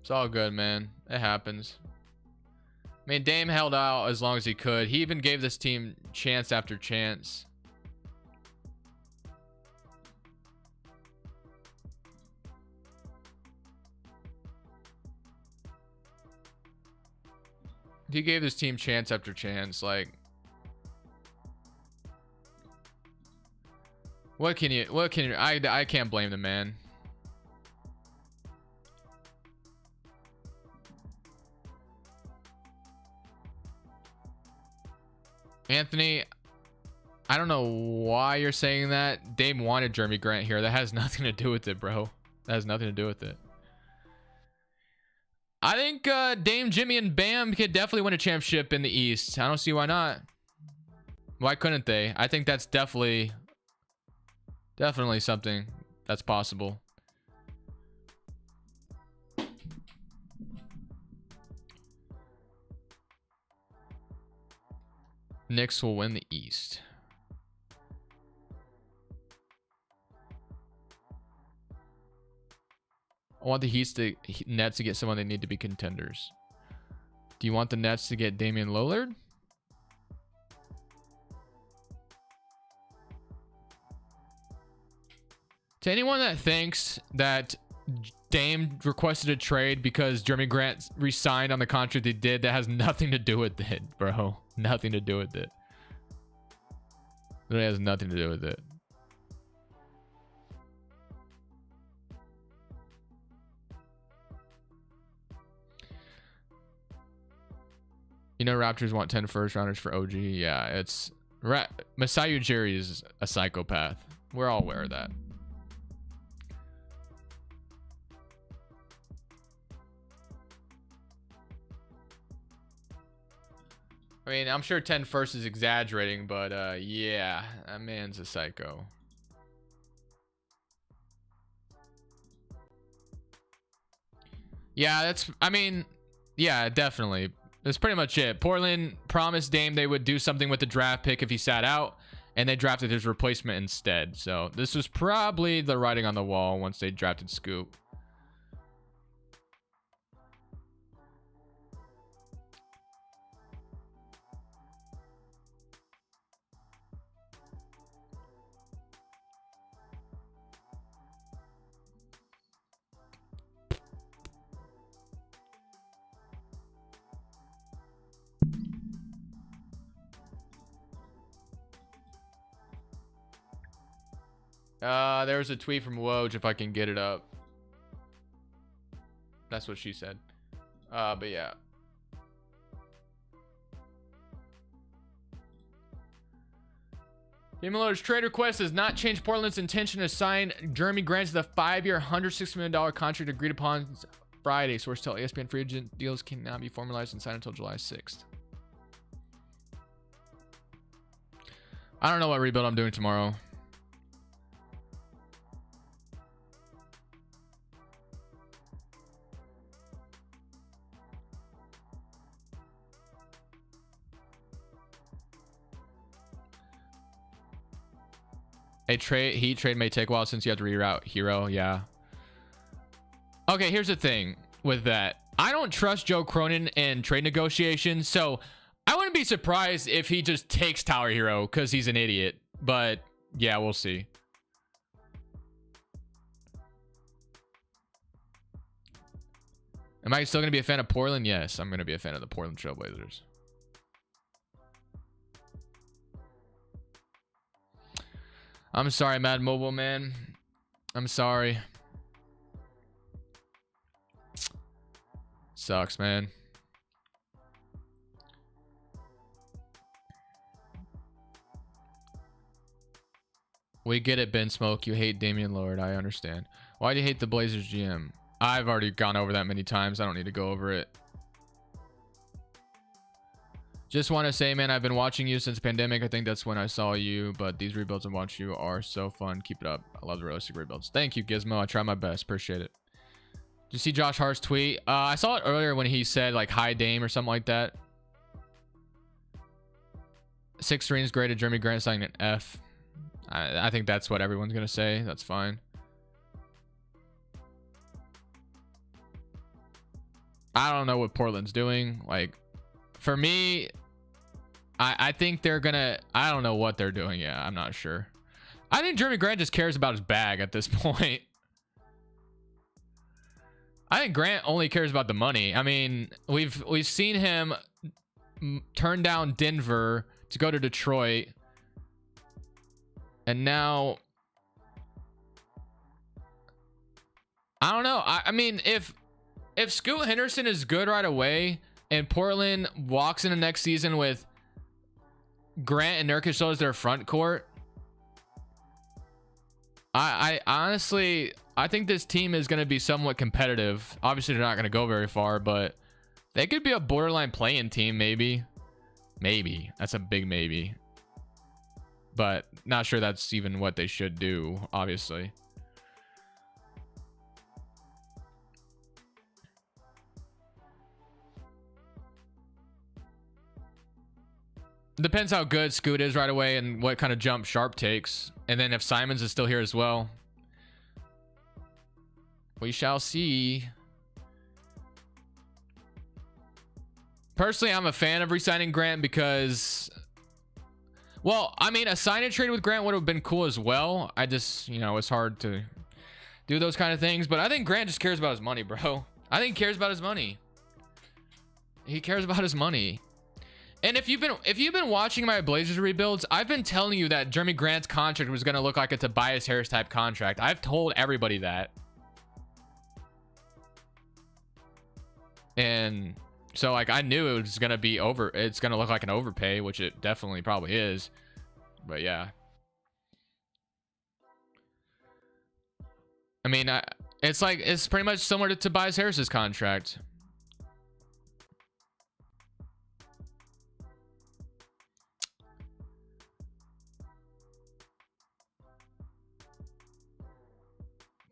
It's all good, man. It happens. I mean, Dame held out as long as he could. He even gave this team chance after chance. He gave this team chance after chance. Like, what can you, I can't blame the man. Anthony, I don't know why you're saying that. Dame wanted Jeremy Grant here. That has nothing to do with it, bro. That has nothing to do with it. I think Dame, Jimmy, and Bam could definitely win a championship in the East. I don't see why not. Why couldn't they? I think that's definitely something that's possible. Knicks will win the East. I want the Nets to get someone they need to be contenders. Do you want the Nets to get Damian Lillard? To anyone that thinks that Dame requested a trade because Jeremy Grant re-signed on the contract he did, that has nothing to do with it, bro. Nothing to do with it. It has nothing to do with it. You know, Raptors want 10 first rounders for OG. Yeah, it's Masai Ujiri is a psychopath. We're all aware of that. I mean, I'm sure 10 first is exaggerating, but yeah, that man's a psycho. Yeah, that's, I mean, yeah, definitely. That's pretty much it. Portland promised Dame they would do something with the draft pick if he sat out, and they drafted his replacement instead. So this was probably the writing on the wall once they drafted Scoop. There was a tweet from Woj, if I can get it up. That's what she said. But yeah. Damian Lillard's trade request does not change Portland's intention to sign Jeremy Grant to the 5-year, $160 million contract agreed upon Friday. Sources tell ESPN free agent deals cannot be formalized and signed until July 6th. I don't know what rebuild I'm doing tomorrow. Heat trade may take a while since you have to reroute Hero. Yeah. Okay, here's the thing with that. I don't trust Joe Cronin in trade negotiations, so I wouldn't be surprised if he just takes Tyler Hero because he's an idiot. But yeah, we'll see. Am I still going to be a fan of Portland? Yes, I'm going to be a fan of the Portland Trailblazers. I'm sorry, Mad Mobile, man. I'm sorry. Sucks, man. We get it, Ben Smoke. You hate Damian Lillard. I understand. Why do you hate the Blazers GM? I've already gone over that many times. I don't need to go over it. Just want to say, man, I've been watching you since the pandemic. I think that's when I saw you, but these rebuilds and watch you are so fun. Keep it up. I love the realistic rebuilds. Thank you, Gizmo. I try my best. Appreciate it. Did you see Josh Hart's tweet? I saw it earlier when he said like hi Dame or something like that. 6 rings graded Jeremy Grant signing an F. I think that's what everyone's gonna say. That's fine. I don't know what Portland's doing. Like, for me, I think they're gonna, I don't know what they're doing. Yeah, I'm not sure. I think Jeremy Grant just cares about his bag at this point. I think Grant only cares about the money. I mean, we've seen him turn down Denver to go to Detroit, and now I don't know. I mean, if Scoot Henderson is good right away and Portland walks into next season with Grant and Nurkic as their front court, I honestly, I think this team is going to be somewhat competitive. Obviously, they're not going to go very far, but they could be a borderline play-in team, maybe. Maybe. That's a big maybe. But not sure that's even what they should do, obviously. Depends how good Scoot is right away and what kind of jump Sharp takes. And then if Simons is still here as well. We shall see. Personally, I'm a fan of re-signing Grant because, well, I mean, a sign and trade with Grant would have been cool as well. I just, you know, it's hard to do those kind of things. But I think Grant just cares about his money, bro. I think he cares about his money. He cares about his money. And if you've been watching my Blazers rebuilds, I've been telling you that Jeremy Grant's contract was going to look like a Tobias Harris type contract. I've told everybody that. And so, like, I knew it was going to be it's going to look like an overpay, which it definitely probably is. But yeah. I mean, it's pretty much similar to Tobias Harris's contract.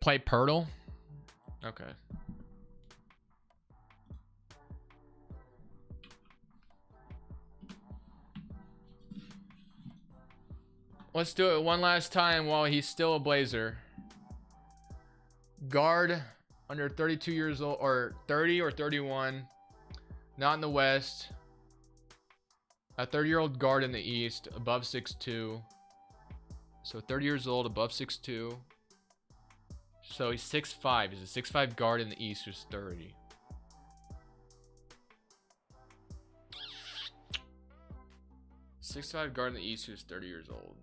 Play Pirtle. Okay. Let's do it one last time while he's still a Blazer. Guard under 32 years old, or 30 or 31. Not in the West. A 30-year-old guard in the East, above 6'2". So 30 years old, above 6'2". So he's 6'5". He's a 6'5" guard in the East who's 30. Six-five guard in the East who's 30 years old.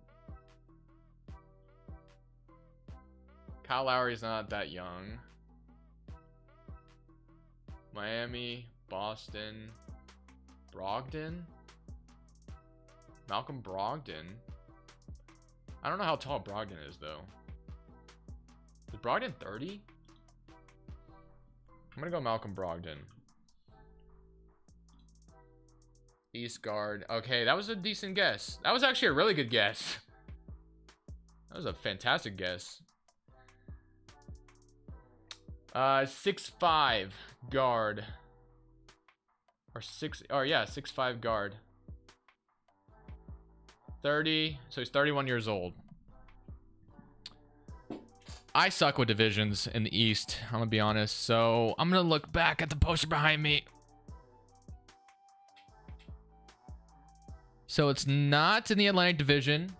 Kyle Lowry's not that young. Miami, Boston, Brogdon. Malcolm Brogdon. I don't know how tall Brogdon is though. Is Brogdon 30? I'm gonna go Malcolm Brogdon. East guard. Okay, that was a decent guess. That was actually a really good guess. That was a fantastic guess. 6'5" guard. Or 6'5" guard. 30. So he's 31 years old. I suck with divisions in the East, I'm gonna be honest. So I'm gonna look back at the poster behind me. So it's not in the Atlantic Division.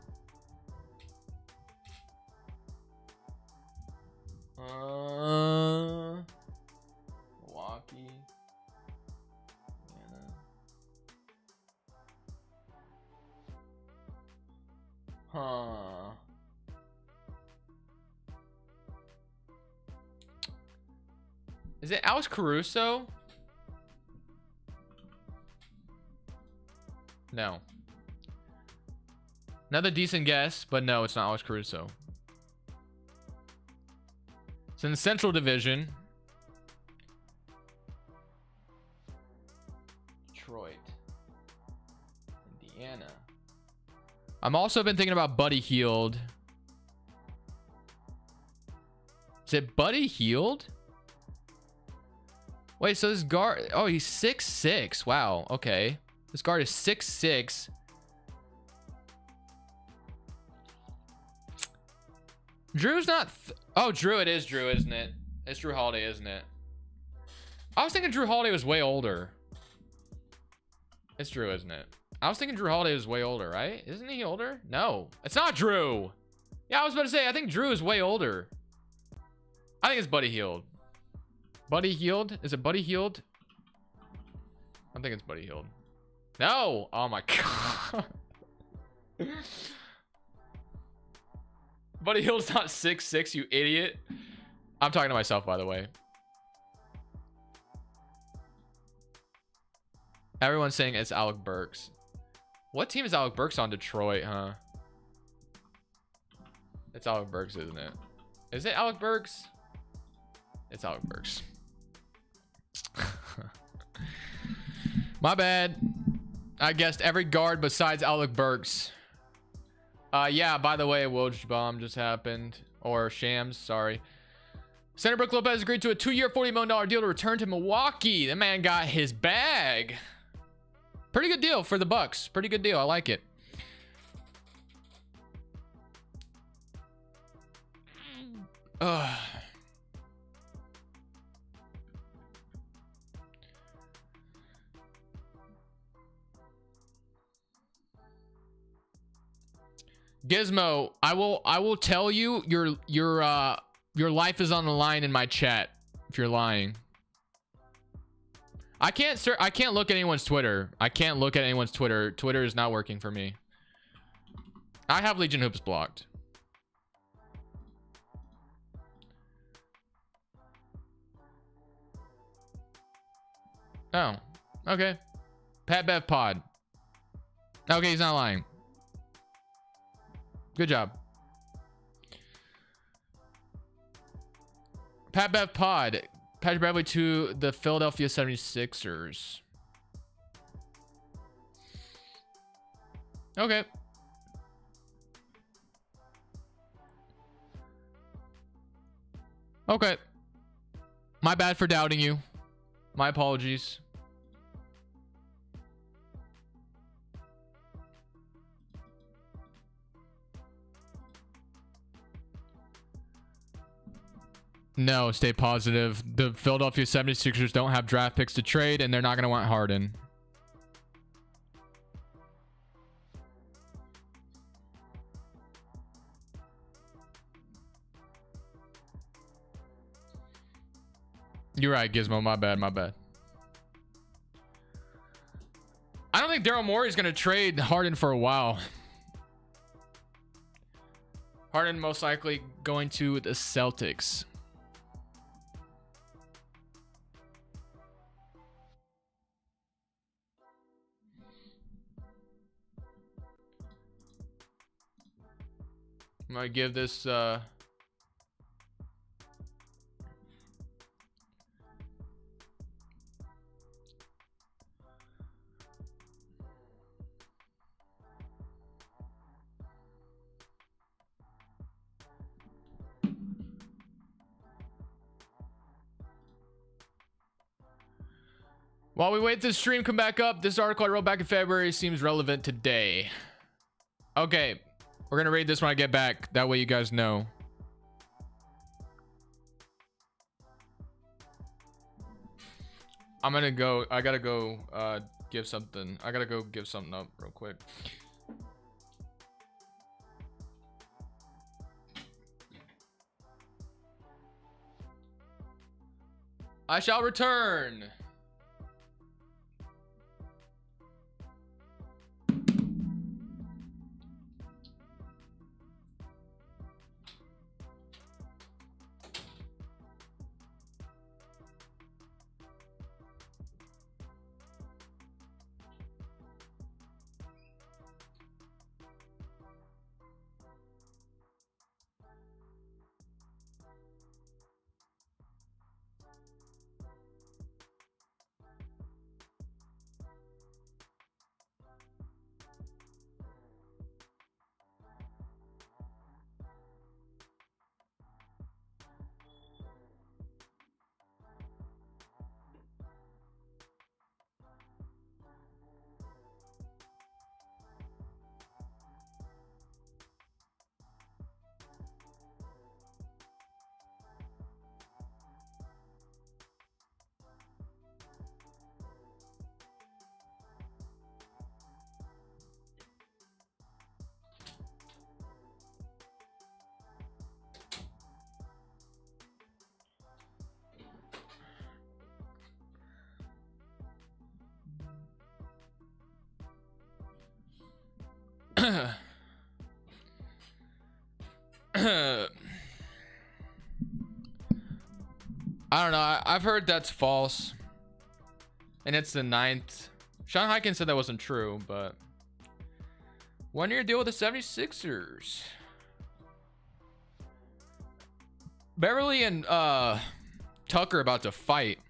Milwaukee. Indiana. Huh. Is it Alex Caruso? No. Another decent guess, but no, it's not Alex Caruso. It's in the Central Division. Detroit. Indiana. I'm also been thinking about Buddy Hield. Is it Buddy Hield? Wait, so this guard... Oh, he's 6'6". Wow, okay. This guard is 6'6". Drew's not... Oh, Drew, it is Drew, isn't it? It's Drew Holiday, isn't it? I was thinking Drew Holiday was way older. It's Drew, isn't it? I was thinking Drew Holiday was way older, right? Isn't he older? No, it's not Drew. Yeah, I was about to say, I think Drew is way older. I think it's Buddy Hield. Buddy Hield? Is it Buddy Hield? I think it's Buddy Hield. No! Oh my god. Buddy Hield's not 6'6", you idiot. I'm talking to myself, by the way. Everyone's saying it's Alec Burks. What team is Alec Burks on? Detroit, huh? It's Alec Burks, isn't it? Is it Alec Burks? It's Alec Burks. My bad. I guessed every guard besides Alec Burks. Yeah, by the way, a Woj bomb just happened. Or Shams, sorry. Senator Brook Lopez agreed to a 2-year, $40 million deal to return to Milwaukee. The man got his bag. Pretty good deal for the Bucks. Pretty good deal. I like it. Gizmo, I will tell you your life is on the line in my chat if you're lying. I can't look at anyone's Twitter. I can't look at anyone's Twitter. Twitter is not working for me. I have Legion Hoops blocked. Oh, okay. Pat Bev Pod. Okay, he's not lying. Good job. Pat Bev Pod. Patrick Beverley to the Philadelphia 76ers. Okay. Okay. My bad for doubting you. My apologies. No, stay positive. The Philadelphia 76ers don't have draft picks to trade, and they're not going to want Harden. You're right, Gizmo. My bad. My bad. I don't think Daryl Morey is going to trade Harden for a while. Harden most likely going to the Celtics. I'm going to give this... While we wait this stream come back up, this article I wrote back in February seems relevant today. Okay, we're gonna read this when I get back. That way you guys know. I'm gonna go. I gotta go give something. I gotta go give something up real quick. I shall return. I don't know. I've heard that's false. And it's the 9th. Sean Highkin said that wasn't true, but 1-year deal with the 76ers. Beverly and Tucker about to fight.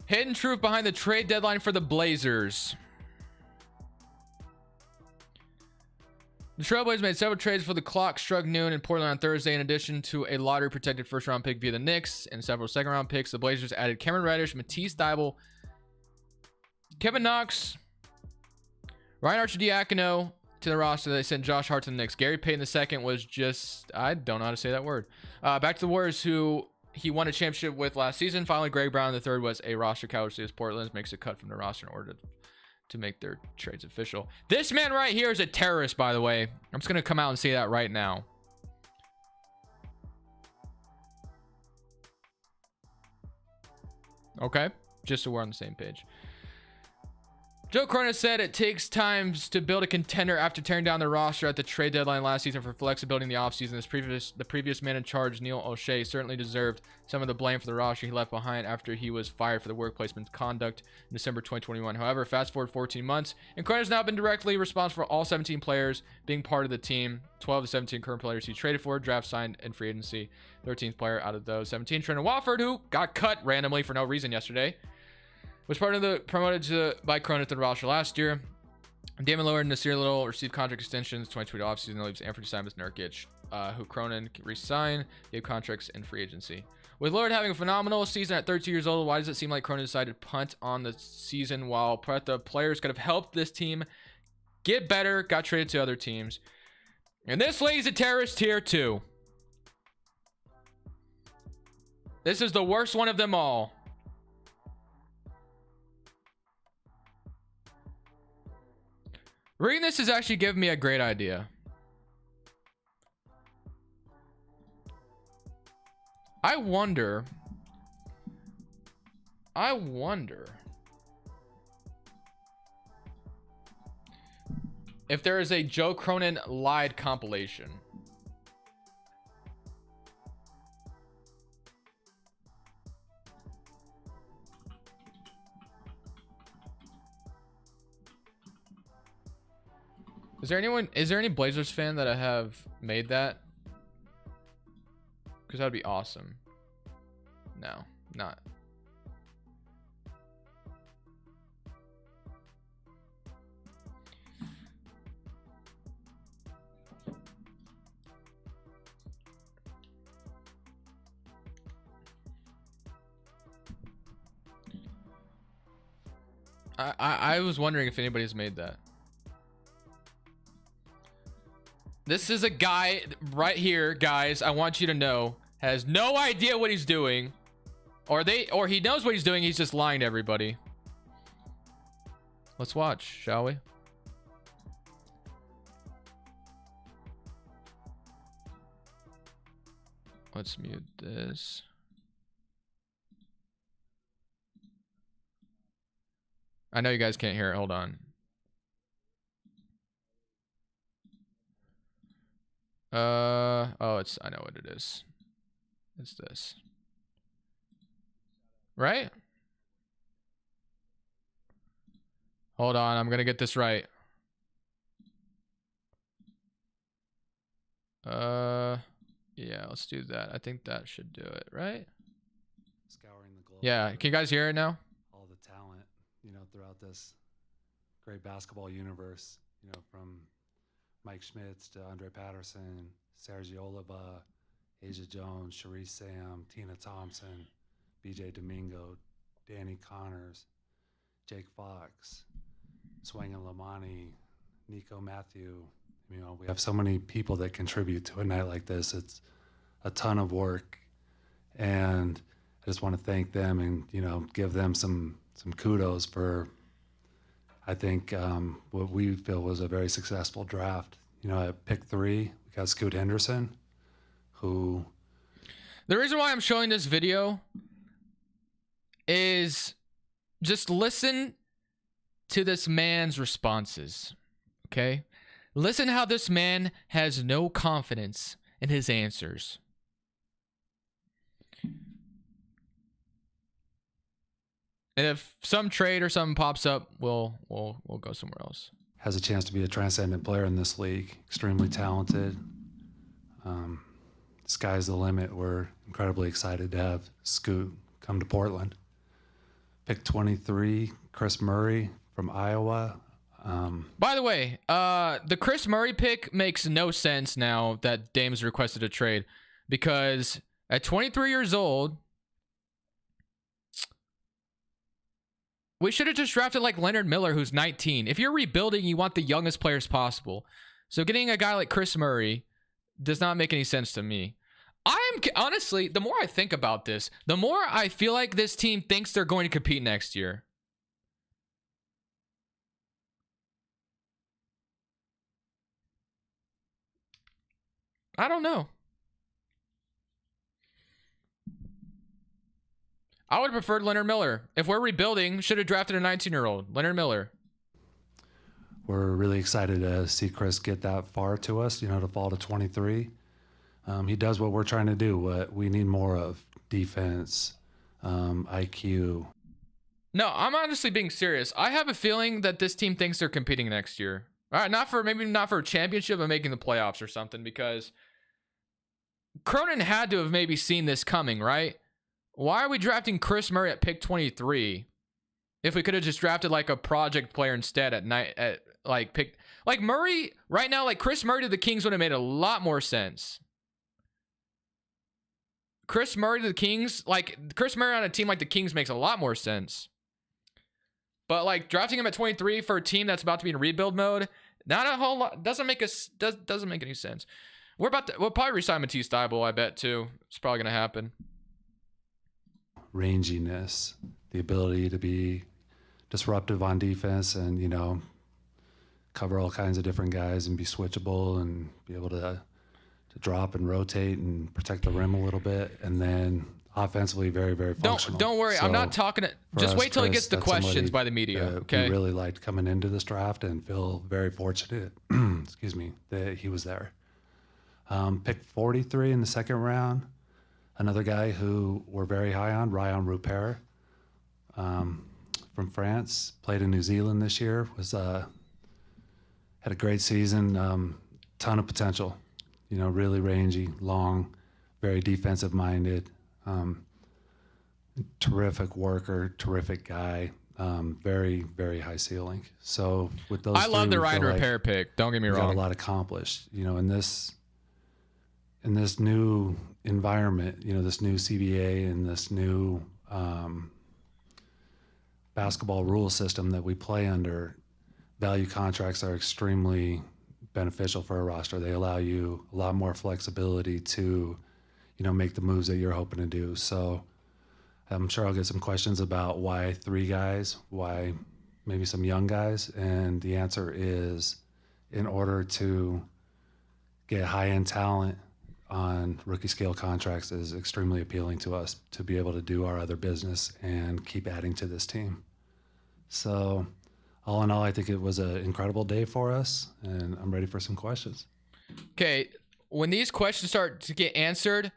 Hidden truth behind the trade deadline for the Blazers. The Trailblazers made several trades for the clock struck noon in Portland on Thursday. In addition to a lottery-protected first-round pick via the Knicks and several second-round picks, the Blazers added Cameron Reddish, Matisse Thybulle, Kevin Knox, Ryan Arcidiacono to the roster. They sent Josh Hart to the Knicks. Gary Payton II was just... I don't know how to say that word. Back to the Warriors, who he won a championship with last season. Finally, Greg Brown III was a roster casualty as Portland makes a cut from the roster in order to make their trades official. This man right here is a terrorist, by the way. I'm just going to come out and say that right now. Okay? Just so we're on the same page. Joe Cronin said it takes time to build a contender after tearing down the roster at the trade deadline last season for flexibility in the offseason. The previous man in charge, Neil O'Shea, certainly deserved some of the blame for the roster he left behind after he was fired for the workplace misconduct in December 2021. However, fast forward 14 months, and Cronin has now been directly responsible for all 17 players being part of the team. 12 of the 17 current players he traded for, draft, signed, and free agency. 13th player out of those 17, Trendon Watford, who got cut randomly for no reason yesterday, was promoted by Cronin to the roster last year. Damian Lillard and Nasir Little received contract extensions 2020 offseason. That leaves Anthony Simons, Nurkic, who Cronin can re-sign, gave contracts in free agency. With Lillard having a phenomenal season at 32 years old, why does it seem like Cronin decided to punt on the season while the players could have helped this team get better, got traded to other teams? And this lady's a terrorist here too. This is the worst one of them all. Reading this is actually giving me a great idea. I wonder if there is a Joe Cronin lied compilation. Is there any Blazers fan that I have made that? Because that would be awesome. No, not. I was wondering if anybody's made that. This is a guy right here, guys. I want you to know, has no idea what he's doing, or he knows what he's doing. He's just lying to everybody. Let's watch, shall we? Let's mute this. I know you guys can't hear it. Hold on. Oh, I know what it is. It's this. Right? Hold on, I'm gonna get this right. Yeah, let's do that. I think that should do it, right? Scouring the globe. Yeah, can you guys hear it now? All the talent, throughout this great basketball universe, from Mike Schmitz to Andre Patterson, Sergio Oliva, Asia Jones, Sharice Sam, Tina Thompson, BJ Domingo, Danny Connors, Jake Fox, Swang and Lamani, Nico Matthew. We have so many people that contribute to a night like this. It's a ton of work, and I just want to thank them and give them some kudos for, I think, what we feel was a very successful draft. At pick 3, we got Scoot Henderson, who... The reason why I'm showing this video is just listen to this man's responses, okay? Listen how this man has no confidence in his answers. And if some trade or something pops up, we'll go somewhere else. Has a chance to be a transcendent player in this league. Extremely talented. Sky's the limit. We're incredibly excited to have Scoot come to Portland. Pick 23, Chris Murray from Iowa. By the way, the Chris Murray pick makes no sense now that Dame's requested a trade, because at 23 years old, we should have just drafted like Leonard Miller, who's 19. If you're rebuilding, you want the youngest players possible. So getting a guy like Chris Murray does not make any sense to me. Honestly, the more I think about this, the more I feel like this team thinks they're going to compete next year. I don't know. I would have preferred Leonard Miller. If we're rebuilding, should have drafted a 19-year-old. Leonard Miller. We're really excited to see Chris get that far to us, to fall to 23. He does what we're trying to do, what we need more of: defense, IQ. No, I'm honestly being serious. I have a feeling that this team thinks they're competing next year. All right, maybe not for a championship, but making the playoffs or something, because Cronin had to have maybe seen this coming, right? Why are we drafting Chris Murray at pick 23 if we could have just drafted like a project player instead at like pick like Murray right now. Like Chris Murray to the Kings would have made a lot more sense. Chris Murray to the Kings, like Chris Murray on a team like the Kings makes a lot more sense. But like drafting him at 23 for a team that's about to be in rebuild mode, not a whole lot. Doesn't make any sense. We'll probably resign Matisse Thybulle, I bet too. It's probably gonna happen. Ranginess, the ability to be disruptive on defense, and cover all kinds of different guys and be switchable and be able to drop and rotate and protect the rim a little bit, and then offensively very, very functional. Don't worry, So I'm not talking. Just wait till he gets the questions by the media. Okay. We really liked coming into this draft and feel very fortunate. Excuse me, that he was there. Pick 43 in the second round. Another guy who we're very high on, Ryan Rupert, from France, played in New Zealand this year. Had a great season, ton of potential. Really rangy, long, very defensive minded, terrific worker, terrific guy, very, very high ceiling. So with those, I love the Ryan Rupert pick. Don't get me wrong. Got a lot accomplished. In this new environment, this new CBA and this new basketball rule system that we play under, value contracts are extremely beneficial for a roster. They allow you a lot more flexibility to, make the moves that you're hoping to do. So I'm sure I'll get some questions about why 3 guys, why maybe some young guys, and the answer is in order to get high-end talent on rookie scale contracts is extremely appealing to us to be able to do our other business and keep adding to this team. So all in all, I think it was an incredible day for us, and I'm ready for some questions. Okay, when these questions start to get answered,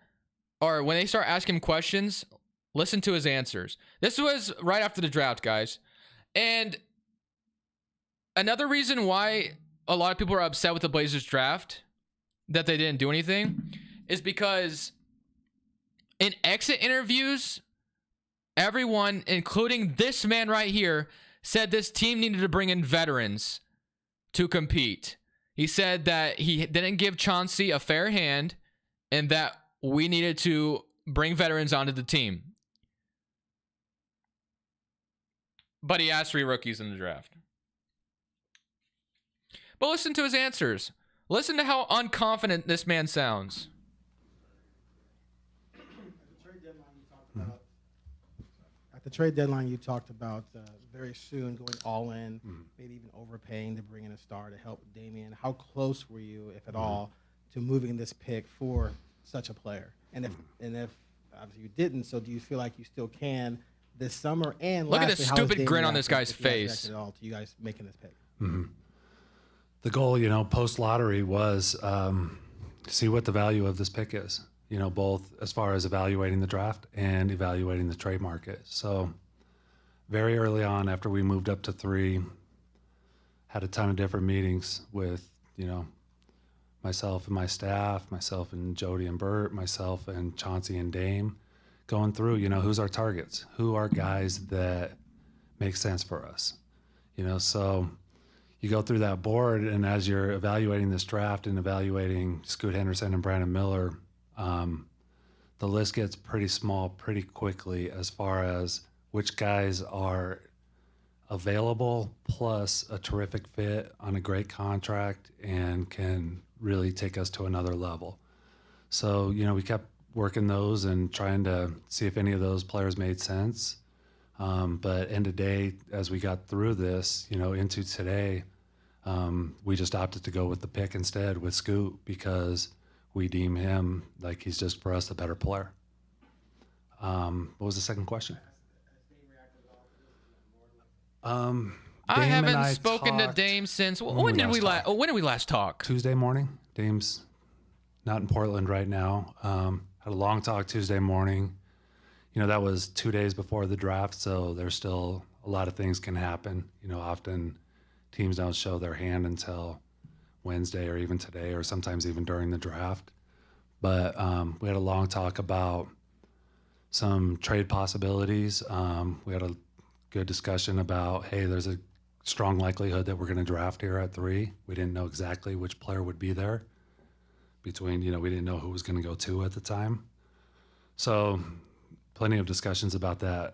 or when they start asking questions, listen to his answers. This was right after the draft, guys. And another reason why a lot of people are upset with the Blazers draft, that they didn't do anything, is because in exit interviews, everyone, including this man right here, said this team needed to bring in veterans to compete. He said that he didn't give Chauncey a fair hand and that we needed to bring veterans onto the team. But he asked 3 rookies in the draft. But listen to his answers. Listen to how unconfident this man sounds. At the trade deadline, you talked about very soon going all in, maybe even overpaying to bring in a star to help Damian. How close were you, if at all, to moving this pick for such a player? And if obviously you didn't, so do you feel like you still can this summer? And look at lastly, this how is stupid Damian grin on this reacting, guy's if he has face. reacted at all to you guys making this pick? The goal, post-lottery was see what the value of this pick is, both as far as evaluating the draft and evaluating the trade market. So very early on, after we moved up to 3, had a ton of different meetings with, myself and my staff, myself and Jody and Bert, myself and Chauncey and Dame, going through, who's our targets, who are guys that make sense for us, so you go through that board, and as you're evaluating this draft and evaluating Scoot Henderson and Brandon Miller, the list gets pretty small pretty quickly as far as which guys are available, plus a terrific fit on a great contract and can really take us to another level. So, we kept working those and trying to see if any of those players made sense. But end of day, as we got through this, into today, we just opted to go with the pick instead with Scoot because we deem him like he's just for us the better player. What was the second question? I haven't spoken to Dame since when did we last talk? Tuesday morning. Dame's not in Portland right now. Had a long talk Tuesday morning. That was 2 days before the draft, so there's still a lot of things can happen. Often teams don't show their hand until Wednesday or even today or sometimes even during the draft. But we had a long talk about some trade possibilities. We had a good discussion about, hey, there's a strong likelihood that we're going to draft here at 3. We didn't know exactly which player would be there between, we didn't know who was going to go 2 at the time. So plenty of discussions about that.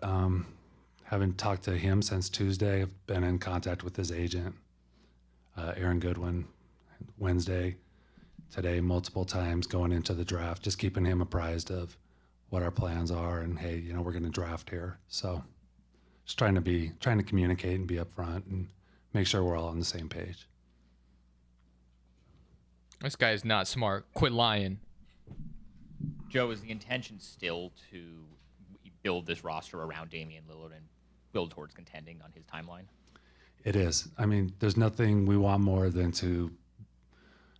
Haven't talked to him since Tuesday. I've been in contact with his agent, Aaron Goodwin, Wednesday, today, multiple times going into the draft, just keeping him apprised of what our plans are and, hey, we're going to draft here. So just trying to communicate and be upfront and make sure we're all on the same page. This guy is not smart. Quit lying. Joe, is the intention still to build this roster around Damian Lillard and build towards contending on his timeline? It is. I mean, there's nothing we want more than to,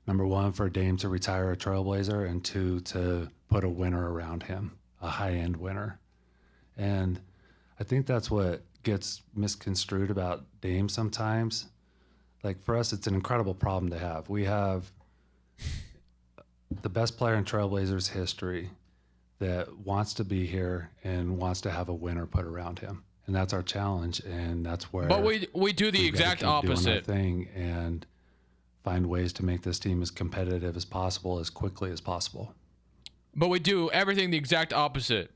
number one, for Dame to retire a Trailblazer, and 2, to put a winner around him, a high-end winner. And I think that's what gets misconstrued about Dame sometimes. Like, for us, it's an incredible problem to have. We have the best player in Trailblazers history that wants to be here and wants to have a winner put around him. And that's our challenge, and that's where. But we do the we've gotta exact keep doing our opposite. thing and find ways to make this team as competitive as possible, as quickly as possible. But we do everything the exact opposite.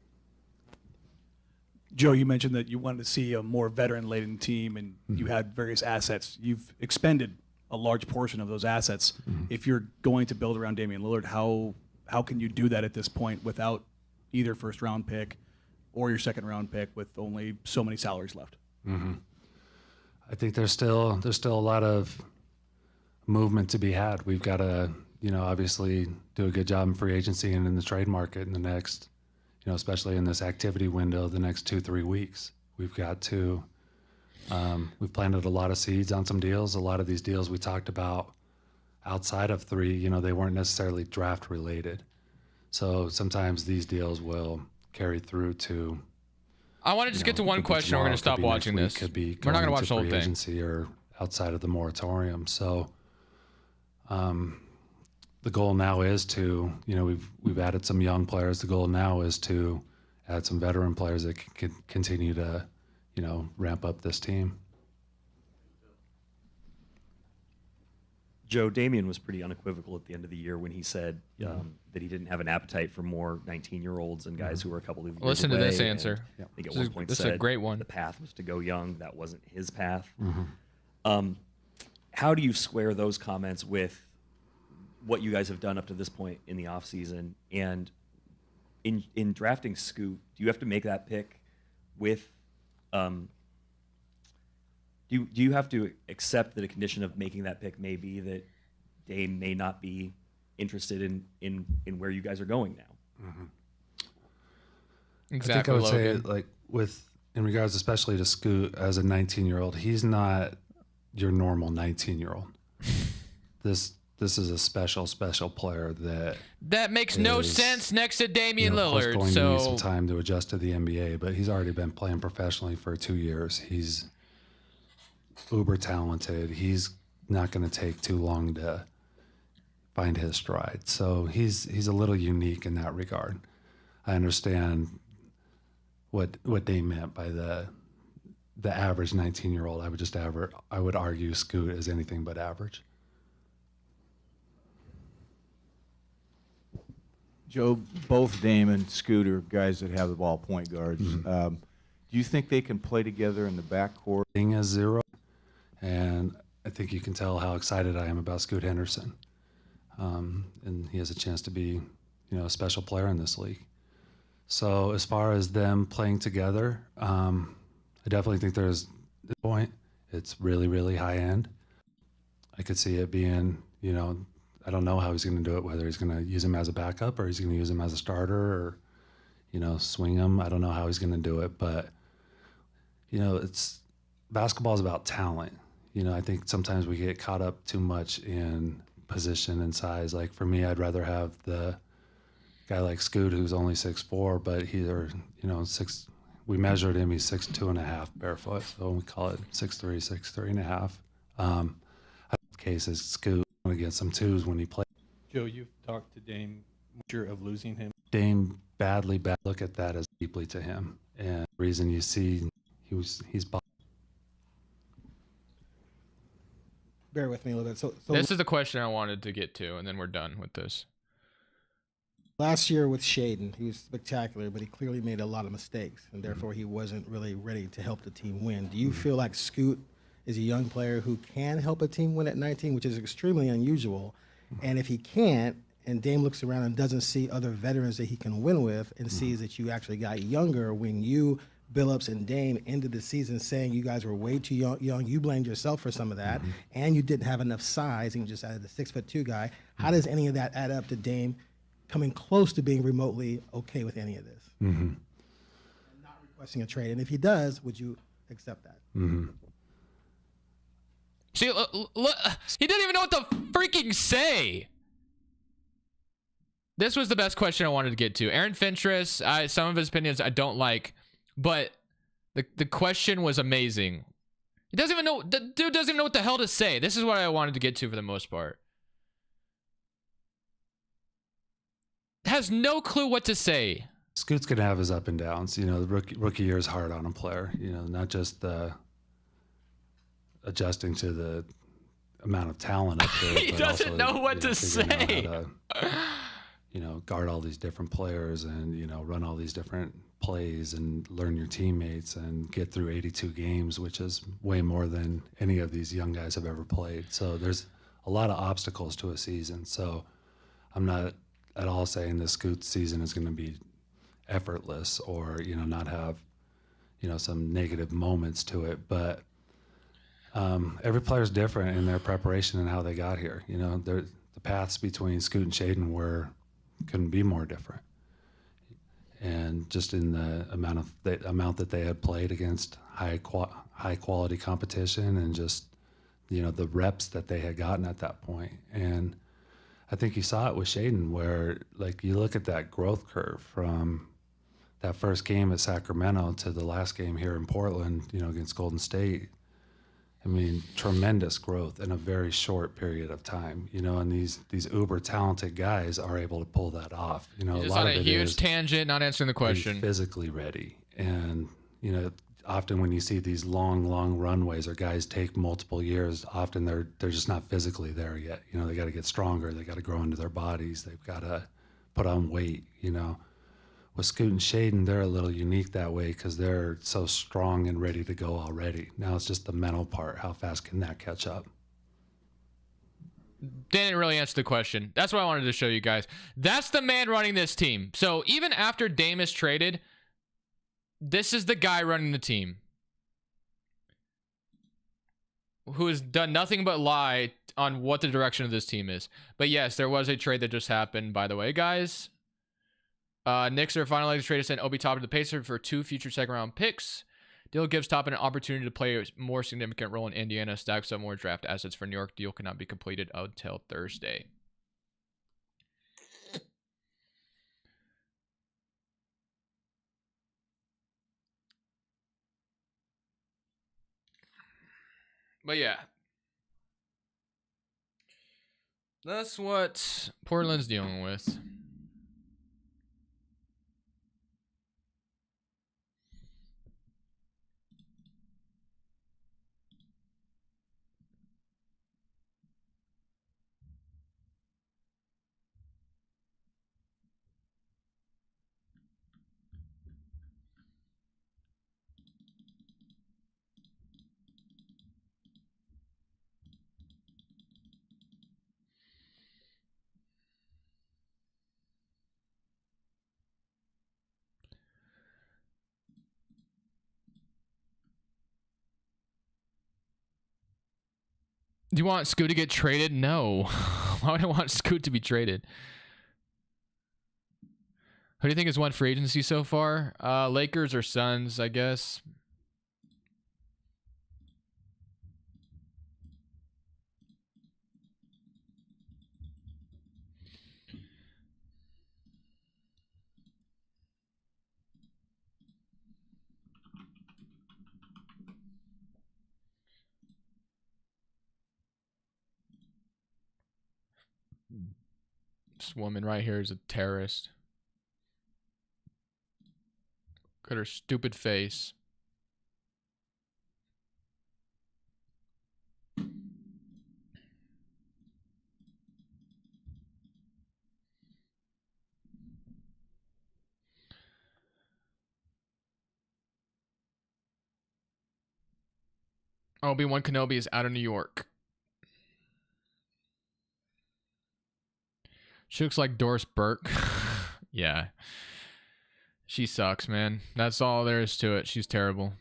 Joe, you mentioned that you wanted to see a more veteran-laden team, and you had various assets. You've expended a large portion of those assets. If you're going to build around Damian Lillard, how can you do that at this point without either first-round pick or your second-round pick with only so many salaries left? I think there's still a lot of movement to be had. We've got to, obviously do a good job in free agency and in the trade market in the next, especially in this activity window, the next 2-3 weeks. We've got to, we've planted a lot of seeds on some deals. A lot of these deals we talked about outside of 3, they weren't necessarily draft related. So sometimes these deals will carry through to. I want to just get to one question. We're going to stop watching this. Could be We're not going to watch the whole free thing. agency or outside of the moratorium. So, the goal now is to, we've added some young players. The goal now is to add some veteran players that can continue to, ramp up this team. Joe, Damian was pretty unequivocal at the end of the year when he said that he didn't have an appetite for more 19-year-olds and guys who were a couple of years Listen to away, this and answer. I think at This one is- point this is said a great one. the path was to go young. That wasn't his path. How do you square those comments with what you guys have done up to this point in the offseason? And in drafting Scoot, do you have to make that pick with do you have to accept that a condition of making that pick may be that Dame may not be interested in where you guys are going now? Exactly. I think I would say, Logan. in regards especially to Scoot as a 19-year-old, he's not your normal 19-year-old. This is a special player That makes no is, sense next to Damian of course Lillard. going to need some So time to adjust to the NBA, but he's already been playing professionally for 2 years. He's uber talented. He's not going to take too long to find his stride. So he's a little unique in that regard. I understand what Dame meant by the average 19-year-old. I would argue Scoot is anything but average. Joe, both Dame and Scoot are guys that have the ball, point guards. Do you think they can play together in the backcourt? Being a 0, and I think you can tell how excited I am about Scoot Henderson. And he has a chance to be, a special player in this league. So as far as them playing together, I definitely think there's a point. It's really, really high end. I could see it being, I don't know how he's going to do it, whether he's going to use him as a backup or he's going to use him as a starter or, swing him. I don't know how he's going to do it, but, basketball is about talent. I think sometimes we get caught up too much in position and size. Like for me, I'd rather have the guy like Scoot who's only 6'4", but we measured him, he's 6'2.5" barefoot, so we call it 6'3", 6'3.5". Case is Scoot going to get some twos when he plays. Joe, you've talked to Dame of losing him. Dame badly look at that as deeply to him, and the reason you see he's bear with me a little bit. So This is the question I wanted to get to, and then we're done with this. last year with Shaden, he was spectacular, but he clearly made a lot of mistakes, and therefore he wasn't really ready to help the team win. Do you feel like Scoot is a young player who can help a team win at 19, which is extremely unusual? And if he can't, and Dame looks around and doesn't see other veterans that he can win with, and sees that you actually got younger when you, Billups and Dame, ended the season saying you guys were way too young, you blamed yourself for some of that, and you didn't have enough size, and you just added the 6'2" guy. How does any of that add up to Dame coming close to being remotely okay with any of this? And not requesting a trade. And if he does, would you accept that? See, look, he didn't even know what to freaking say. This was the best question I wanted to get to. Aaron Fentress, some of his opinions I don't like, but the question was amazing. He doesn't even know, the dude doesn't even know what the hell to say. This is what I wanted to get to for the most part. Has no clue what to say. Scoot's gonna have his up and downs. You know, the rookie year is hard on a player. You know, not just adjusting to the amount of talent up there. He but doesn't also, know what to figuring out say. how to, you know, guard all these different players and, you know, run all these different plays and learn your teammates and get through 82 games, which is way more than any of these young guys have ever played. So there's a lot of obstacles to a season. So I'm not at all saying the Scoot season is going to be effortless or, you know, not have, you know, some negative moments to it. But every player's different in their preparation and how they got here. You know, the paths between Scoot and Shaden couldn't be more different. And just in the amount that they had played against high quality competition and just, you know, the reps that they had gotten at that point. And I think you saw it with Shaden where, like, you look at that growth curve from that first game at Sacramento to the last game here in Portland, you know, against Golden State. I mean, tremendous growth in a very short period of time, you know, and these uber talented guys are able to pull that off. You know, Just a lot on of a it huge is, tangent, not answering the are you question. physically ready? And, you know, often when you see these long runways or guys take multiple years, often they're just not physically there yet. You know, they got to get stronger. They got to grow into their bodies. They've got to put on weight, you know. With Scoot and Shaden, they're a little unique that way because they're so strong and ready to go already. Now it's just the mental part. How fast can that catch up? Didn't really answer the question. That's what I wanted to show you guys. That's the man running this team. So even after Dame is traded, this is the guy running the team who has done nothing but lie on what the direction of this team is. But yes, there was a trade that just happened, by the way, guys. Knicks are finally to trade to send Obi Toppin to the Pacers for 2 future second-round picks. Deal gives Toppin an opportunity to play a more significant role in Indiana, stacks up more draft assets for New York. Deal cannot be completed until Thursday. But yeah, that's what Portland's dealing with. Do you want Scoot to get traded? No. Why would I want Scoot to be traded? Who do you think has won free agency so far? Lakers or Suns, I guess. This woman right here is a terrorist. Look at her stupid face. Obi-Wan Kenobi is out of New York. She looks like Doris Burke. Yeah. She sucks, man. That's all there is to it. She's terrible.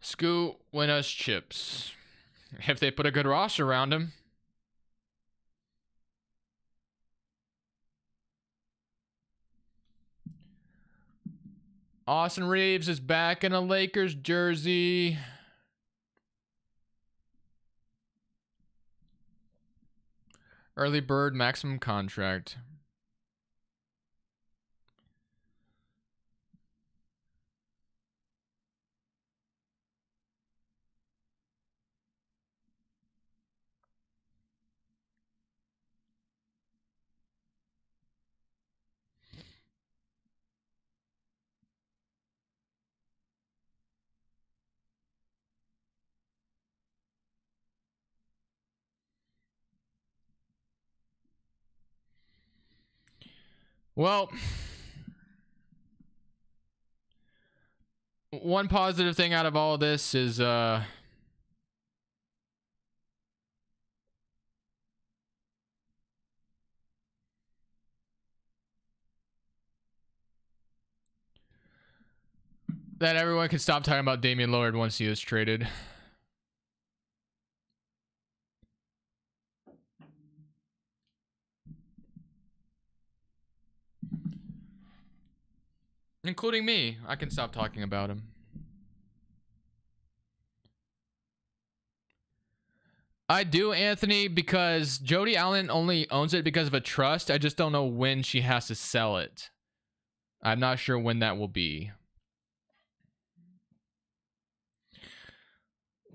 Scoot, win us chips. If they put a good roster around him. Austin Reeves is back in a Lakers jersey. Early bird maximum contract. Well, one positive thing out of all of this is that everyone can stop talking about Damian Lillard once he is traded. Including me. I can stop talking about him. I do, Anthony, because Jody Allen only owns it because of a trust. I just don't know when she has to sell it. I'm not sure when that will be.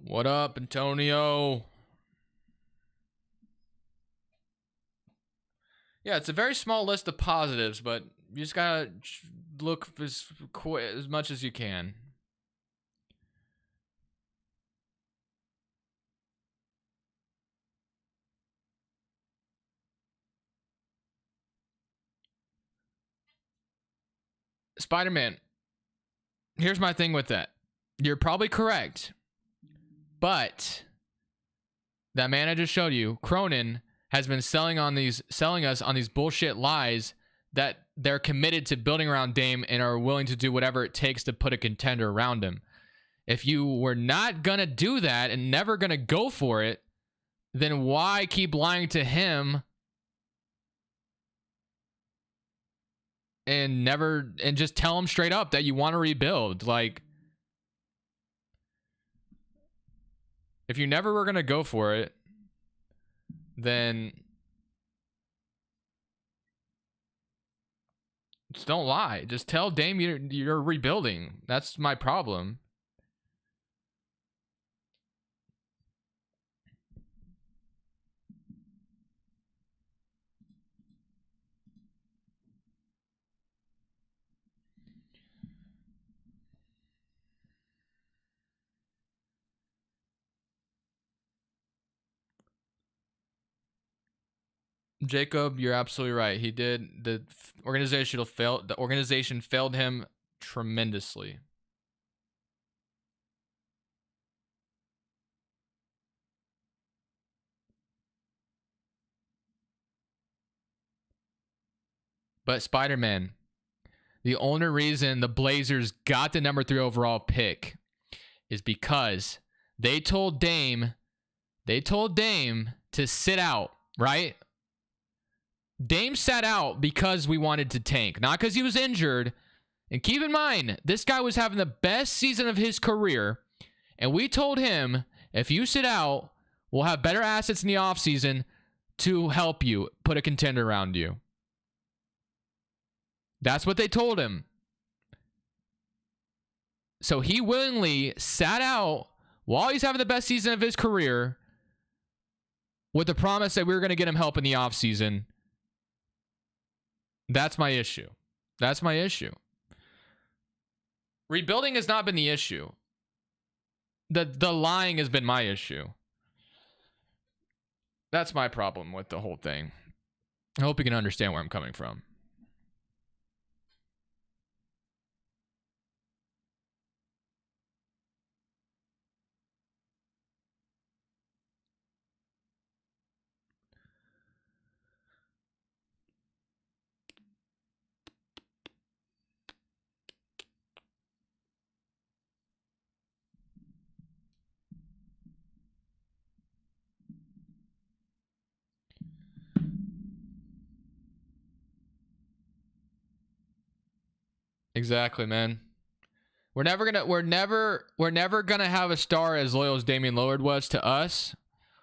What up, Antonio? Yeah, it's a very small list of positives, but you just gotta look as much as you can. Spider-Man. Here's my thing with that. You're probably correct. But that man I just showed you, Cronin, has been selling us on these bullshit lies that they're committed to building around Dame and are willing to do whatever it takes to put a contender around him. If you were not gonna do that and never gonna go for it, then why keep lying to him and just tell him straight up that you want to rebuild? Like, if you never were gonna go for it, then just don't lie. Just tell Dame you're rebuilding. That's my problem. Jacob, you're absolutely right. He did. The organization failed him tremendously. But Spider-Man, the only reason the Blazers got the number 3 overall pick is because they told Dame to sit out, right? Dame sat out because we wanted to tank, not because he was injured. And keep in mind, this guy was having the best season of his career. And we told him, if you sit out, we'll have better assets in the offseason to help you put a contender around you. That's what they told him. So he willingly sat out while he's having the best season of his career with the promise that we were going to get him help in the offseason. That's my issue. That's my issue. Rebuilding has not been the issue. the lying has been my issue. That's my problem with the whole thing. I hope you can understand where I'm coming from. Exactly, man. We're never gonna have a star as loyal as Damian Lillard was to us,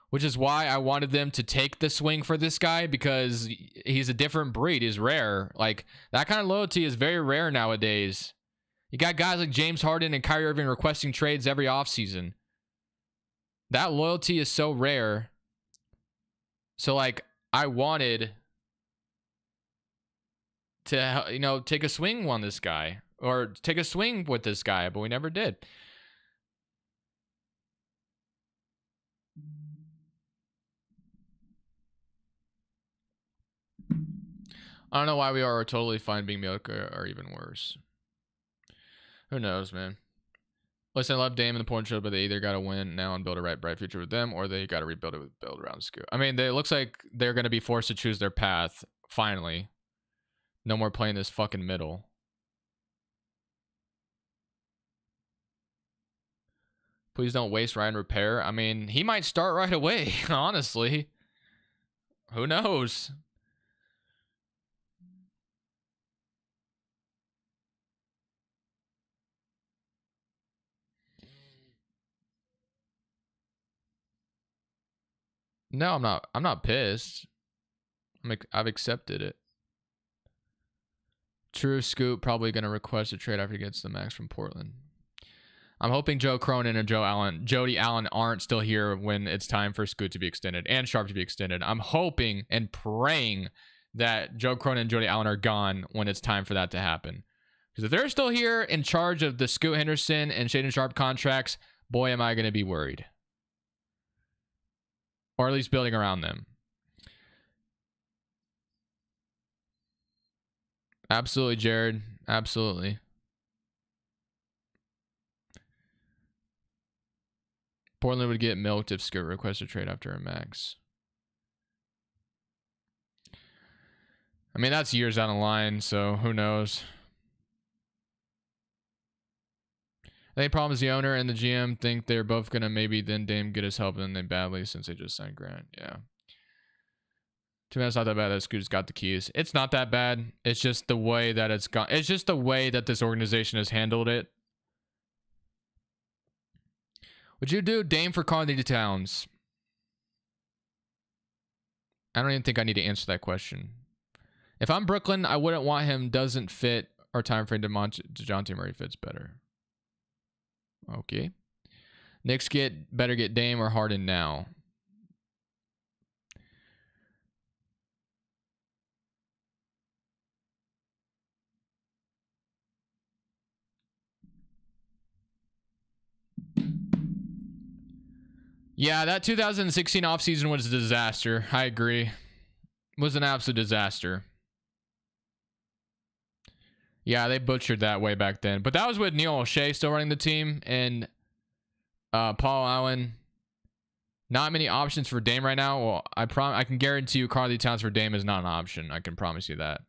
which is why I wanted them to take the swing for this guy, because he's a different breed. He's rare. Like, that kind of loyalty is very rare nowadays. You got guys like James Harden and Kyrie Irving requesting trades every offseason. That loyalty is so rare. So, like, I wanted to, you know, take a swing on this guy, or take a swing with this guy, but we never did. I don't know why we are totally fine being mediocre or even worse. Who knows, man? Listen, I love Dame and the point show, but they either got to win now and build a bright future with them, or they got to rebuild it with build around Scoot. I mean, it looks like they're going to be forced to choose their path, finally. No more playing this fucking middle. Please don't waste Ryan Repair. I mean, he might start right away, honestly. Who knows? No, I'm not. I'm not pissed. I've accepted it. True Scoop probably going to request a trade after he gets the max from Portland. I'm hoping Joe Cronin and Jody Allen aren't still here when it's time for Scoot to be extended and Sharp to be extended. I'm hoping and praying that Joe Cronin and Jody Allen are gone when it's time for that to happen. Because if they're still here in charge of the Scoot Henderson and Shaedon Sharp contracts, boy, am I going to be worried. Or at least building around them. Absolutely, Jared. Absolutely. Portland would get milked if Scoot requested a trade after a max. I mean, that's years down the line, so who knows? I think the problem is the owner and the GM think they're both going to maybe then Dame get his help, and then they badly since they just signed Grant. Yeah. To me, it's not that bad that Scoot's got the keys. It's not that bad. It's just the way that it's gone. It's just the way that this organization has handled it. Would you do Dame for Karl-Anthony Towns? I don't even think I need to answer that question. If I'm Brooklyn, I wouldn't want him. Doesn't fit our time frame. DeJounte Murray fits better. Okay. Knicks better get Dame or Harden now. Yeah, that 2016 offseason was a disaster. I agree. It was an absolute disaster. Yeah, they butchered that way back then. But that was with Neil O'Shea still running the team and Paul Allen. Not many options for Dame right now. Well, I can guarantee you Karl-Anthony Towns for Dame is not an option. I can promise you that.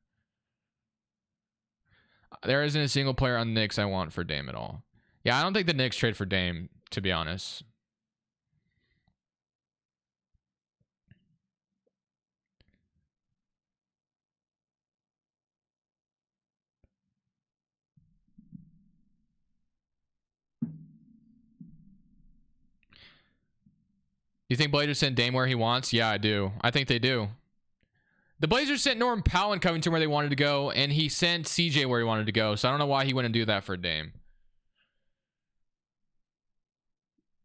There isn't a single player on the Knicks I want for Dame at all. Yeah, I don't think the Knicks trade for Dame, to be honest. You think Blazers sent Dame where he wants? Yeah, I do. I think they do. The Blazers sent Norman Powell in Covington where they wanted to go, and he sent CJ where he wanted to go. So I don't know why he wouldn't do that for Dame.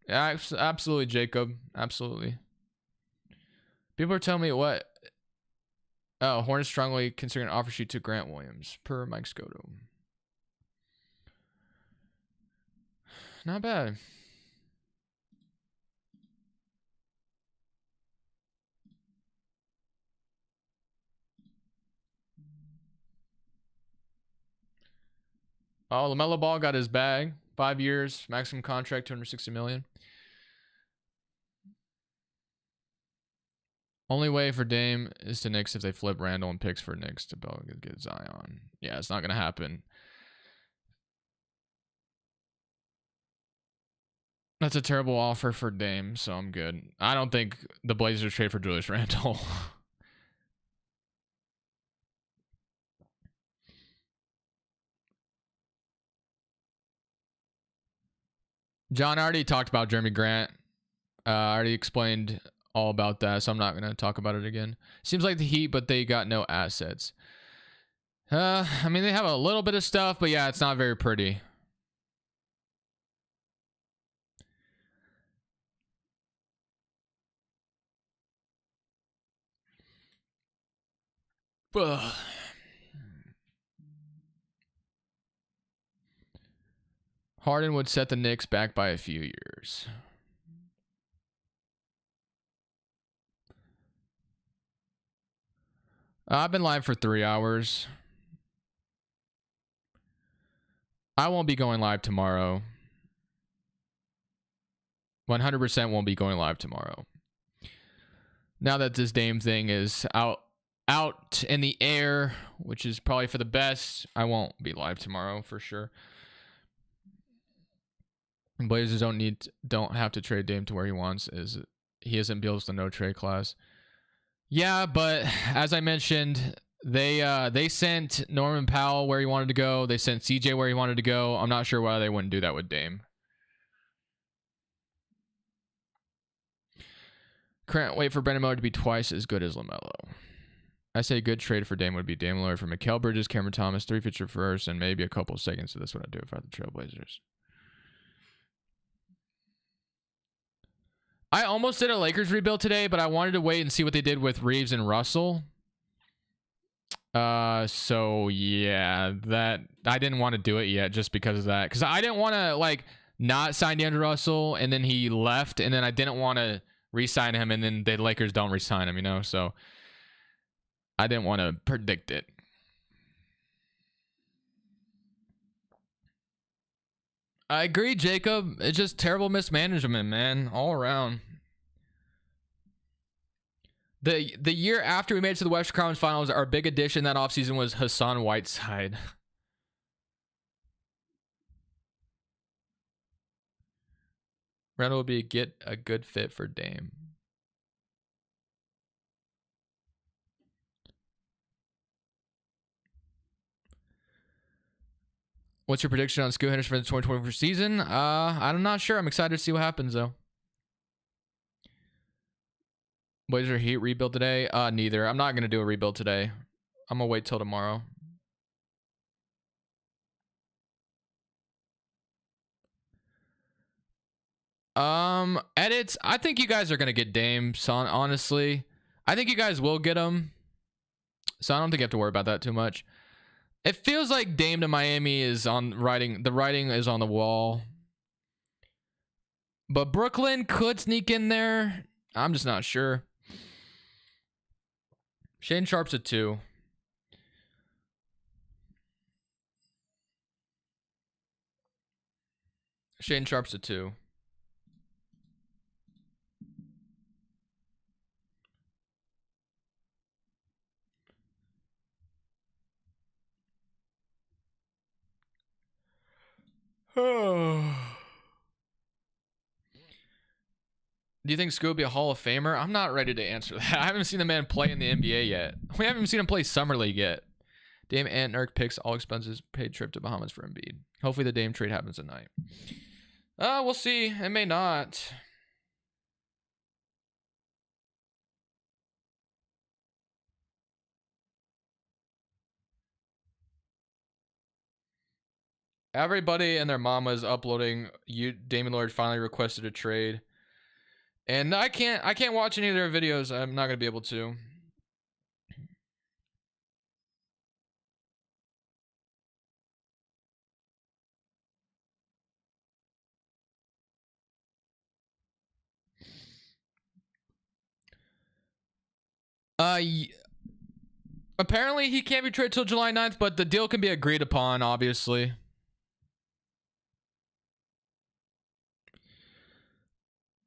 Yeah, absolutely, Jacob. Absolutely. People are telling me what? Oh, Hornets strongly considering an offer sheet to Grant Williams, per Mike Scotto. Not bad. Oh, LaMelo Ball got his bag. 5 years, maximum contract, $260 million. Only way for Dame is to Knicks if they flip Randall and picks for Knicks to get Zion. Yeah, it's not gonna happen. That's a terrible offer for Dame, so I'm good. I don't think the Blazers trade for Julius Randle. John already talked about Jeremy Grant. I already explained all about that, so I'm not going to talk about it again. Seems like the Heat, but they got no assets. I mean, they have a little bit of stuff, but yeah, it's not very pretty. Ugh. Harden would set the Knicks back by a few years. I've been live for 3 hours. I won't be going live tomorrow. 100% won't be going live tomorrow. Now that this Dame thing is out in the air, which is probably for the best, I won't be live tomorrow for sure. Blazers don't have to trade Dame to where he wants. He isn't built the no trade clause. Yeah, but as I mentioned, they sent Norman Powell where he wanted to go. They sent CJ where he wanted to go. I'm not sure why they wouldn't do that with Dame. Can't wait for Brandon Miller to be twice as good as LaMelo. I say a good trade for Dame would be Dame Lillard for Mikal Bridges, Cameron Thomas, 3 future firsts, and maybe a couple of seconds. So that's what I'd do if I had the Trailblazers. I almost did a Lakers rebuild today, but I wanted to wait and see what they did with Reeves and Russell. So yeah, that I didn't want to do it yet just because of that. Because I didn't want to like not sign DeAndre Russell and then he left, and then I didn't want to re-sign him and then the Lakers don't re-sign him, you know. So I didn't want to predict it. I agree, Jacob. It's just terrible mismanagement, man, all around. The year after we made it to the Western Conference Finals, our big addition that offseason was Hassan Whiteside. Randall would be a good fit for Dame. What's your prediction on Scoot Henderson for the 2024 season? I'm not sure. I'm excited to see what happens, though. Blazer Heat rebuild today? Neither. I'm not going to do a rebuild today. I'm going to wait till tomorrow. Edits. I think you guys are going to get Dame, son, honestly. I think you guys will get him. So I don't think you have to worry about that too much. It feels like Dame to Miami is on writing. The writing is on the wall. But Brooklyn could sneak in there. I'm just not sure. Shane Sharp's a 2. Shane Sharp's a 2. Do you think Scoot will be a Hall of Famer? I'm not ready to answer that. I haven't seen the man play in the NBA yet. We haven't even seen him play Summer League yet. Dame and Nurk picks all expenses paid trip to Bahamas for Embiid. Hopefully the Dame trade happens tonight. We'll see. It may not. Everybody and their mama is uploading. Damian Lillard finally requested a trade. And I can't watch any of their videos. I'm not gonna be able to. Apparently he can't be traded till July 9th, but the deal can be agreed upon, obviously.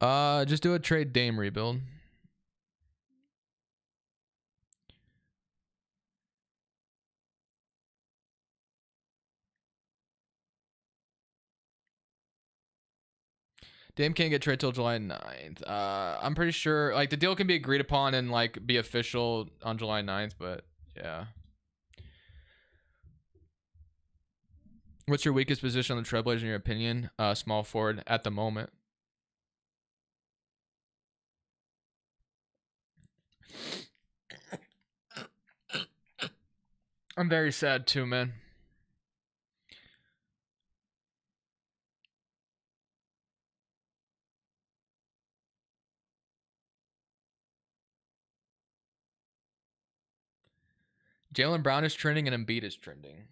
Just do a trade Dame rebuild. Dame can't get traded till July 9th. I'm pretty sure like the deal can be agreed upon and like be official on July 9th, but yeah. What's your weakest position on the Trailblazers in your opinion? Small forward at the moment. I'm very sad too, man. Jaylen Brown is trending and Embiid is trending.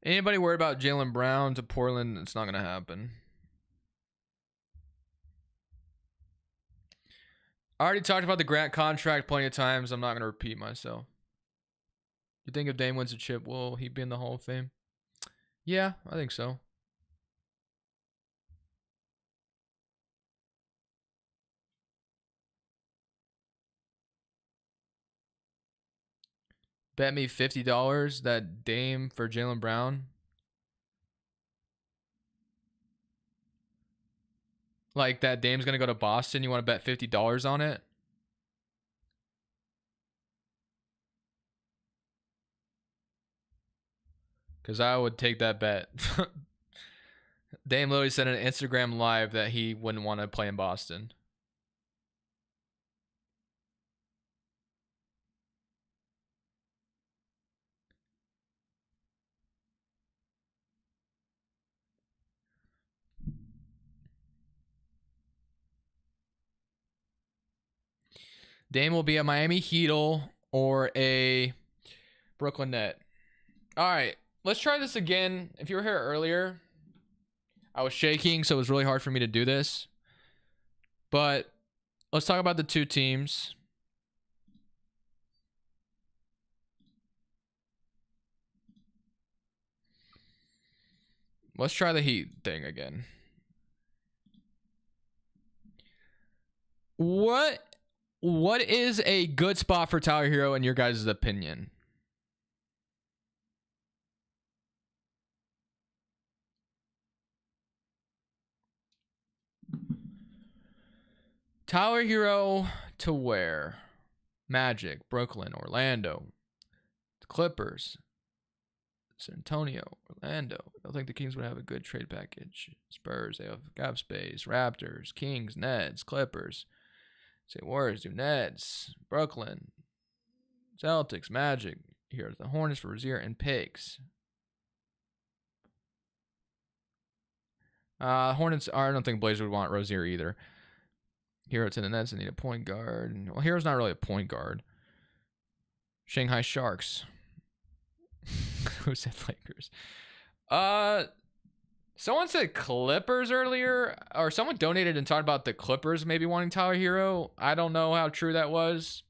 Anybody worried about Jaylen Brown to Portland? It's not going to happen. I already talked about the Grant contract plenty of times. I'm not going to repeat myself. You think if Dame wins a chip, will he be in the Hall of Fame? Yeah, I think so. Bet me $50 that Dame for Jaylen Brown. Like that Dame's going to go to Boston. You want to bet $50 on it? Because I would take that bet. Dame literally said on Instagram Live that he wouldn't want to play in Boston. Dame will be a Miami Heat or a Brooklyn Net. All right, let's try this again. If you were here earlier, I was shaking, so it was really hard for me to do this. But let's talk about the two teams. Let's try the Heat thing again. What is a good spot for Tyler Hero in your guys' opinion? Tyler Hero to where? Magic, Brooklyn, Orlando, the Clippers, San Antonio, Orlando. I don't think the Kings would have a good trade package. Spurs, they have cap space. Raptors, Kings, Nets, Clippers. Say Warriors, do Nets, Brooklyn, Celtics, Magic. Here are the Hornets for Rozier and picks. Hornets, I don't think Blazers would want Rozier either. Hero to the Nets and need a point guard. Well, Hero's not really a point guard. Shanghai Sharks. Who said Lakers? Someone said Clippers earlier, or someone donated and talked about the Clippers maybe wanting Tyler Hero. I don't know how true that was,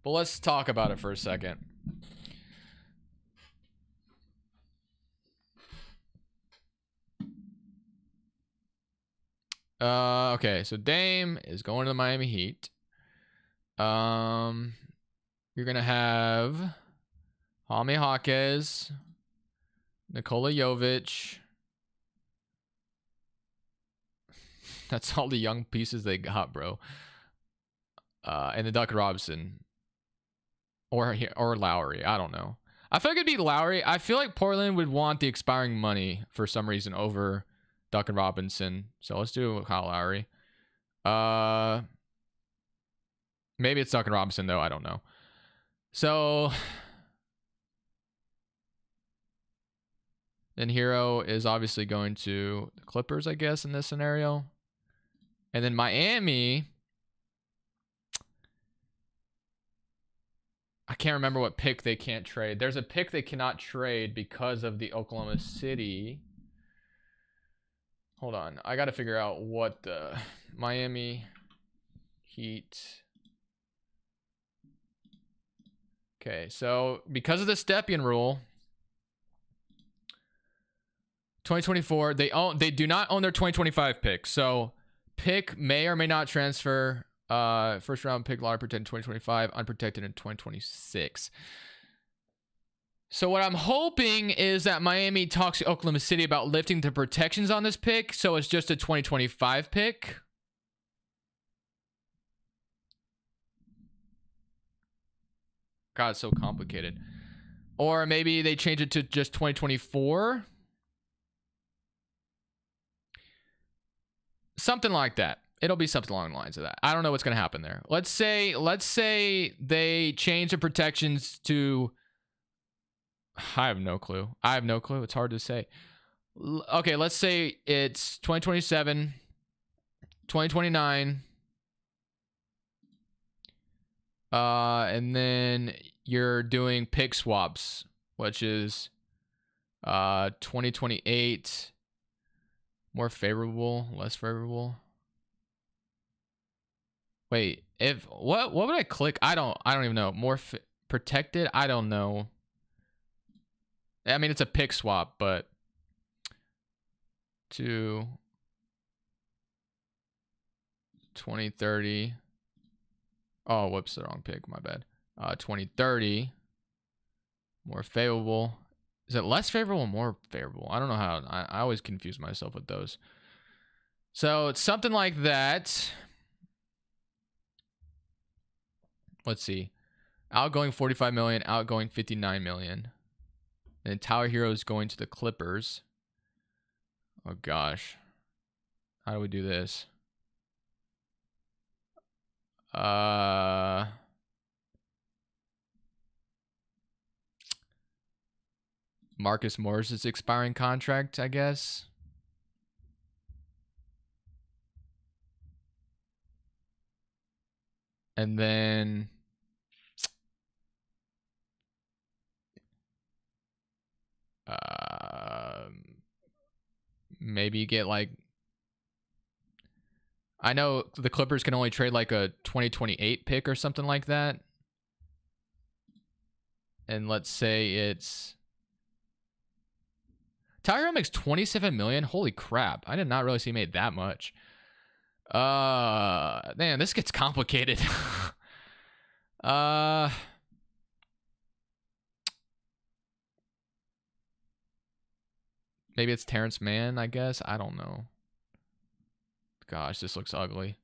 but let's talk about it for a second. Okay, so Dame is going to the Miami Heat. You're gonna have Jaime Jaquez, Nikola Jovic. That's all the young pieces they got, bro. And the Duncan Robinson. Or Lowry. I don't know. I feel like it'd be Lowry. I feel like Portland would want the expiring money for some reason over Duncan Robinson. So let's do Kyle Lowry. Maybe it's Duncan Robinson, though. I don't know. So then Hero is obviously going to the Clippers, I guess, in this scenario. And then Miami, I can't remember what pick they can't trade. There's a pick they cannot trade because of the Oklahoma City. Hold on. I got to figure out what the Miami Heat Okay, so because of the Stepien rule, 2024, they do not own their 2025 pick. So pick may or may not transfer. First round pick lottery protected in 2025, unprotected in 2026. So what I'm hoping is that Miami talks to Oklahoma City about lifting the protections on this pick, so it's just a 2025 pick. God, it's so complicated. Or maybe they change it to just 2024. Something like that. It'll be something along the lines of that. I don't know what's going to happen there. Let's say they change the protections to... I have no clue. It's hard to say. Okay, let's say it's 2027, 2029. And then you're doing pick swaps, which is 2028. More favorable, less favorable. Wait, what would I click? I don't even know. More protected? I don't know. I mean, it's a pick swap, but to 2030. Oh, whoops, the wrong pick. My bad. 2030. More favorable. Is it less favorable or more favorable? I don't know how. I always confuse myself with those. So it's something like that. Let's see. Outgoing 45 million, outgoing 59 million. And then Tyler Hero is going to the Clippers. Oh gosh. How do we do this? Marcus Morris's expiring contract, I guess. And then maybe you get like, I know the Clippers can only trade like a 2028 pick or something like that. And let's say it's Tyler Hero makes 27 million. Holy crap. I did not really see he made that much. Man, this gets complicated. Maybe it's Terrence Mann, I guess. I don't know. Gosh, this looks ugly.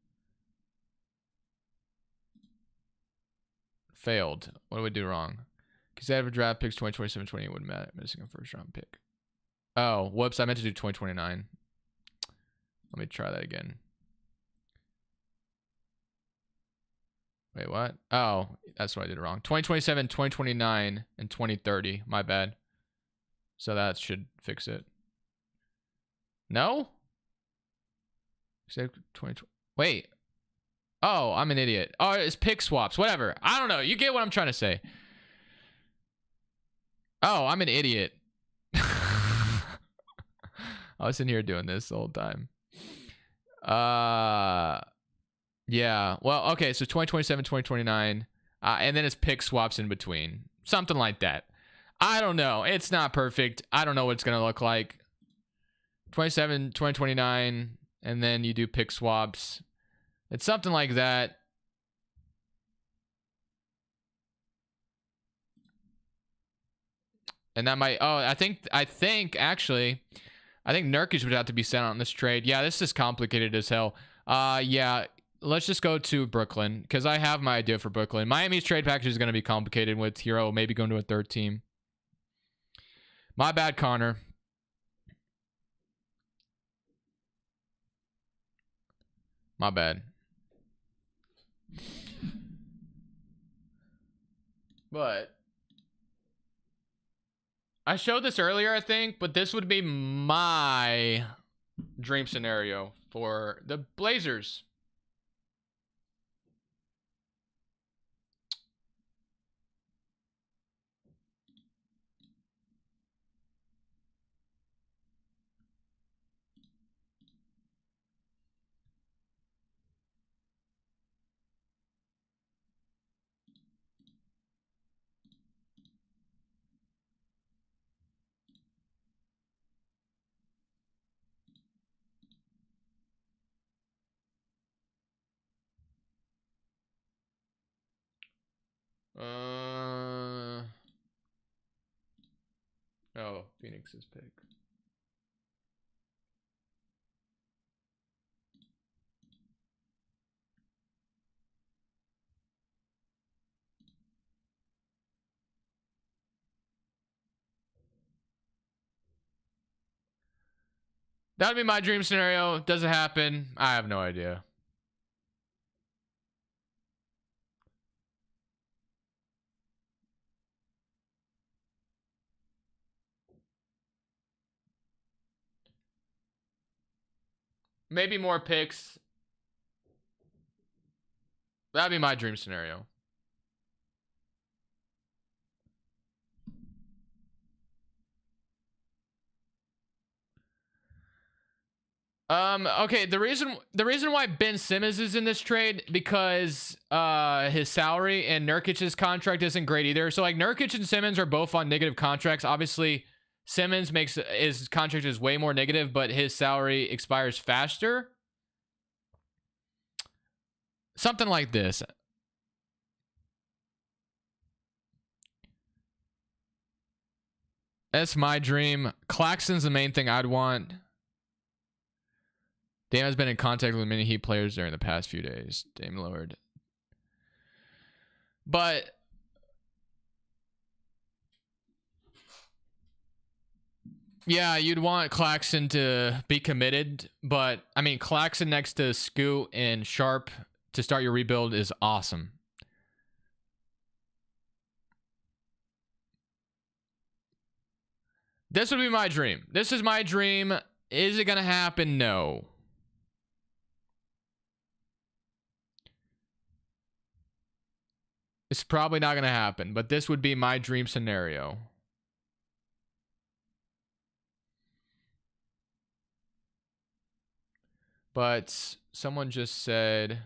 Failed. What do we do wrong? Because they have a draft picks 2027, 28 wouldn't matter. Missing a first round pick. Oh, whoops. I meant to do 2029. Let me try that again. Wait, what? Oh, that's what I did wrong. 2027, 2029, and 2030. My bad. So that should fix it. No? Wait. Oh, I'm an idiot. Oh, it's pick swaps. Whatever. I don't know. You get what I'm trying to say. Oh, I'm an idiot. I was in here doing this the whole time. Yeah. Well, okay. So 2027, 2029. And then it's pick swaps in between. Something like that. I don't know. It's not perfect. I don't know what it's going to look like. 27, 2029. And then you do pick swaps. It's something like that. And that might, oh, I think actually, I think Nurkic would have to be sent out in this trade. Yeah, this is complicated as hell. Yeah, let's just go to Brooklyn because I have my idea for Brooklyn. Miami's trade package is going to be complicated with Hero maybe going to a third team. My bad, Connor. My bad. But I showed this earlier, I think, but this would be my dream scenario for the Blazers. Oh, Phoenix's pick. That'd be my dream scenario. Does it happen? I have no idea. Maybe more picks. That'd be my dream scenario. Okay, the reason why Ben Simmons is in this trade because his salary and Nurkic's contract isn't great either. So like Nurkic and Simmons are both on negative contracts. Obviously, Simmons makes his contract is way more negative, but his salary expires faster. Something like this. That's my dream. Claxton's the main thing I'd want. Dame has been in contact with many Heat players during the past few days. Dame Lillard. But yeah, you'd want Claxton to be committed. But I mean, Claxton next to Scoot and Sharp to start your rebuild is awesome. This would be my dream. This is my dream. Is it going to happen? No. It's probably not going to happen, but this would be my dream scenario. But someone just said...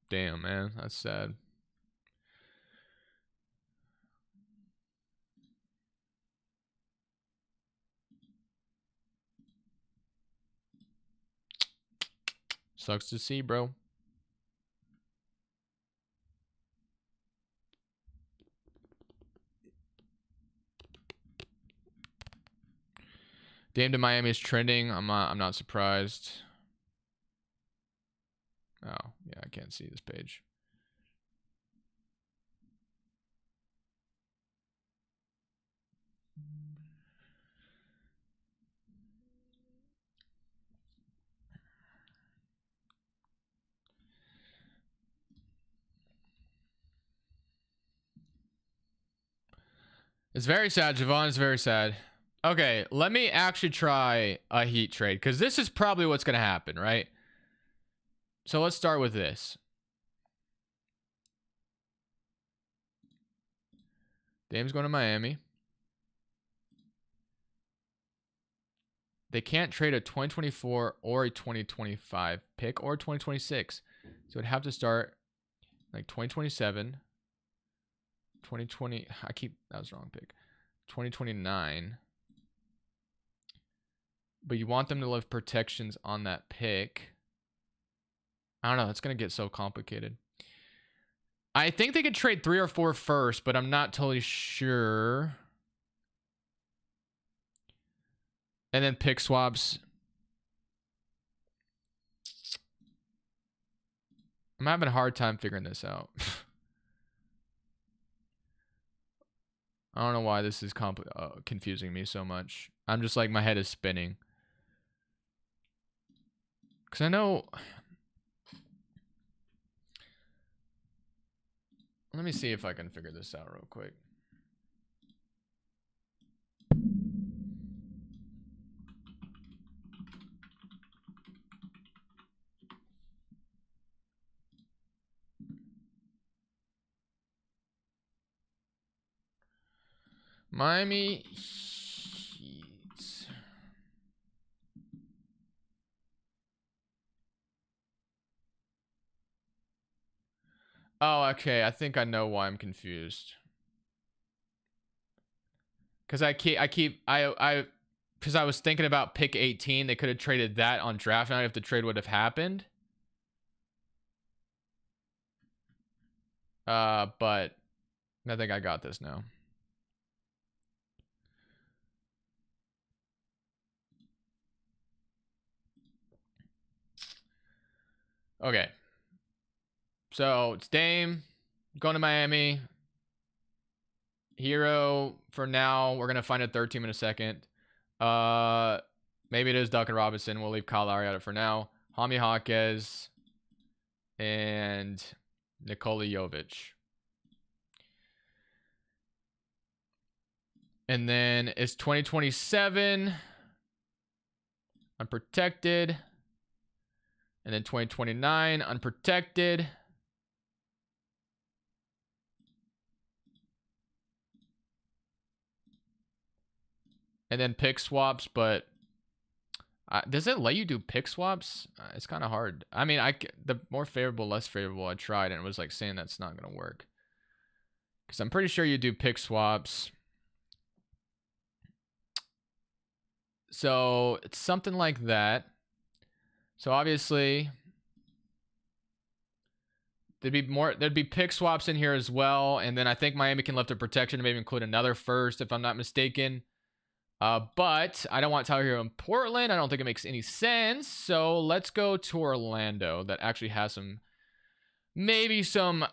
Damn, man. That's sad. Sucks to see, bro. Dame to Miami is trending. I'm not surprised. Oh, yeah, I can't see this page. It's very sad, Javon. It's very sad. Okay, let me actually try a Heat trade because this is probably what's going to happen, right? So let's start with this. Dame's going to Miami. They can't trade a 2024 or a 2025 pick or 2026. So it'd have to start like 2027, 2020. That was the wrong pick. 2029. But you want them to live protections on that pick. I don't know. It's going to get so complicated. I think they could trade 3 or 4 first, but I'm not totally sure. And then pick swaps. I'm having a hard time figuring this out. I don't know why this is confusing me so much. I'm just like, my head is spinning. Because I know... Let me see if I can figure this out real quick. Miami Heat. Oh, okay. I think I know why I'm confused. Because because I was thinking about pick 18. They could have traded that on draft night if the trade would have happened. But I think I got this now. Okay. So it's Dame going to Miami. Hero for now. We're gonna find a third team in a second. Maybe it is Duncan Robinson. We'll leave Kyle Lowry out of it for now. Jaime Jaquez and Nikola Jovic. And then it's 2027 unprotected. And then 2029 unprotected. And then pick swaps, but does it let you do pick swaps? It's kind of hard. I mean, the more favorable, less favorable, I tried, and it was like saying that's not going to work. Because I'm pretty sure you do pick swaps. So it's something like that. So obviously, there'd be pick swaps in here as well. And then I think Miami can lift their protection and maybe include another first, if I'm not mistaken. But I don't want Tyler Hero in Portland. I don't think it makes any sense. So let's go to Orlando that actually has maybe some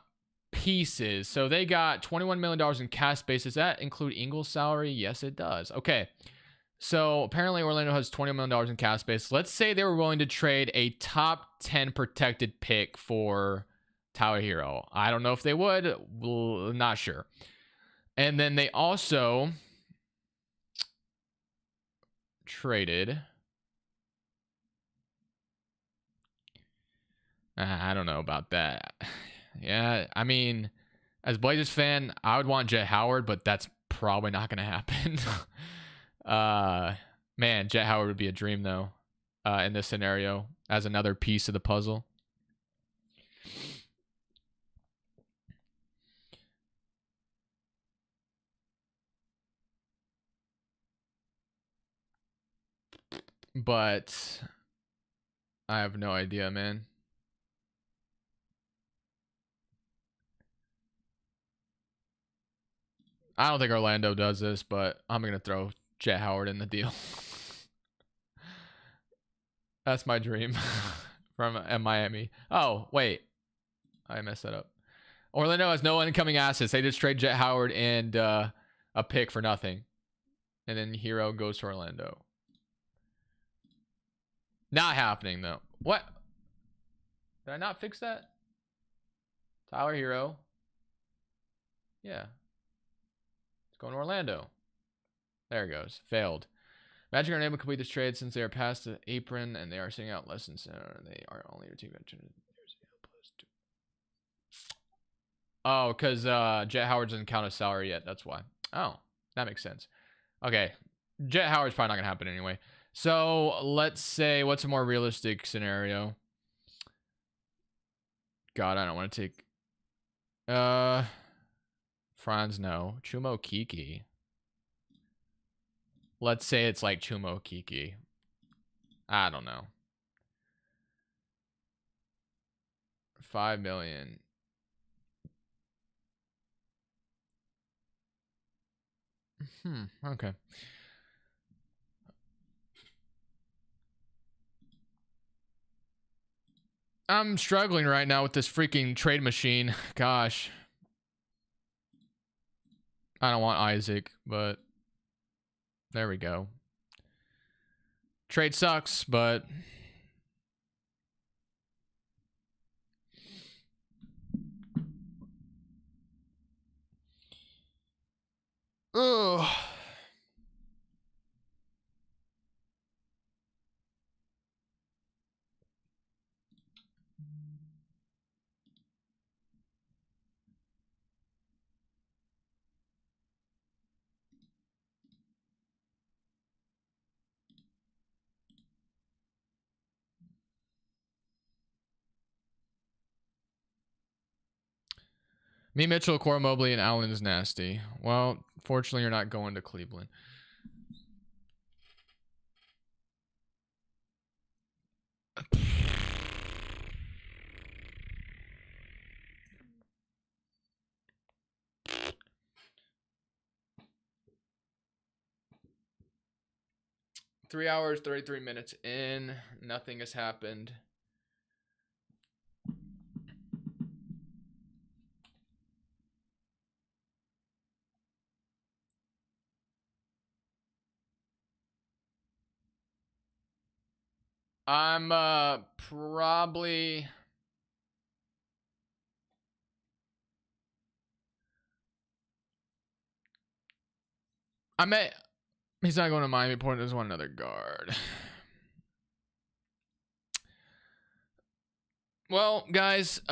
pieces. So they got $21 million in cash space. Does that include Ingles' salary? Yes, it does. Okay. So apparently Orlando has $20 million in cash space. Let's say they were willing to trade a top 10 protected pick for Tyler Hero. I don't know if they would. Well, not sure. And then they also traded. I don't know about that. Yeah, I mean, as a Blazers fan, I would want Jet Howard, but that's probably not going to happen. Man, Jet Howard would be a dream though, in this scenario as another piece of the puzzle. But I have no idea, man. I don't think Orlando does this, but I'm going to throw Jet Howard in the deal. That's my dream from Miami. Oh, wait. I messed that up. Orlando has no incoming assets. They just trade Jet Howard and a pick for nothing. And then Hero goes to Orlando. Not happening, though. What? Did I not fix that? Tyler Hero. Yeah. It's going to Orlando. There it goes. Failed. Magic are unable to complete this trade since they are past the apron and they are sitting out less than center. They are only your team. Oh, because Jet Howard doesn't count as salary yet. That's why. Oh, that makes sense. Okay. Jet Howard's probably not going to happen anyway. So let's say, what's a more realistic scenario? God, I don't want to take. Franz, no. Chumo Kiki. Let's say it's like Chumo Kiki. I don't know. 5 million. Okay. I'm struggling right now with this freaking trade machine. Gosh. I don't want Isaac, but there we go. Trade sucks, but ugh. Me, Mitchell, Cora Mobley, and Allen is nasty. Well, fortunately, you're not going to Cleveland. Three hours, 33 minutes in. Nothing has happened. I'm probably he's not going to Miami. Portland doesn't want another guard. Well, guys,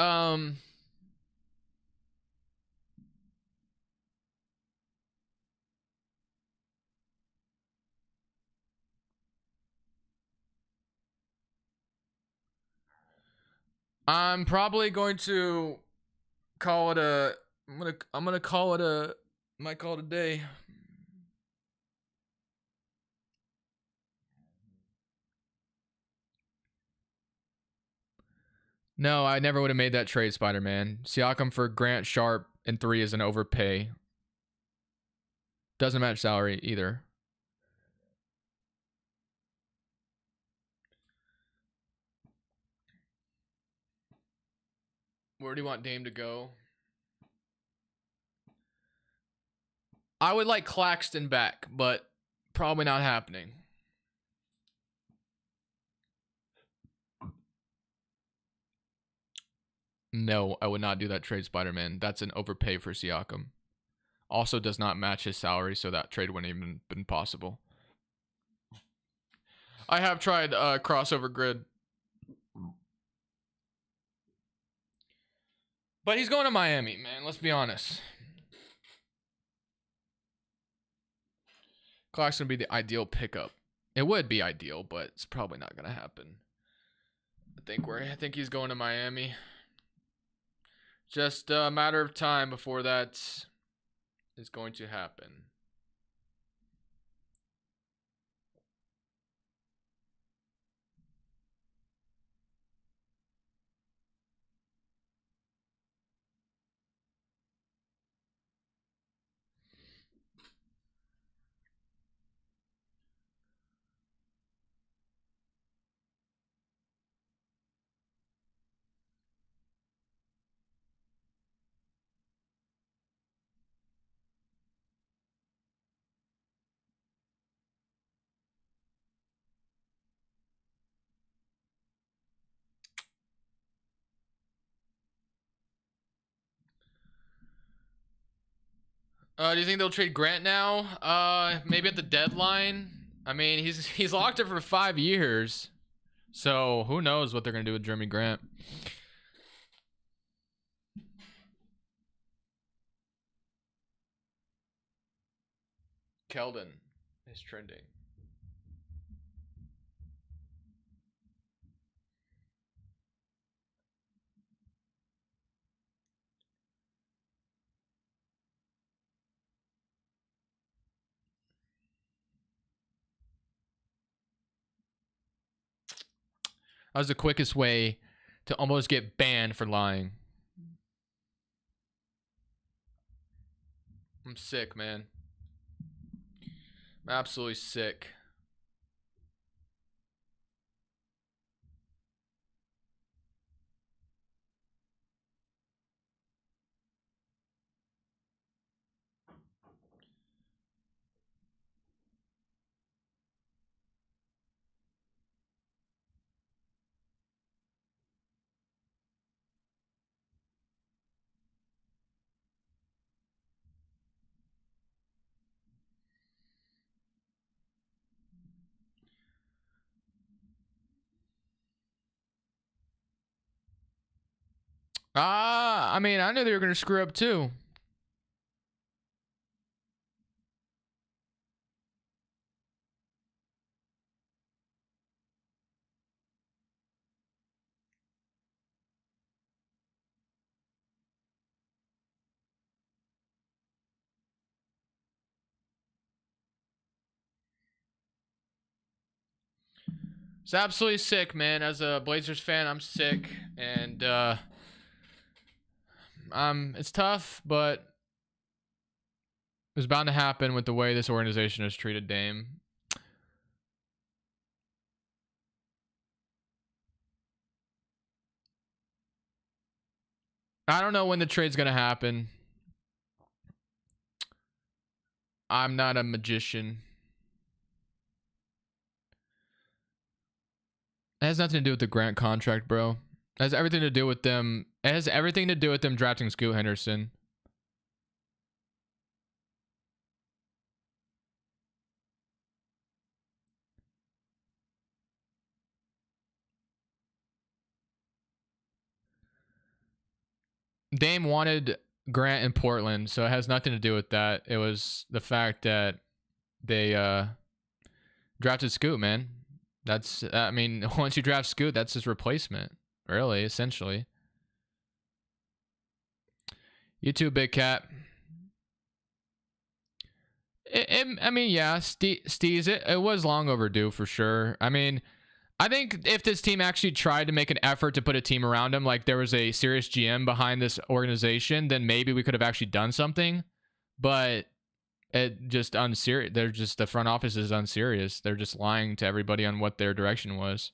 I'm probably going to call it a I'm gonna call it a might call it a day. No, I never would have made that trade, Spider-Man. Siakam for Grant, Sharp, and 3 is an overpay. Doesn't match salary either. Where do you want Dame to go? I would like Claxton back, but probably not happening. No, I would not do that trade, Spider-Man. That's an overpay for Siakam. Also does not match his salary, so that trade wouldn't even been possible. I have tried crossover grid. But he's going to Miami, man. Let's be honest. Claxton would be the ideal pickup. It would be ideal, but it's probably not going to happen. I think he's going to Miami. Just a matter of time before that is going to happen. Do you think they'll trade Grant now? Maybe at the deadline. I mean, he's locked it for 5 years, so who knows what they're gonna do with Jeremy Grant. Keldon is trending. That was the quickest way to almost get banned for lying. I'm sick, man. I'm absolutely sick. I mean, I knew they were going to screw up too. It's absolutely sick, man. As a Blazers fan, I'm sick, and it's tough, but it's bound to happen with the way this organization has treated Dame. I don't know when the trade's gonna happen. I'm not a magician. It has nothing to do with the Grant contract, bro. It has everything to do with them. It has everything to do with them drafting Scoot Henderson. Dame wanted Grant in Portland, so it has nothing to do with that. It was the fact that they drafted Scoot, man. That's, I mean, once you draft Scoot, that's his replacement, really, essentially. You too, Big Cat. I mean, yeah, Steez, it was long overdue for sure. I mean, I think if this team actually tried to make an effort to put a team around him, like there was a serious GM behind this organization, then maybe we could have actually done something. But it just unserious. They're just, the front office is unserious. They're just lying to everybody on what their direction was.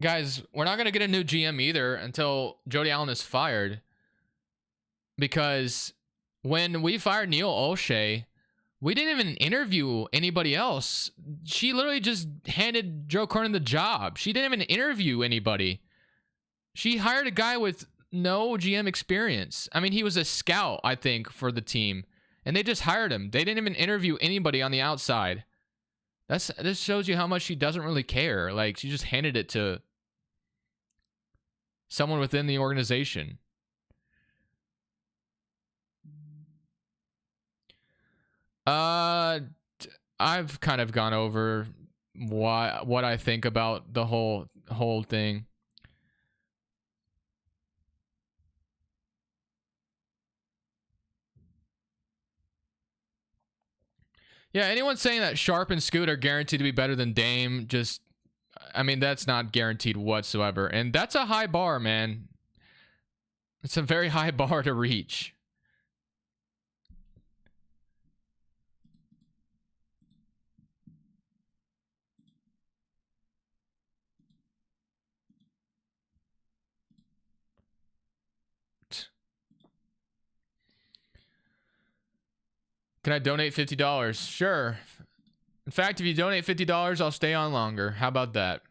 Guys, we're not going to get a new GM either until Jody Allen is fired. Because when we fired Neil O'Shea, we didn't even interview anybody else. She literally just handed Joe Cronin the job. She didn't even interview anybody. She hired a guy with no GM experience. I mean, he was a scout, I think, for the team. And they just hired him. They didn't even interview anybody on the outside. This shows you how much she doesn't really care. Like, she just handed it to someone within the organization. I've kind of gone over what I think about the whole thing. Yeah, anyone saying that Sharp and Scoot are guaranteed to be better than Dame, just, I mean, that's not guaranteed whatsoever. And that's a high bar, man. It's a very high bar to reach. Can I donate $50? Sure. In fact, if you donate $50, I'll stay on longer. How about that?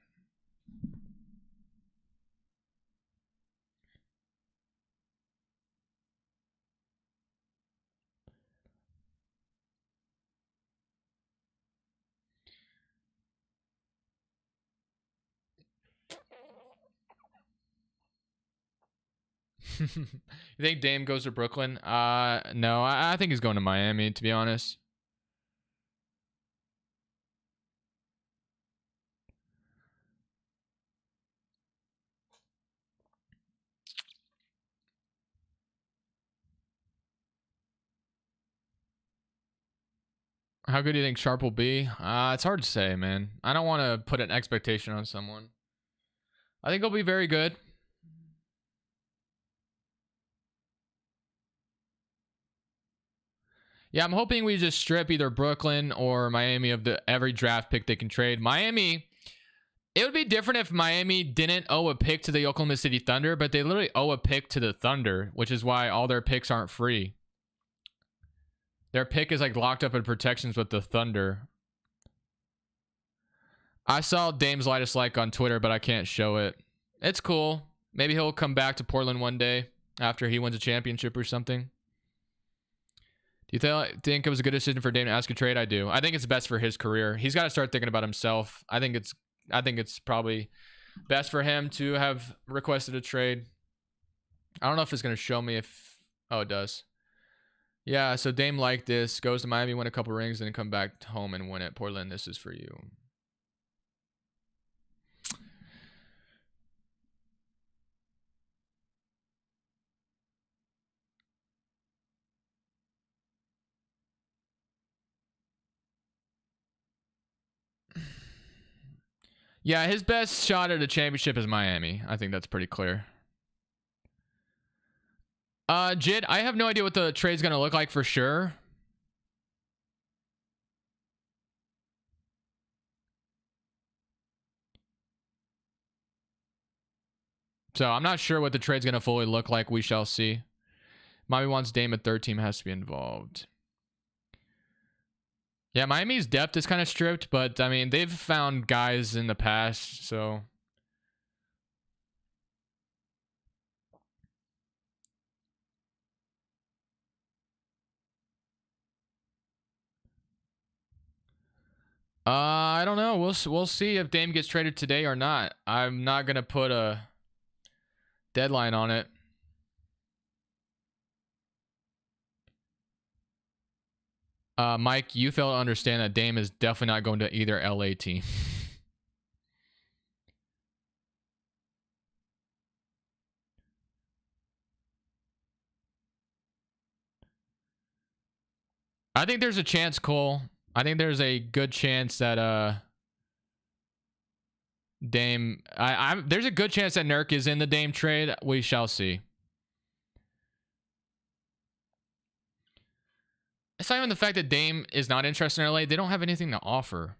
You think Dame goes to Brooklyn? No, I think he's going to Miami, to be honest. How good do you think Sharp will be? It's hard to say, man. I don't want to put an expectation on someone. I think he'll be very good. Yeah, I'm hoping we just strip either Brooklyn or Miami of every draft pick they can trade. Miami, it would be different if Miami didn't owe a pick to the Oklahoma City Thunder, but they literally owe a pick to the Thunder, which is why all their picks aren't free. Their pick is like locked up in protections with the Thunder. I saw Dame's latest like on Twitter, but I can't show it. It's cool. Maybe he'll come back to Portland one day after he wins a championship or something. Do you think it was a good decision for Dame to ask a trade? I do. I think it's best for his career. He's got to start thinking about himself. I think it's probably best for him to have requested a trade. I don't know if it's going to show me if... Oh, it does. Yeah, so Dame liked this. Goes to Miami, win a couple rings, then come back home and win it. Portland, this is for you. Yeah, his best shot at a championship is Miami. I think that's pretty clear. Jid, I have no idea what the trade's going to look like for sure. So I'm not sure what the trade's going to fully look like. We shall see. Miami wants Dame, a third team has to be involved. Yeah, Miami's depth is kind of stripped, but I mean, they've found guys in the past, so. I don't know. We'll see if Dame gets traded today or not. I'm not gonna put a deadline on it. Mike, you fail to understand that Dame is definitely not going to either LA team. I think there's a chance, Cole. I think there's a good chance that Dame. There's a good chance that Nurk is in the Dame trade. We shall see. It's not even the fact that Dame is not interested in LA. They don't have anything to offer.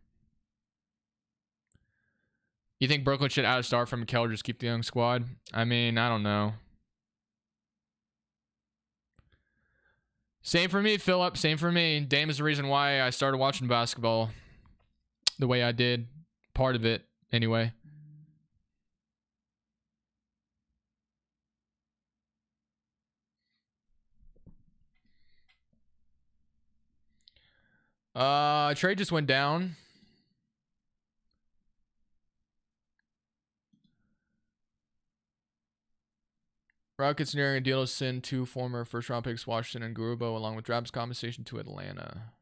You think Brooklyn should add a star from Keller, just keep the young squad? I mean, I don't know. Same for me, Philip. Same for me. Dame is the reason why I started watching basketball the way I did. Part of it, anyway. Trade just went down. Rockets nearing a deal to send 2 former first-round picks, Washington and Garuba, along with draft compensation to Atlanta.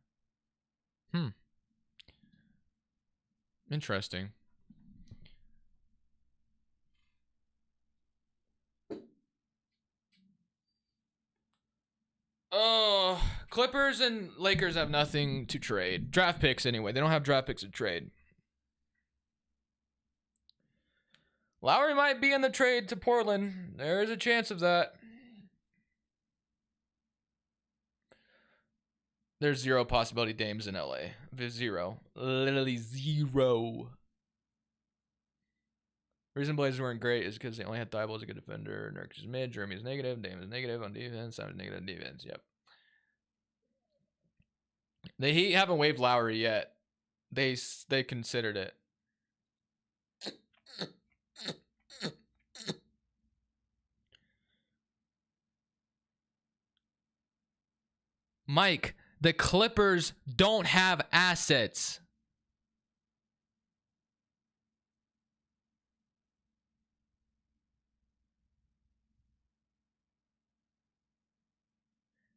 Interesting. Oh, Clippers and Lakers have nothing to trade. Draft picks, anyway. They don't have draft picks to trade. Lowry might be in the trade to Portland. There is a chance of that. There's zero possibility Dame's in LA. There's zero. Literally zero. The reason Blazers weren't great is because they only had Thibault as a good defender. Nurkic is mid. Jeremy is negative. Dame is negative on defense. Simon is negative on defense. Yep. The Heat haven't waived Lowry yet. They considered it. Mike, the Clippers don't have assets.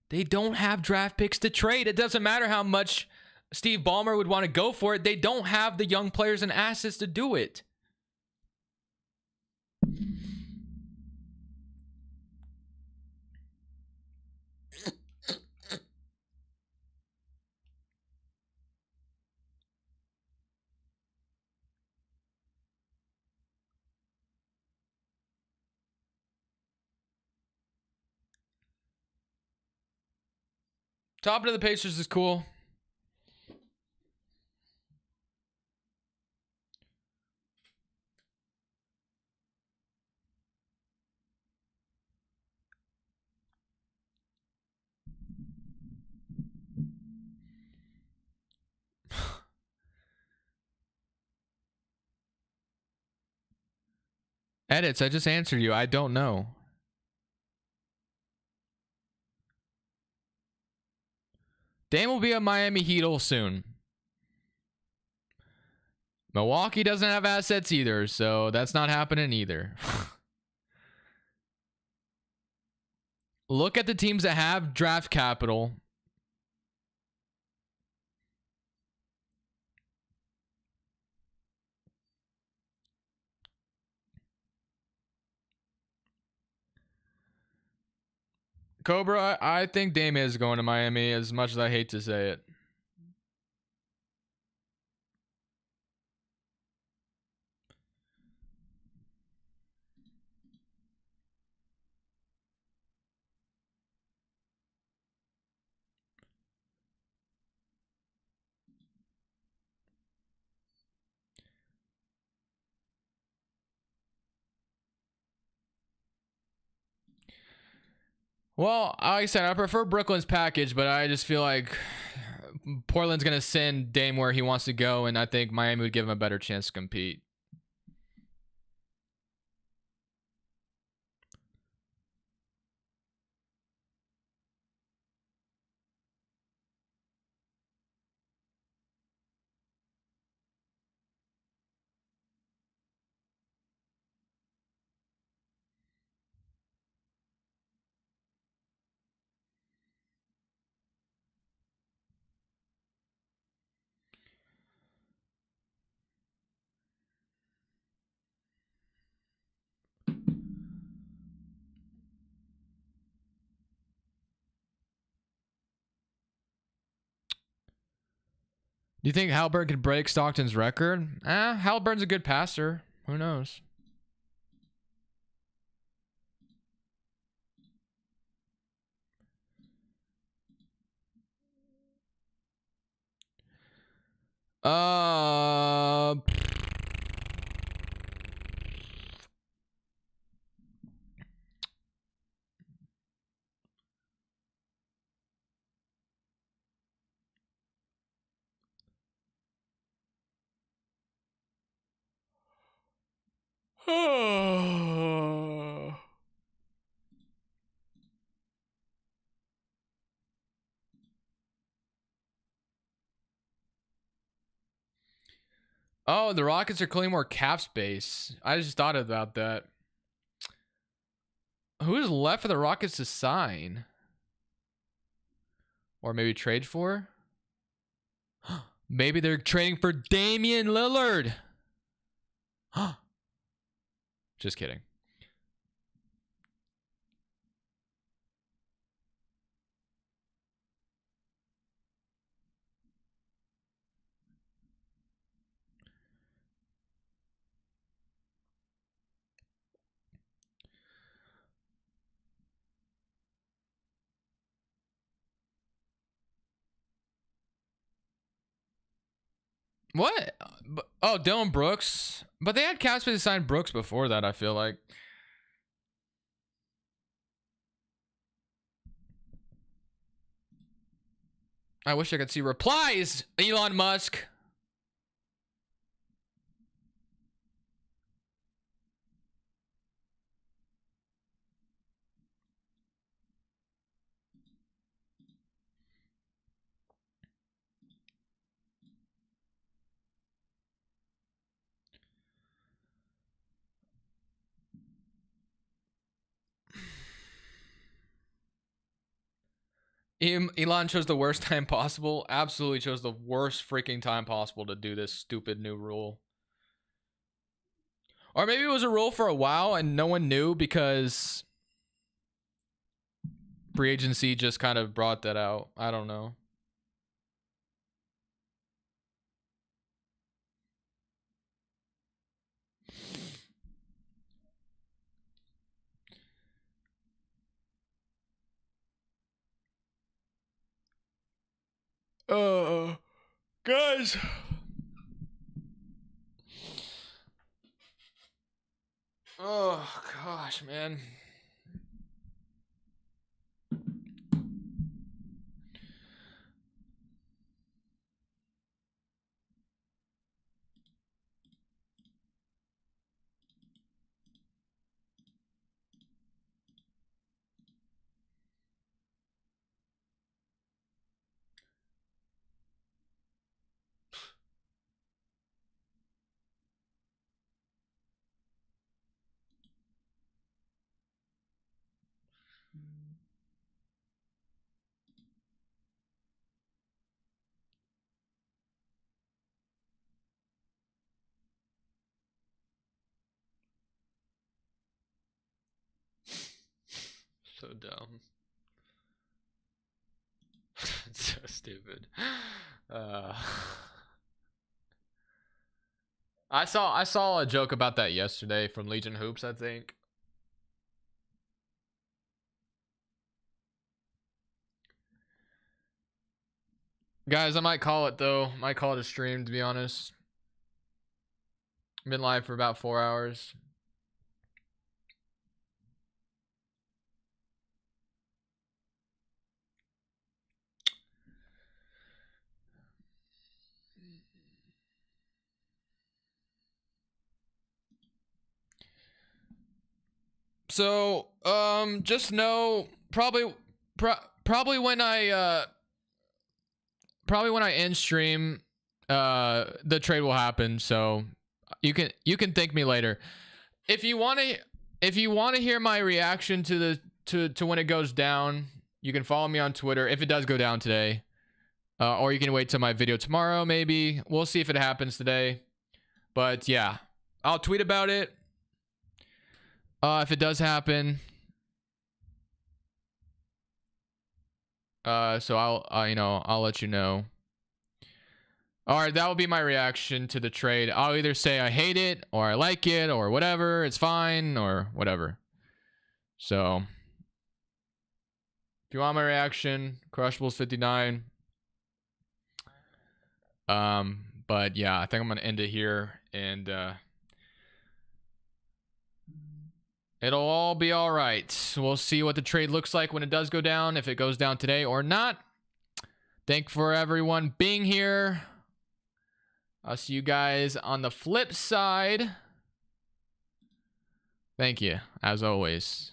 They don't have draft picks to trade. It doesn't matter how much Steve Ballmer would want to go for it. They don't have the young players and assets to do it. Top of the Pacers is cool. Edits, I just answered you. I don't know. Dame will be a Miami Heat soon. Milwaukee doesn't have assets either, so that's not happening either. Look at the teams that have draft capital. Cobra, I think Dame is going to Miami, as much as I hate to say it. Well, like I said, I prefer Brooklyn's package, but I just feel like Portland's going to send Dame where he wants to go, and I think Miami would give him a better chance to compete. Do you think Halliburton could break Stockton's record? Halliburton's a good passer. Who knows? Uh, Oh, the Rockets are clearing more cap space. I just thought about that. Who's left for the Rockets to sign? Or maybe trade for? Maybe they're trading for Damian Lillard. Just kidding. What? Oh, Dylan Brooks. But they had cap space to sign Brooks before that, I feel like. I wish I could see replies, Elon Musk. Elon chose the worst time possible. Absolutely chose the worst freaking time possible to do this stupid new rule. Or maybe it was a rule for a while and no one knew because free agency just kind of brought that out. I don't know. Guys. Oh, gosh, man. So dumb. So stupid. I saw a joke about that yesterday from Legion Hoops, I think. Guys, I might call it though. Might call it a stream, to be honest. Been live for about 4 hours. So, just know probably when I end stream, the trade will happen. So you can thank me later. If you want to hear my reaction to when it goes down, you can follow me on Twitter if it does go down today. Or you can wait till my video tomorrow, maybe. We'll see if it happens today. But yeah, I'll tweet about it. If it does happen. So I'll let you know. All right, that will be my reaction to the trade. I'll either say I hate it or I like it or whatever. It's fine or whatever. So if you want my reaction, Crushables 59. But yeah, I think I'm gonna end it here, and it'll all be all right. We'll see what the trade looks like when it does go down, if it goes down today or not. Thank for everyone being here. I'll see you guys on the flip side. Thank you, as always.